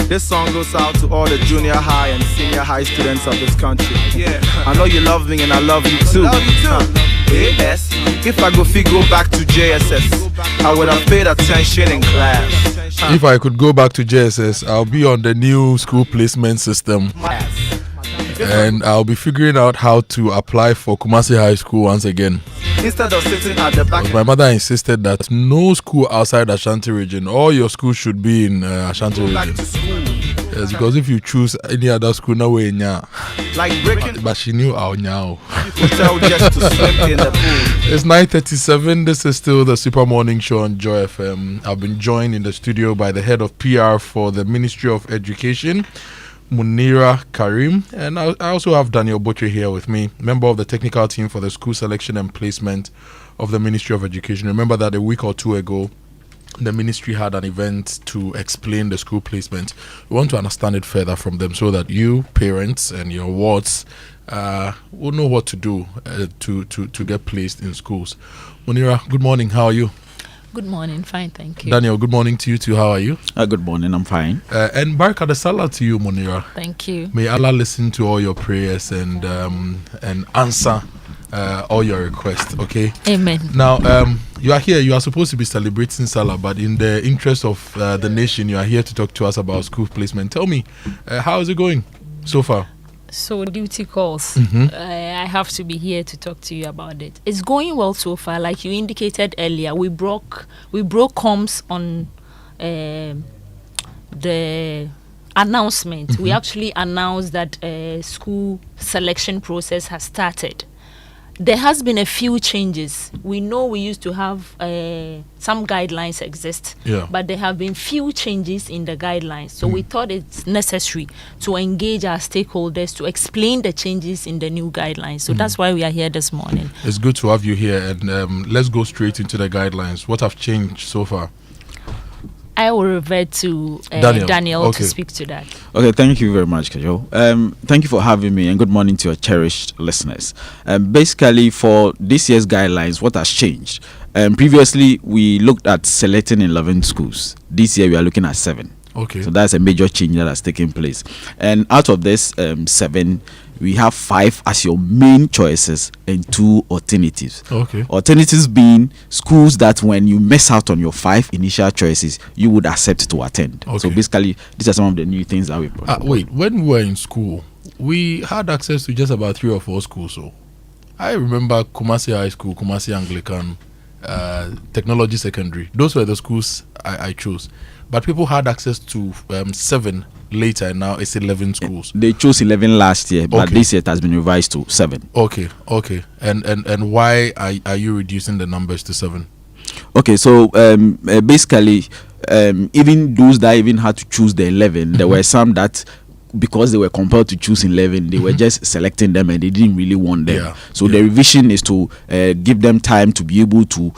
this song goes out to all the junior high and senior high students of this country. Yeah, I know you love me and I love you too. Yes, if I go back to JSS, I would have paid attention in class. If I could go back to JSS, I'll be on the new school placement system. And I'll be figuring out how to apply for Kumasi High School once again. Instead of sitting at the back. My mother insisted that no school outside Ashanti region, all your schools should be in Ashanti region. Yes, because if you choose any other school, no way, like breaking. But she knew our now. Just to slip in the pool. It's 9:37. This is still the Super Morning Show on Joy FM. I've been joined in the studio by the head of PR for the Ministry of Education, Munira Karim, and I also have Daniel Butcher here with me, member of the technical team for the school selection and placement of the Ministry of Education. Remember that a week or two ago, the ministry had an event to explain the school placement. We want to understand it further from them so that you, parents, and your wards will know what to do to get placed in schools. Munira, good morning. How are you? Good morning, fine, thank you. Daniel, good morning to you too. How are you? Good morning, I'm fine. And Baraka the Salah to you, Munira. Thank you. May Allah listen to all your prayers and answer all your requests. Okay. Amen. Now, you are here. You are supposed to be celebrating Salah, but in the interest of the nation, you are here to talk to us about school placement. Tell me, how is it going so far? So duty calls. I have to be here to talk to you about it. It's going well so far. Like you indicated earlier, we broke comms on the announcement. We actually announced that school selection process has started. There has been a few changes. We know we used to have some guidelines exist, but there have been few changes in the guidelines. So we thought it's necessary to engage our stakeholders to explain the changes in the new guidelines. So that's why we are here this morning. It's good to have you here, and let's go straight into the guidelines. What have changed so far? I will revert to Daniel to speak to that. Okay, thank you very much, Kojo. Thank you for having me, and good morning to your cherished listeners. Basically, for this year's guidelines, what has changed? Previously, we looked at selecting 11 schools. This year, we are looking at 7. Okay. So that's a major change that has taken place. And out of this 7, we have 5 as your main choices and 2 alternatives. Okay. Alternatives being schools that when you miss out on your 5 initial choices, you would accept to attend. Okay. So basically, these are some of the new things that we brought. Wait, when we were in school, we had access to just about 3 or 4 schools. So I remember Kumasi High School, Kumasi Anglican, Technology Secondary. Those were the schools I chose. But people had access to 7 later, and now it's 11 schools. They chose 11 last year, but this year it has been revised to 7. Okay. And why are you reducing the numbers to 7? Okay, so basically, even those that even had to choose the 11, there were some that, because they were compelled to choose 11, they were just selecting them and they didn't really want them. So the revision is to give them time to be able to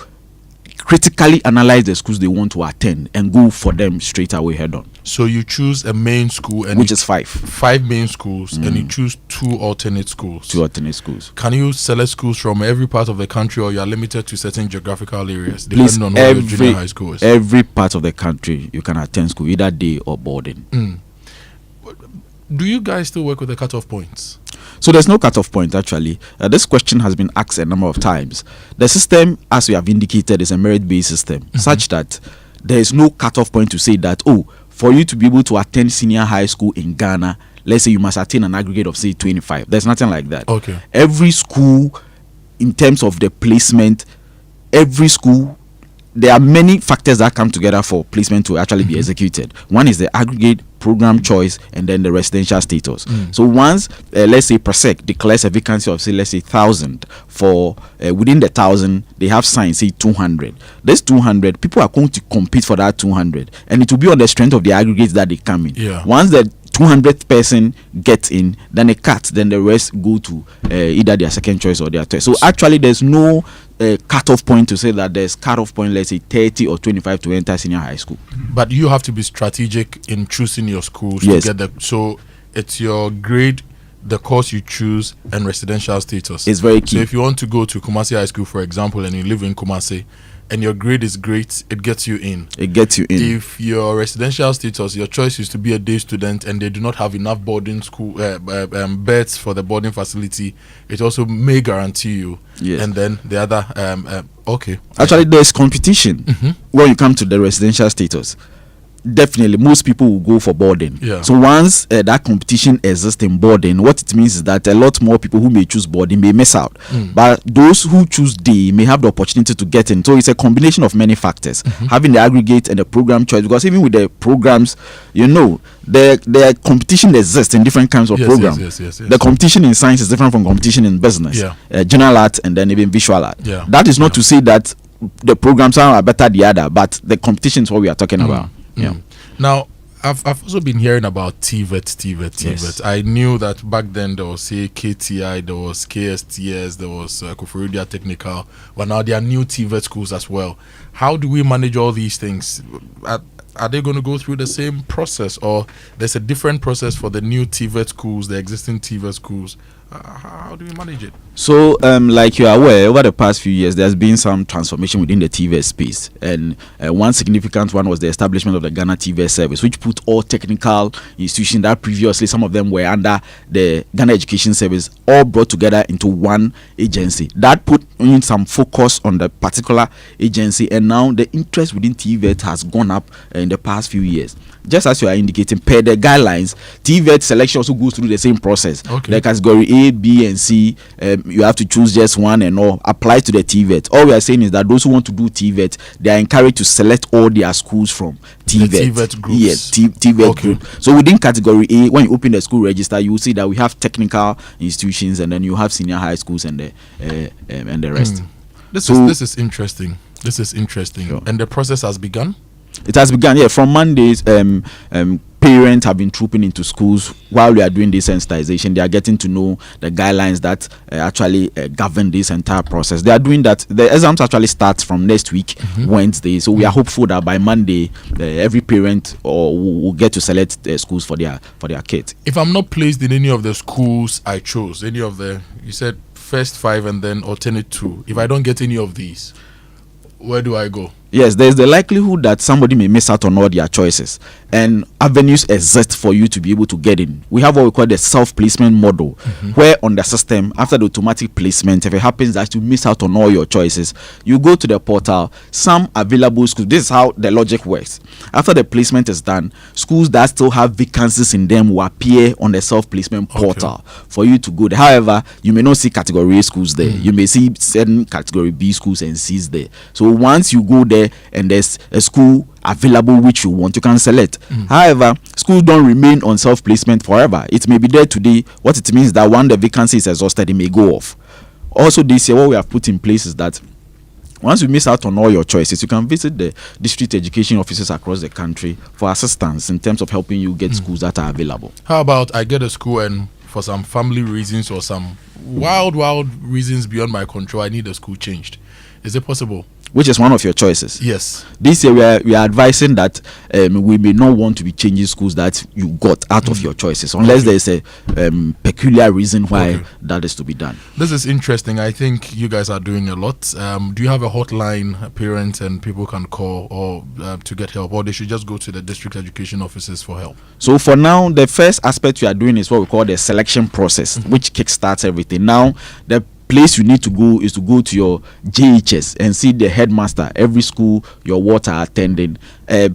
critically analyze the schools they want to attend and go for them straight away head on. So you choose a main school, and which is 5 main schools, and you choose 2 alternate schools. 2 alternate schools. Can you select schools from every part of the country, or you are limited to certain geographical areas, Please, depending on where your junior high school is? Every part of the country you can attend school, either day or boarding. Do you guys still work with the cutoff points? So there's no cutoff point, actually. This question has been asked a number of times. The system, as we have indicated, is a merit-based system, such that there is no cutoff point to say that, for you to be able to attend senior high school in Ghana, let's say you must attain an aggregate of, say, 25. There's nothing like that. Okay. Every school, in terms of the placement, every school, there are many factors that come together for placement to actually be executed. One is the aggregate program choice, and then the residential status. So once, let's say PRESEC declares a vacancy of, say, let's say 1,000, for within the 1,000, they have signed, say, 200. This 200, people are going to compete for that 200, and it will be on the strength of the aggregates that they come in. Once the 200th person gets in, then a cut, then the rest go to either their second choice or their third. So actually, there's no cut-off point to say that there's cut-off point, let's say 30 or 25 to enter senior high school. But you have to be strategic in choosing your schools to get the. So it's your grade, the course you choose, and residential status. It's very key. So if you want to go to Kumasi High School, for example, and you live in Kumasi, and your grade is great, it gets you in. It gets you in. If your residential status, your choice is to be a day student, and they do not have enough boarding school beds for the boarding facility, it also may guarantee you. Yes. And then the other, okay. Actually, there's competition when you come to the residential status. Definitely, most people will go for boarding. So once that competition exists in boarding, what it means is that a lot more people who may choose boarding may miss out. But those who choose day may have the opportunity to get in. So it's a combination of many factors, having the aggregate and the program choice. Because even with the programs, the competition exists in different kinds of programs. The competition in science is different from competition in business, general art, and then even visual art. That is not to say that the programs are better than the other, but the competition is what we are talking about. Now, I've also been hearing about TVET. Yes. I knew that back then there was, say, KTI, there was KSTS, there was Kojo Technical, but now there are new TVET schools as well. How do we manage all these things? Are they going to go through the same process, or there's a different process for the new TVET schools, the existing TVET schools? How do we manage it? So, like you are aware, over the past few years, there's been some transformation within the TVET space. And one significant one was the establishment of the Ghana TVET service, which put all technical institutions that previously some of them were under the Ghana Education Service, all brought together into one agency. That put in some focus on the particular agency, and now the interest within TVET has gone up in the past few years. Just as you are indicating, per the guidelines, TVET selection also goes through the same process. Okay. The category A, B, and C, you have to choose just one and all applies to the TVET. All we are saying is that those who want to do TVET, they are encouraged to select all their schools from TVET. The TVET groups. Yes, TVET group. So within category A, when you open the school register, you will see that we have technical institutions, and then you have senior high schools and the rest. This is interesting. This is interesting. Sure. And the process has begun? It has begun, yeah. From Mondays, parents have been trooping into schools while we are doing this sensitization. They are getting to know the guidelines that actually govern this entire process. They are doing that. The exams actually start from next week, Wednesday. So we are hopeful that by Monday, every parent will get to select schools for their kids. If I'm not placed in any of the schools I chose, any of the, you said first 5 and then alternate 2. If I don't get any of these, where do I go? Yes, there's the likelihood that somebody may miss out on all their choices, and avenues exist for you to be able to get in. We have what we call the self-placement model, where on the system, after the automatic placement, if it happens that you miss out on all your choices, you go to the portal, some available schools. This is how the logic works. After the placement is done, schools that still have vacancies in them will appear on the self-placement portal for you to go there. However, you may not see category A schools there. You may see certain category B schools and C's there. So once you go there, and there's a school available which you want, you can select. However, schools don't remain on self-placement forever. It may be there today. What it means is that when the vacancy is exhausted, it may go off. Also this year, what we have put in place is that once you miss out on all your choices, you can visit the district education offices across the country for assistance in terms of helping you get schools that are available. How about I get a school and for some family reasons or some wild reasons beyond my control, I need the school changed? Is it possible? Which is one of your choices. Yes. This year we are advising that we may not want to be changing schools that you got out of your choices, unless there is a peculiar reason why that is to be done. This is interesting. I think you guys are doing a lot. Do you have a hotline parents and people can call or to get help, or they should just go to the district education offices for help? So for now, the first aspect we are doing is what we call the selection process, which kickstarts everything. Now, the place you need to go is to go to your JHS and see the headmaster, every school your ward are attending.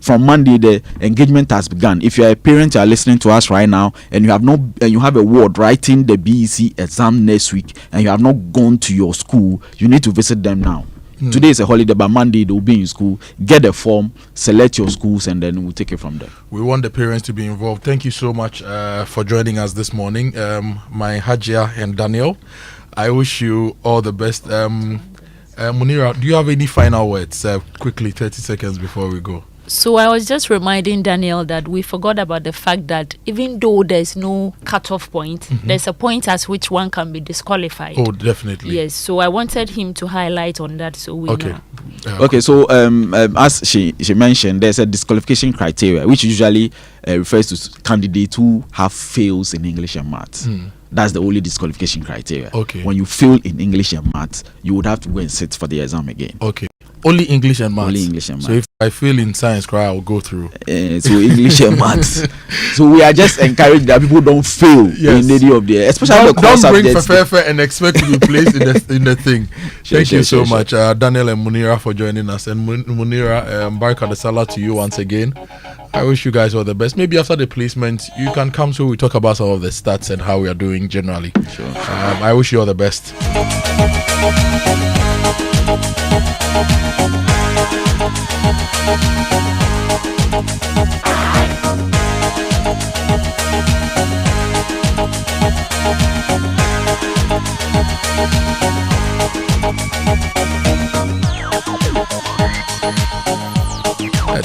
From Monday, the engagement has begun. If you are a parent, you are listening to us right now, and you have a ward writing the BEC exam next week, and you have not gone to your school, you need to visit them now. Today is a holiday, but Monday they will be in school. Get the form, select your schools, and then we'll take it from there. We want the parents to be involved. Thank you so much for joining us this morning, my Hajia and Daniel. I wish you all the best. Munira, do you have any final words? Quickly, 30 seconds before we go. So I was just reminding Daniel that we forgot about the fact that even though there's no cutoff point, there's a point at which one can be disqualified. Oh, definitely. Yes. So I wanted him to highlight on that, so we know. Okay. So as she mentioned, there's a disqualification criteria, which usually refers to candidates who have fails in English and maths. That's the only disqualification criteria. Okay. When you fail in English and maths, you would have to go and sit for the exam again. Okay. Only English and maths. Only English and maths. So if I fail in science, I will go through. So English and maths. So we are just encouraging that people don't fail in any of the, especially the core subjects. Don't bring and expect to be placed in the thing. Thank you so much, Daniel and Munira, for joining us. And Munira, Baraka the Salah to you once again. I wish you guys all the best. Maybe after the placement, you can come so we talk about some of the stats and how we are doing generally. Sure. I wish you all the best.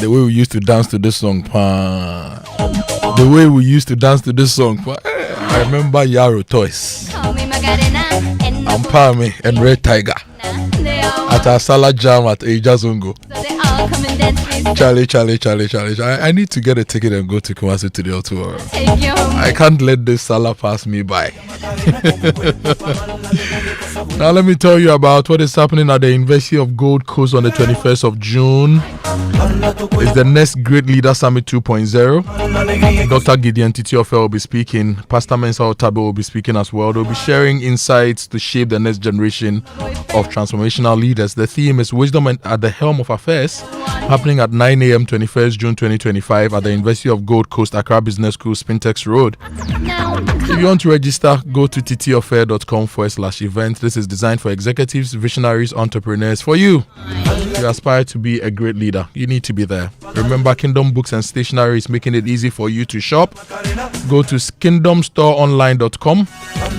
The way we used to dance to this song, I remember Yarrow Toys, Ampame and Red Tiger at our salad jam at Ejazungo. Charlie. I need to get a ticket and go to Kumasi today tomorrow. I can't let this Salah pass me by. Now let me tell you about what is happening at the University of Gold Coast on the 21st of June. It's the next Great Leader Summit 2.0. Dr. Gideon Titiofe will be speaking. Pastor Mensa Otabe will be speaking as well. They'll be sharing insights to shape the next generation of transformational leaders. The theme is Wisdom at the Helm of Affairs, happening at 9 a.m. 21st June 2025 at the University of Gold Coast, Accra Business School, Spintex Road. If you want to register, go to ttoffair.com/event. This is designed for executives, visionaries, entrepreneurs. For you, you aspire to be a great leader, you need to be there. Remember, Kingdom Books and Stationery is making it easy for you to shop. Go to kingdomstoreonline.com.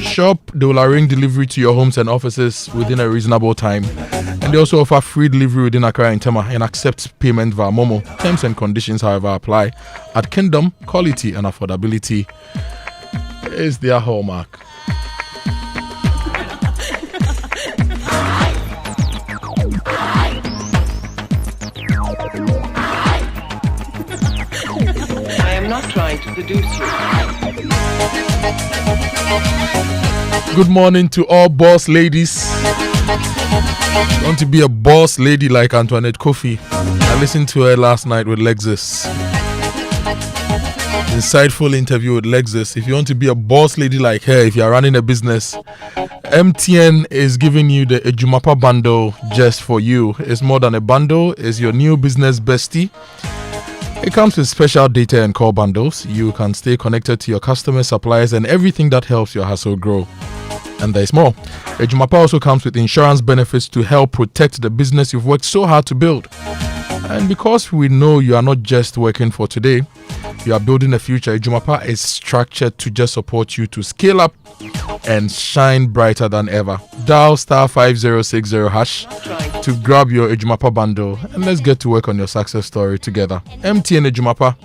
Shop. They will arrange delivery to your homes and offices within a reasonable time. And they also offer free delivery within Accra and Tema and accept payment via Momo. Terms and conditions, however, apply. At Kingdom, quality and affordability is their hallmark. I am not trying to seduce you. Good morning to all boss ladies. You want to be a boss lady like Antoinette Kofi? I listened to her last night with Lexus. Insightful interview with Lexus. If you want to be a boss lady like her, if you are running a business, MTN is giving you the Ejumapa bundle just for you. It's more than a bundle, it's your new business bestie. It comes with special data and call bundles. You can stay connected to your customers, suppliers, and everything that helps your hustle grow. And there's more. Ejumapa also comes with insurance benefits to help protect the business you've worked so hard to build. And because we know you are not just working for today, you are building a future, Ejumapa is structured to just support you to scale up and shine brighter than ever. Dial *5060# to grab your Ejumapa bundle and let's get to work on your success story together. MTN Ejumapa,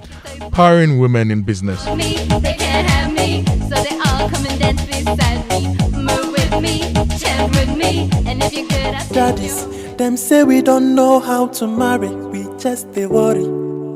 powering women in business. They can't have me, so they all come and dance beside me. Move with me, chant with me, and if you're good at Daddies, them say we don't know how to marry, we just they worry.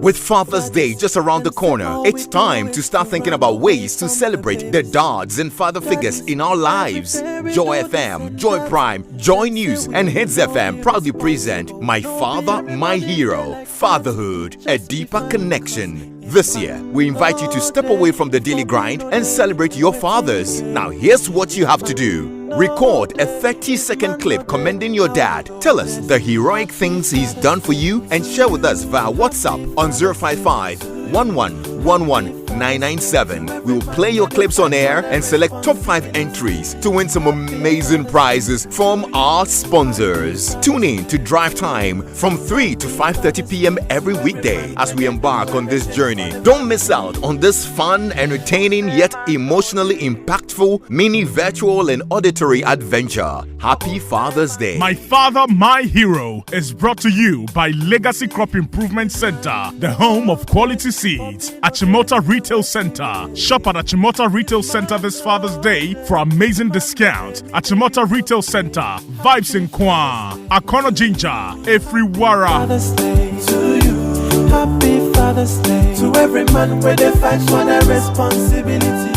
With Father's Day just around the corner, it's time to start thinking about ways to celebrate the dads and father figures in our lives. Joy FM, Joy Prime, Joy News, and Hits FM proudly present My Father, My Hero. Fatherhood, a deeper connection. This year, we invite you to step away from the daily grind and celebrate your fathers. Now, here's what you have to do. Record a 30-second clip commending your dad. Tell us the heroic things he's done for you and share with us via WhatsApp on 055 1111 997. We will play your clips on air and select top 5 entries to win some amazing prizes from our sponsors. Tune in to Drive Time from 3 to 5:30 p.m. every weekday as we embark on this journey. Don't miss out on this fun, entertaining, yet emotionally impactful mini virtual and auditory adventure. Happy Father's Day. My Father, My Hero is brought to you by Legacy Crop Improvement Center, the home of quality seeds. Achimota Retail Center. Shop at Achimota Retail Center this Father's Day for amazing discounts. Achimota Retail Center. Vibes in Kwa. Akono Ginger. Efriwara. Father's Day to you. Happy Father's Day to every man where they fight for their responsibility.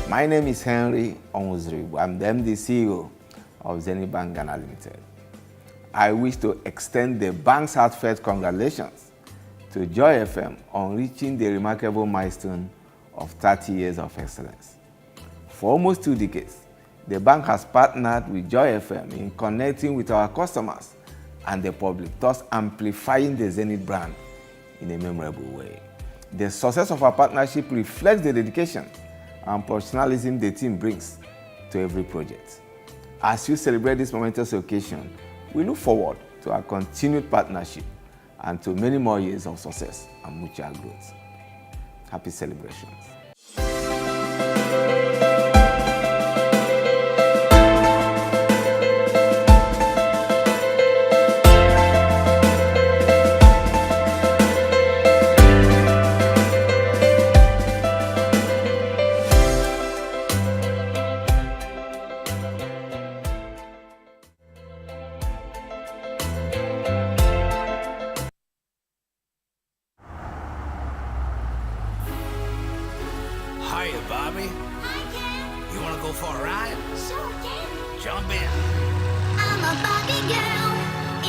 My name is Henry Onwuzri. I'm the MD CEO of Zenith Bank Ghana Limited. I wish to extend the bank's heartfelt congratulations to Joy FM on reaching the remarkable milestone of 30 years of excellence. For almost 2 decades, the bank has partnered with Joy FM in connecting with our customers and the public, thus amplifying the Zenith brand in a memorable way. The success of our partnership reflects the dedication and professionalism the team brings to every project. As you celebrate this momentous occasion, we look forward to our continued partnership and to many more years of success and mutual growth. Happy celebrations. Barbie? You wanna go for a ride? Sure, Ken. Jump in. I'm a Barbie girl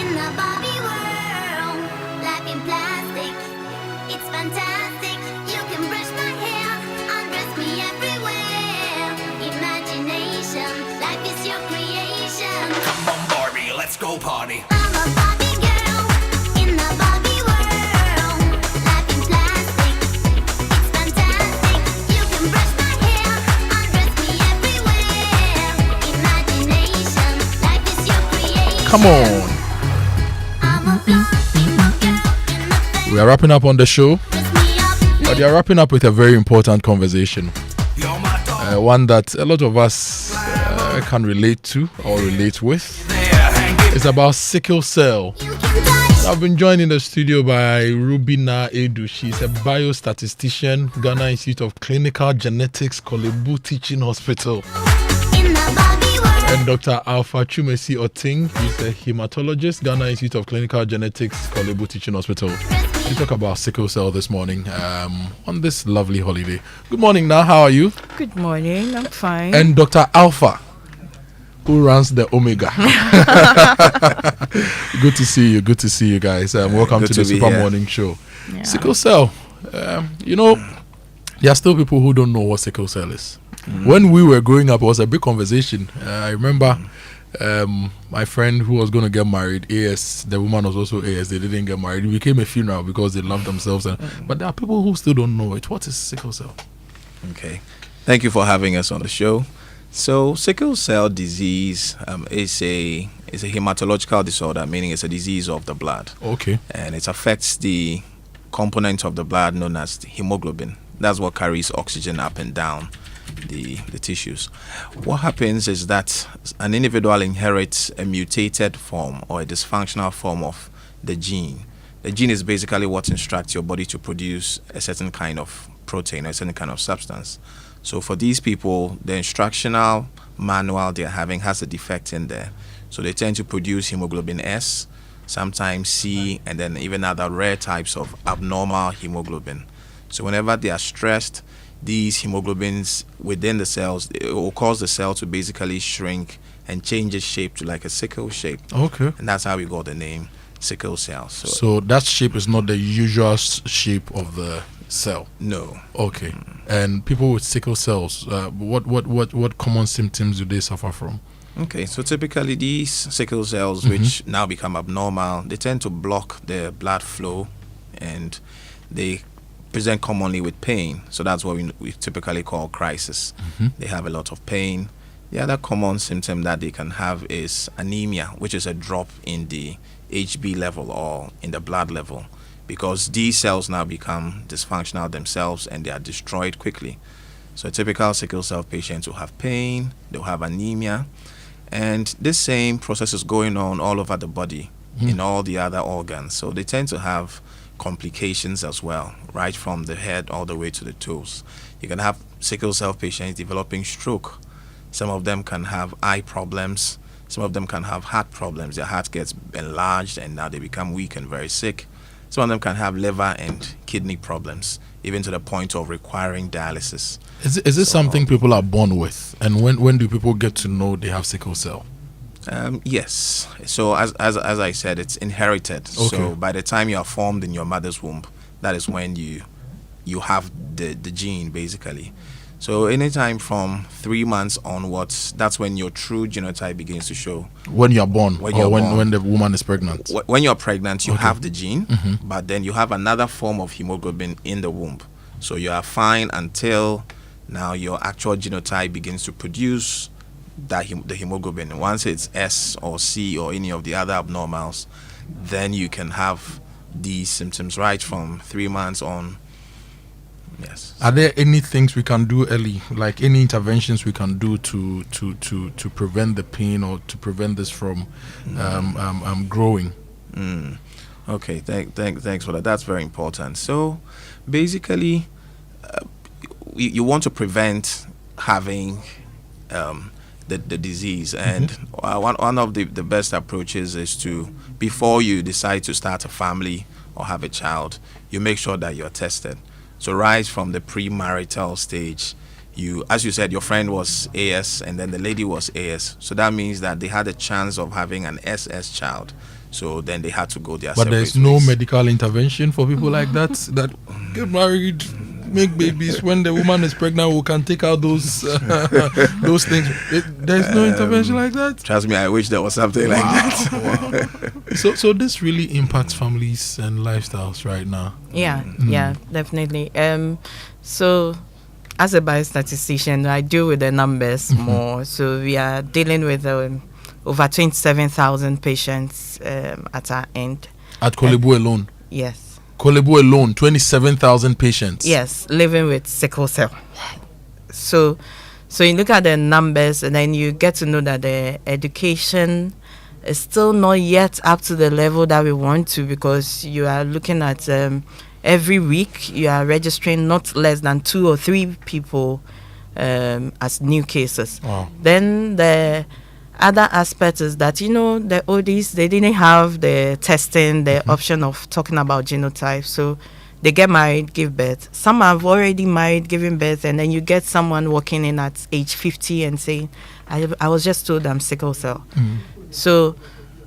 in the Barbie world. Life in plastic, it's fantastic. You can brush my hair, undress me everywhere. Imagination, life is your creation. Come on, Barbie, let's go party. I'm a Barbie girl in the Barbie world. Life in plastic, it's fantastic. You can brush my hair, undress me everywhere. Imagination, life is your creation. Come on. We are wrapping up on the show, but we are wrapping up with a very important conversation. One that a lot of us can relate to or relate with. It's about sickle cell. I've been joined in the studio by Rubina Edu. She's a biostatistician, Ghana Institute of Clinical Genetics, Kolebu Teaching Hospital. And Dr. Alpha Chumesi Oting, he's a hematologist, Ghana Institute of Clinical Genetics, Kolebu Teaching Hospital. We talk about sickle cell this morning on this lovely holiday. Good morning now, how are you? Good morning, I'm fine. And Dr. Alpha, who runs the Omega. Good to see you guys. Welcome to the Super Morning Show. Yeah. Sickle cell, you know, there are still people who don't know what sickle cell is. When we were growing up, it was a big conversation. I remember my friend who was going to get married, AS, the woman was also AS, they didn't get married. It became a funeral because they loved themselves. But there are people who still don't know it. What is sickle cell? Okay. Thank you for having us on the show. So sickle cell disease is a hematological disorder, meaning it's a disease of the blood. Okay. And it affects the component of the blood known as the hemoglobin. That's what carries oxygen up and down the tissues. What happens is that an individual inherits a mutated form or a dysfunctional form of the gene. The gene is basically what instructs your body to produce a certain kind of protein or a certain kind of substance. So for these people, the instructional manual they're having has a defect in there. So they tend to produce hemoglobin S, sometimes C, and then even other rare types of abnormal hemoglobin. So whenever they are stressed, these hemoglobins within the cells, it will cause the cell to basically shrink and change its shape to like a sickle shape. Okay. And that's how we got the name sickle cell. So that shape is not the usual shape of the cell? No. Okay. And people with sickle cells, what common symptoms do they suffer from? Okay, so typically these sickle cells, which now become abnormal, they tend to block the blood flow and they present commonly with pain. So that's what we typically call crisis. They have a lot of pain. The other common symptom that they can have is anemia, which is a drop in the HB level or in the blood level, because these cells now become dysfunctional themselves and they are destroyed quickly. So a typical sickle cell patient will have pain, they'll have anemia, and this same process is going on all over the body in all the other organs. So they tend to have complications as well, right from the head all the way to the toes. You can have sickle cell patients developing stroke. Some of them can have eye problems. Some of them can have heart problems. Their heart gets enlarged and now they become weak and very sick. Some of them can have liver and kidney problems, even to the point of requiring dialysis. Is this something people are born with? And when do people get to know they have sickle cell? Yes. So as I said, it's inherited. Okay. So by the time you are formed in your mother's womb, that is when you have the gene basically. So anytime from 3 months onwards, that's when your true genotype begins to show. When you are born, when the woman is pregnant? When you're pregnant, you have the gene, but then you have another form of hemoglobin in the womb. So you are fine until now your actual genotype begins to produce the hemoglobin. Once it's S or C or any of the other abnormals, then you can have these symptoms right from 3 months on. Yes. Are there any things we can do early, like any interventions we can do to prevent the pain or to prevent this from growing? Okay, thanks for that. That's very important. So basically, you want to prevent having the disease, and one of the best approaches is to, before you decide to start a family or have a child, you make sure that you're tested. So right from the premarital stage, you, as you said, your friend was AS and then the lady was AS. So that means that they had a chance of having an SS child. So then they had to go their But there's no medical intervention for people like that get married, make babies. When the woman is pregnant, we can take out those those things. There's no intervention like that. Trust me, I wish there was something like that. So this really impacts families and lifestyles right now. Yeah, definitely. So as a biostatistician, I deal with the numbers more. So we are dealing with over 27,000 patients at our end. At Kolebu alone? Yes. Kolebu alone, 27,000 patients? Yes, living with sickle cell. So you look at the numbers and then you get to know that the education is still not yet up to the level that we want to, because you are looking at every week you are registering not less than 2 or 3 people as new cases. Wow. Then the other aspect is that, the ODs, they didn't have the testing, the option of talking about genotype. So they get married, give birth. Some have already married, giving birth, and then you get someone walking in at age 50 and saying, I was just told I'm sickle cell. So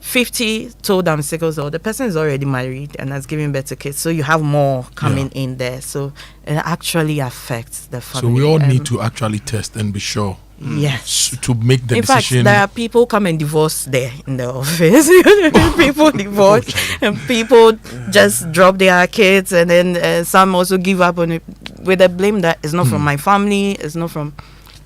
50 told I'm sickle cell. The person is already married and has given birth to kids. So you have more coming in there. So it actually affects the family. So we all need to actually test and be sure. Yes. To make the in decision. In fact, there are people come and divorce there in the office. People divorce and people just drop their kids, and then some also give up on it with the blame that it's not from my family, it's not from,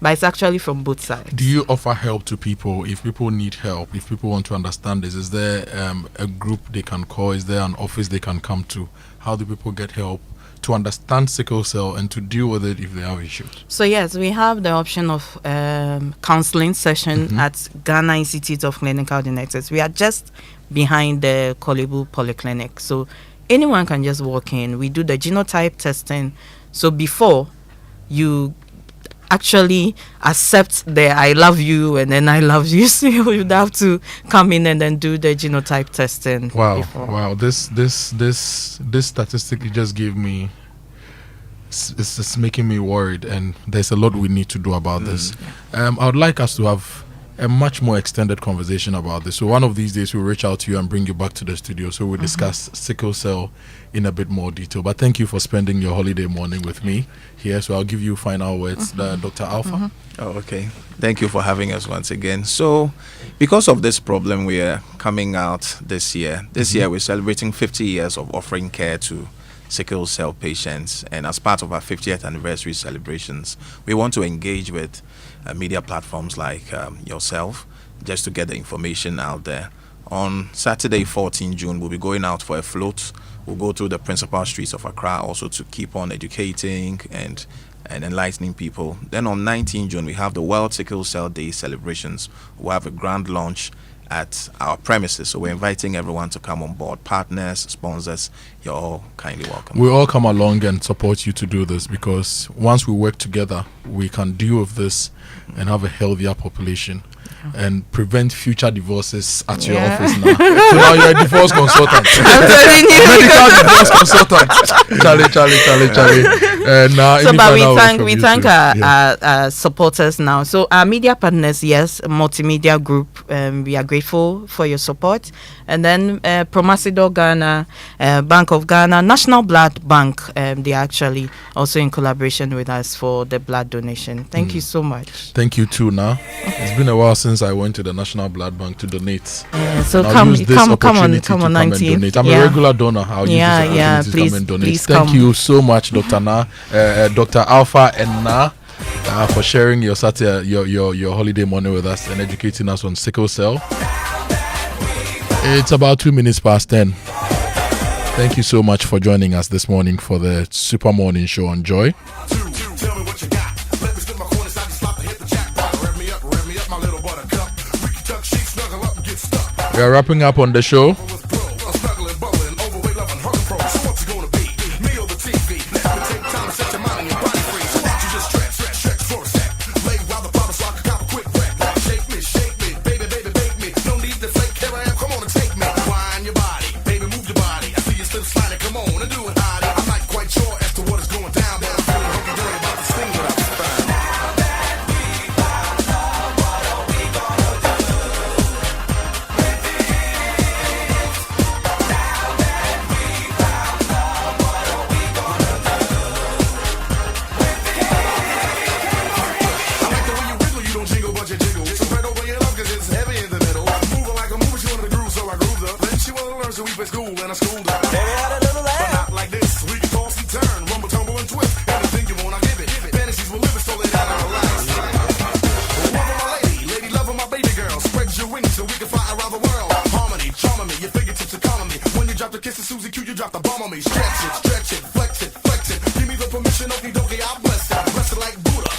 but it's actually from both sides. Do you offer help to people if people need help, if people want to understand this? Is there a group they can call? Is there an office they can come to? How do people get help to understand sickle cell and to deal with it if they have issues? So yes, we have the option of counseling session at Ghana Institute of Clinical Genetics. We are just behind the Kolebu Polyclinic. So anyone can just walk in. We do the genotype testing. So before you actually accept the I love you and then I love you, so you'd have to come in and then do the genotype testing. Wow. This statistic you just gave me, it's making me worried, and there's a lot we need to do about this. I would like us to have a much more extended conversation about this. So one of these days we'll reach out to you and bring you back to the studio so we'll discuss sickle cell in a bit more detail. But thank you for spending your holiday morning with me here. So I'll give you final words, Dr. Alpha. Oh, okay. Thank you for having us once again. So because of this problem we are coming out this year, we're celebrating 50 years of offering care to sickle cell patients, and as part of our 50th anniversary celebrations, we want to engage with media platforms like yourself, just to get the information out there. On Saturday 14 June we'll be going out for a float. We'll go through the principal streets of Accra also to keep on educating and enlightening people. Then on 19 June we have the World Sickle Cell Day celebrations. We'll have a grand launch at our premises, so we're inviting everyone to come on board. Partners, sponsors, you're all kindly welcome. We all come along and support you to do this, because once we work together we can deal with this and have a healthier population and prevent future divorces at your office now. So now you're a divorce consultant. I'm telling you. Medical divorce consultant. Charlie. But we thank our supporters now. So our media partners, yes, multimedia group, we are grateful for your support. And then Promasidor Ghana, Bank of Ghana, National Blood Bank, they are actually also in collaboration with us for the blood donation. Thank you so much. Thank you too. Now it's been a while since I went to the National Blood Bank to donate. So come on 19th. I'm a regular donor. I'll use this opportunity to come and donate. Thank you so much, Dr. Na, Dr. Alpha and Na, for sharing your holiday morning with us and educating us on sickle cell. It's about 2 minutes past 10. Thank you so much for joining us this morning for the Super Morning Show on Joy. We are wrapping up on the show. Come on me, stretch it, flex it. Give me the permission, okie dokie, I'll bless it. Bless it like Buddha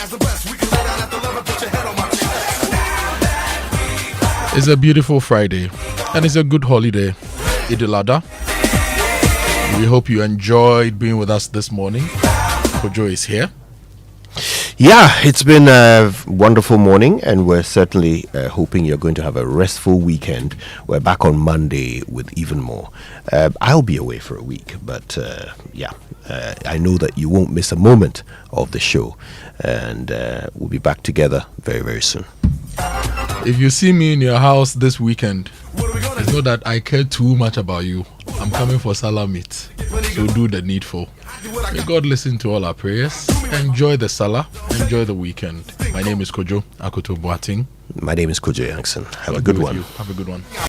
as the best. We can lay down at the level, put your head on my chest. It's a beautiful Friday, and it's a good holiday, al-Adha. We hope you enjoyed being with us this morning. Kojo is here. Yeah, it's been a wonderful morning, and we're certainly hoping you're going to have a restful weekend. We're back on Monday with even more. I'll be away for a week, but I know that you won't miss a moment of the show, and we'll be back together very, very soon. If you see me in your house this weekend, it's not that I care too much about you. I'm coming for Salah meat, so do the needful. May God listen to all our prayers. Enjoy the Salah. Enjoy the weekend. My name is Kojo, Akoto Boateng. My name is Kojo Yankson. Have a good one. Have a good one.